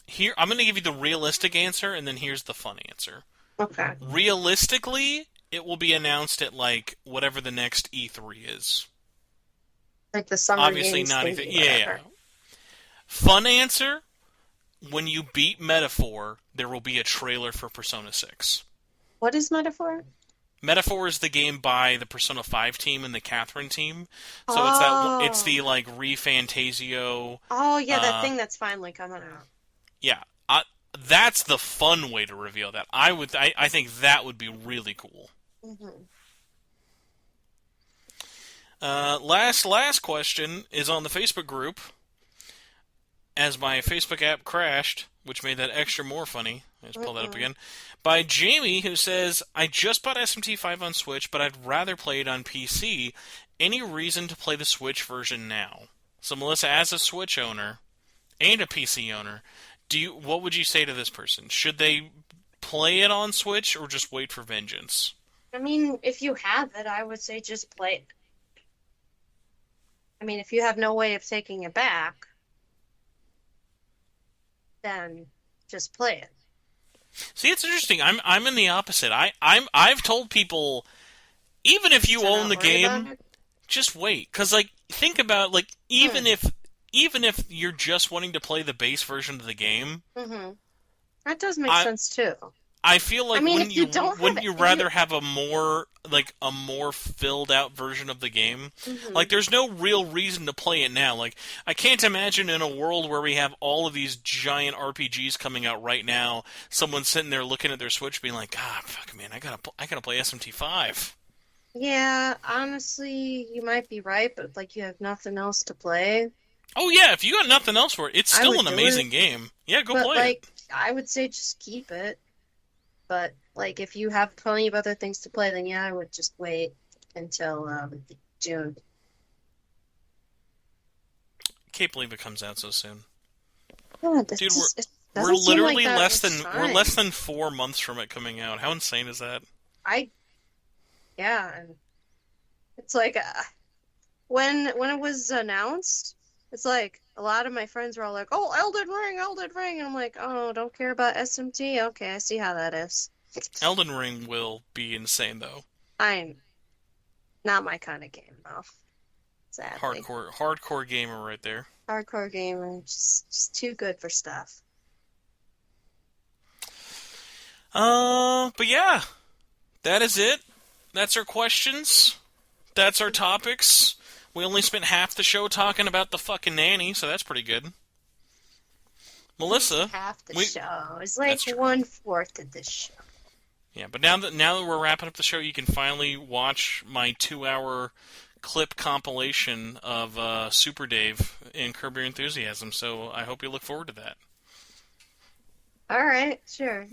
S2: Here, I'm going to give you the realistic answer, and then here's the fun answer.
S3: Okay.
S2: Realistically, it will be announced at like whatever the next E3 is.
S3: Like the Summer
S2: Obviously,
S3: Games
S2: not anything.
S3: thingy,
S2: Yeah, yeah.
S3: whatever.
S2: Fun answer: when you beat Metaphor, there will be a trailer for Persona 6.
S3: What is metaphor?
S2: Metaphor is the game by the Persona 5 team and the Catherine team. So it's
S3: Oh.
S2: the like Refantasio.
S3: Oh yeah, that
S2: Uh,
S3: thing that's finally coming out.
S2: yeah, that's the fun way to reveal that. I think that would be really cool.
S3: Hmm.
S2: Last question is on the Facebook group. As my Facebook app crashed, which made that extra more funny. Let's pull that up
S3: Mm-mm.
S2: again. By Jamie, who says, I just bought SMT5 on Switch, but I'd rather play it on PC. Any reason to play the Switch version now? So, Melissa, as a Switch owner and a PC owner, what would you say to this person? Should they play it on Switch or just wait for vengeance?
S3: I mean, if you have it, I would say just play it. I mean, if you have no way of taking it back, then just play it.
S2: See, it's interesting. I'm in the opposite. I've told people, even if you
S3: To
S2: own
S3: not
S2: the
S3: worry about
S2: game,
S3: it.
S2: just wait, because like think about like
S3: Hmm.
S2: even if you're just wanting to play the base version of the game,
S3: Hmm. That does make
S2: I
S3: sense too.
S2: I feel
S3: I
S2: like
S3: mean, if you don't have
S2: wouldn't you
S3: if you
S2: rather have a more filled out version of the game?
S3: hmm
S2: Like there's no real reason to play it now. Like I can't imagine in a world where we have all of these giant RPGs coming out right now, someone sitting there looking at their Switch being like, "God, fuck man, I gotta play SMT5."
S3: Yeah, honestly, you might be right, but like you have nothing else to play.
S2: Oh yeah, if you got nothing else for it, it's
S3: I
S2: still
S3: would
S2: an
S3: do it.
S2: amazing game. Yeah, go
S3: But
S2: play it.
S3: like I would say just keep it. But like if you have plenty of other things to play, then yeah, I would just wait until June.
S2: Can't believe it comes out so soon.
S3: Yeah,
S2: Dude,
S3: it
S2: we're
S3: doesn't seem like
S2: literally
S3: that
S2: less
S3: much
S2: than we're less
S3: time.
S2: than 4 months from it coming out. How insane is that?
S3: I yeah, and it's like when it was announced, it's like a lot of my friends were all like, "Oh, Elden Ring," and I'm like, "Oh, don't care about SMT? Okay, I see how that is."
S2: Elden Ring will be insane though.
S3: I'm not my kind of game though, sadly.
S2: Hardcore gamer right there.
S3: Hardcore gamer, just too good for stuff.
S2: But yeah, that is it. That's our questions. That's our topics. We only spent half the show talking about the fucking nanny, so that's pretty good. Melissa,
S3: Half the
S2: we
S3: show. It's
S2: that's
S3: like
S2: true.
S3: 1/4 of the show.
S2: Yeah, but now that we're wrapping up the show, you can finally watch my 2 hour clip compilation of Super Dave in Curb Your Enthusiasm. So I hope you look forward to that.
S3: All right, sure.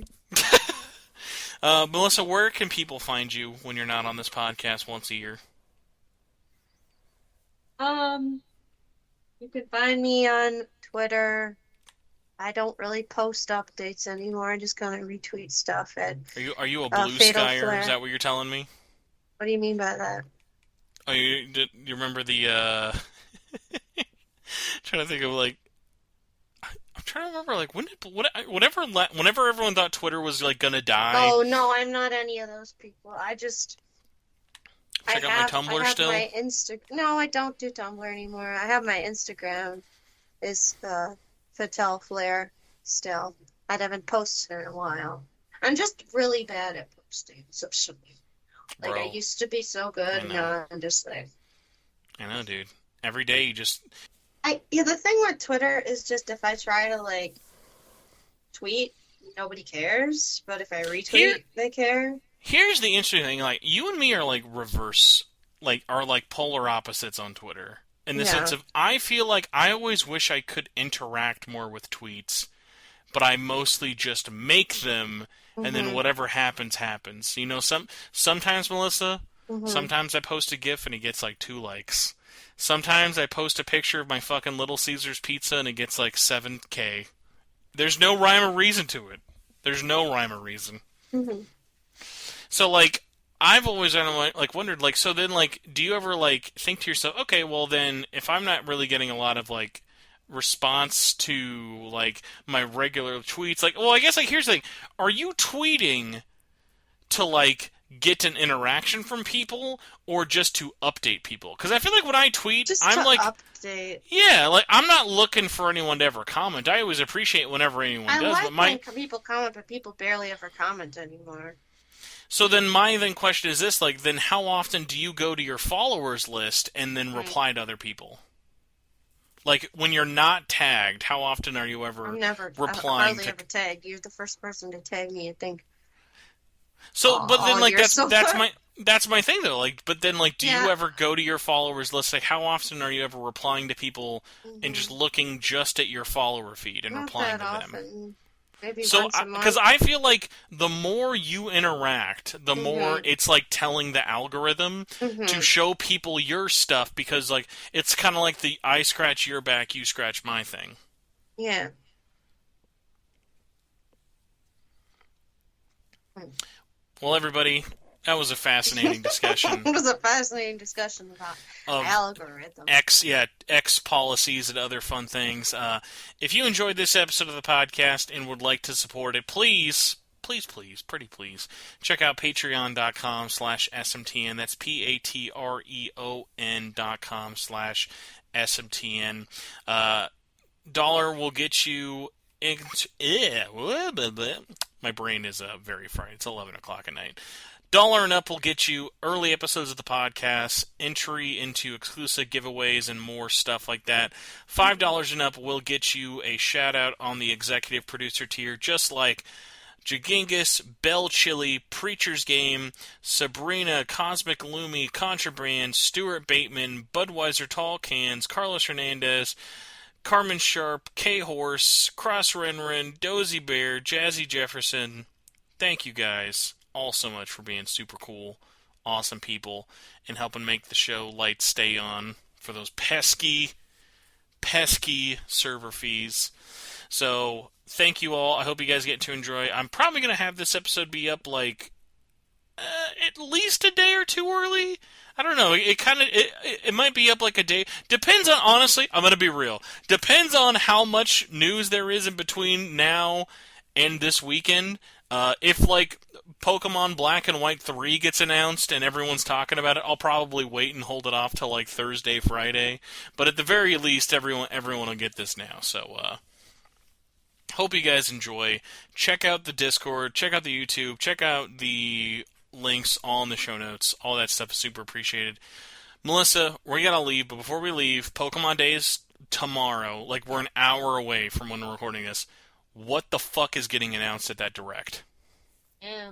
S2: Melissa, where can people find you when you're not on this podcast once a year?
S3: Um, you can find me on Twitter. I don't really post updates anymore. I just kind of retweet stuff at
S2: Are you a blue
S3: Fatal
S2: skyer? Is
S3: Flare.
S2: that what you're telling me?
S3: What do you mean by that?
S2: Oh, you remember the trying to think of like I'm trying to remember like whenever everyone thought Twitter was like gonna die.
S3: Oh no, I'm not any of those people.
S2: Check out my
S3: I
S2: Tumblr
S3: have
S2: still.
S3: my Insta. No, I don't do Tumblr anymore. I have my Instagram is Fatal Flare still. I haven't posted in a while. I'm just really bad at posting social media. Like I
S2: Bro,
S3: used to be so
S2: I
S3: good, and
S2: know.
S3: now I'm just like
S2: I know, dude. Every day you just
S3: yeah, the thing with Twitter is just if I try to like tweet, nobody cares, but if I
S2: here
S3: retweet, they care.
S2: here's the interesting thing, like you and me are like reverse like are like polar opposites on Twitter. In the sense
S3: Yeah.
S2: of I feel like I always wish I could interact more with tweets, but I mostly just make them and then
S3: Mhm.
S2: whatever happens happens. Sometimes Melissa,
S3: Mhm.
S2: sometimes I post a GIF and it gets like 2 likes. Sometimes I post a picture of my fucking Little Caesars pizza and it gets like 7K. There's no rhyme or reason to it. There's no rhyme or reason.
S3: Mhm.
S2: So like I've always like wondered like so then like do you ever like think to yourself, okay, well then if I'm not really getting a lot of like response to like my regular tweets, like well I guess like here's the thing. Are you tweeting to like get an interaction from people or just to update people? Because I feel like when I tweet,
S3: Just
S2: I'm
S3: to
S2: like,
S3: update.
S2: yeah, like I'm not looking for anyone to ever comment. I always appreciate whenever anyone
S3: I
S2: does,
S3: like
S2: but
S3: when
S2: my
S3: people comment, but people barely ever comment anymore.
S2: so then my then question is this, like then how often do you go to your followers list and then
S3: Right.
S2: reply to other people? Like when you're not tagged, how often are you
S3: I'm
S2: ever
S3: never, I
S2: replying
S3: hardly
S2: to
S3: ever tag. You're the first person to tag me and think,
S2: So, but then
S3: "Oh,
S2: like
S3: you're so good."
S2: that's my thing though. Like, but then like, do you
S3: Yeah.
S2: ever go to your followers list? Like, how often are you ever replying to people and just
S3: Hmm.
S2: looking just at your follower feed and
S3: Not
S2: replying
S3: that
S2: to them?
S3: often. Maybe
S2: So,
S3: once a
S2: because
S3: month.
S2: I feel like the more you interact, the more
S3: Hmm.
S2: it's like telling the algorithm to
S3: Hmm.
S2: show people your stuff because like it's kind of like the I scratch your back, you scratch my thing.
S3: Yeah. Hmm.
S2: Well, everybody, that was a fascinating
S3: It
S2: discussion
S3: was a fascinating discussion about
S2: of
S3: algorithms.
S2: X policies and other fun things. If you enjoyed this episode of the podcast and would like to support it, please, pretty please, check out patreon.com/SMTN. That's patreon.com/SMTN. Dollar will get you. My brain is very fried. It's 11 o'clock at night. Dollar and up will get you early episodes of the podcast, entry into exclusive giveaways, and more stuff like that. $5 and up will get you a shout out on the executive producer tier, just like Jagingus, Bell Chili, Preacher's Game, Sabrina, Cosmic Lumi, Contraband, Stuart Bateman, Budweiser Tall Cans, Carlos Hernandez, Carmen Sharp, K-Horse, Cross Renren, Dozy Bear, Jazzy Jefferson. Thank you guys all so much for being super cool, awesome people, and helping make the show lights stay on for those pesky, pesky server fees. So, thank you all. I hope you guys get to enjoy. I'm probably going to have this episode be up like at least a day or two early. I don't know. It might be up like a day. Depends on, honestly, I'm going to be real. Depends on how much news there is in between now and this weekend. If like Pokemon Black and White 3 gets announced and everyone's talking about it, I'll probably wait and hold it off till like Thursday, Friday. But at the very least, everyone will get this now. So hope you guys enjoy. Check out the Discord, check out the YouTube, check out the links all in the show notes. All that stuff is super appreciated. Melissa, we gotta leave, but before we leave, Pokemon Day is tomorrow. Like, we're an hour away from when we're recording this. What the fuck is getting announced at that Direct?
S3: Yeah.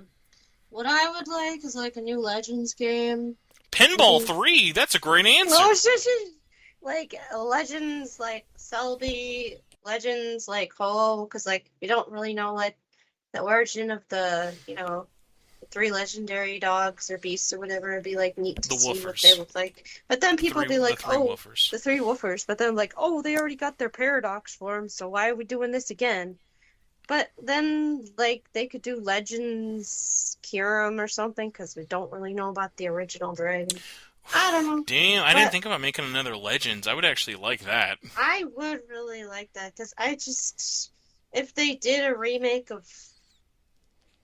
S3: What I would like is like a new Legends game.
S2: Pinball 3? That's a great answer.
S3: No, it's just like Legends like Selby, Legends like Ho, because like we don't really know what the origin of the, the three legendary dogs or beasts or whatever. It'd be like neat to see what they look like. But then people would be like, the three woofers. But then like, oh, they already got their paradox form, so why are we doing this again? But then, like, they could do Legends Kyurem or something, because we don't really know about the original dragon. I don't know.
S2: Damn, I didn't think about making another Legends. I would actually like that.
S3: I would really like that, because if they did a remake of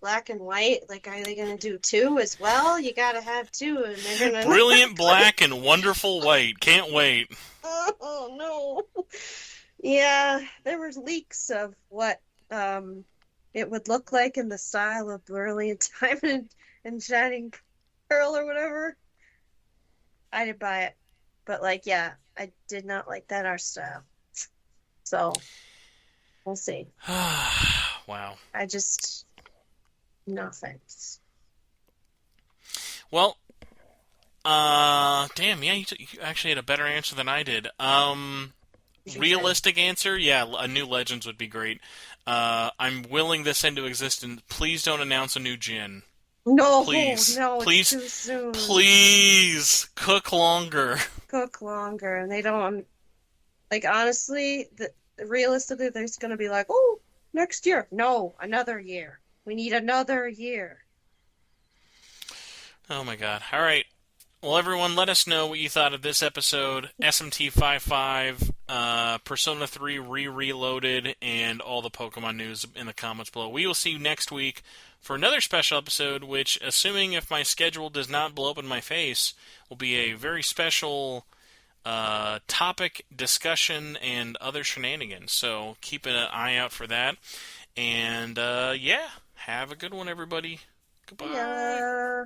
S3: Black and White, like, are they going to do 2 as well? You gotta have 2, and they're going to...
S2: Brilliant Black and Wonderful White. Can't wait.
S3: Oh, no. Yeah, there was leaks of what it would look like in the style of Brilliant Diamond and Shining Pearl or whatever. I didn't buy it. But, like, yeah, I did not like that art style. So, we'll see.
S2: Wow.
S3: No thanks.
S2: Well, damn, yeah, you actually had a better answer than I did. Realistic answer, yeah, a new Legends would be great. I'm willing this into existence. Please don't announce a new Jin.
S3: No,
S2: please,
S3: no,
S2: please,
S3: it's too soon.
S2: Please, cook longer.
S3: Cook longer, and they don't. Like, honestly, realistically, there's going to be like, oh, next year. No, another year. We need another year.
S2: Oh my god. All right. Well, everyone, let us know what you thought of this episode, SMTVV, Persona 3 Reloaded, and all the Pokemon news in the comments below. We will see you next week for another special episode, which, assuming if my schedule does not blow up in my face, will be a very special topic, discussion, and other shenanigans. So keep an eye out for that. And, yeah, have a good one, everybody. Goodbye.
S3: Yeah.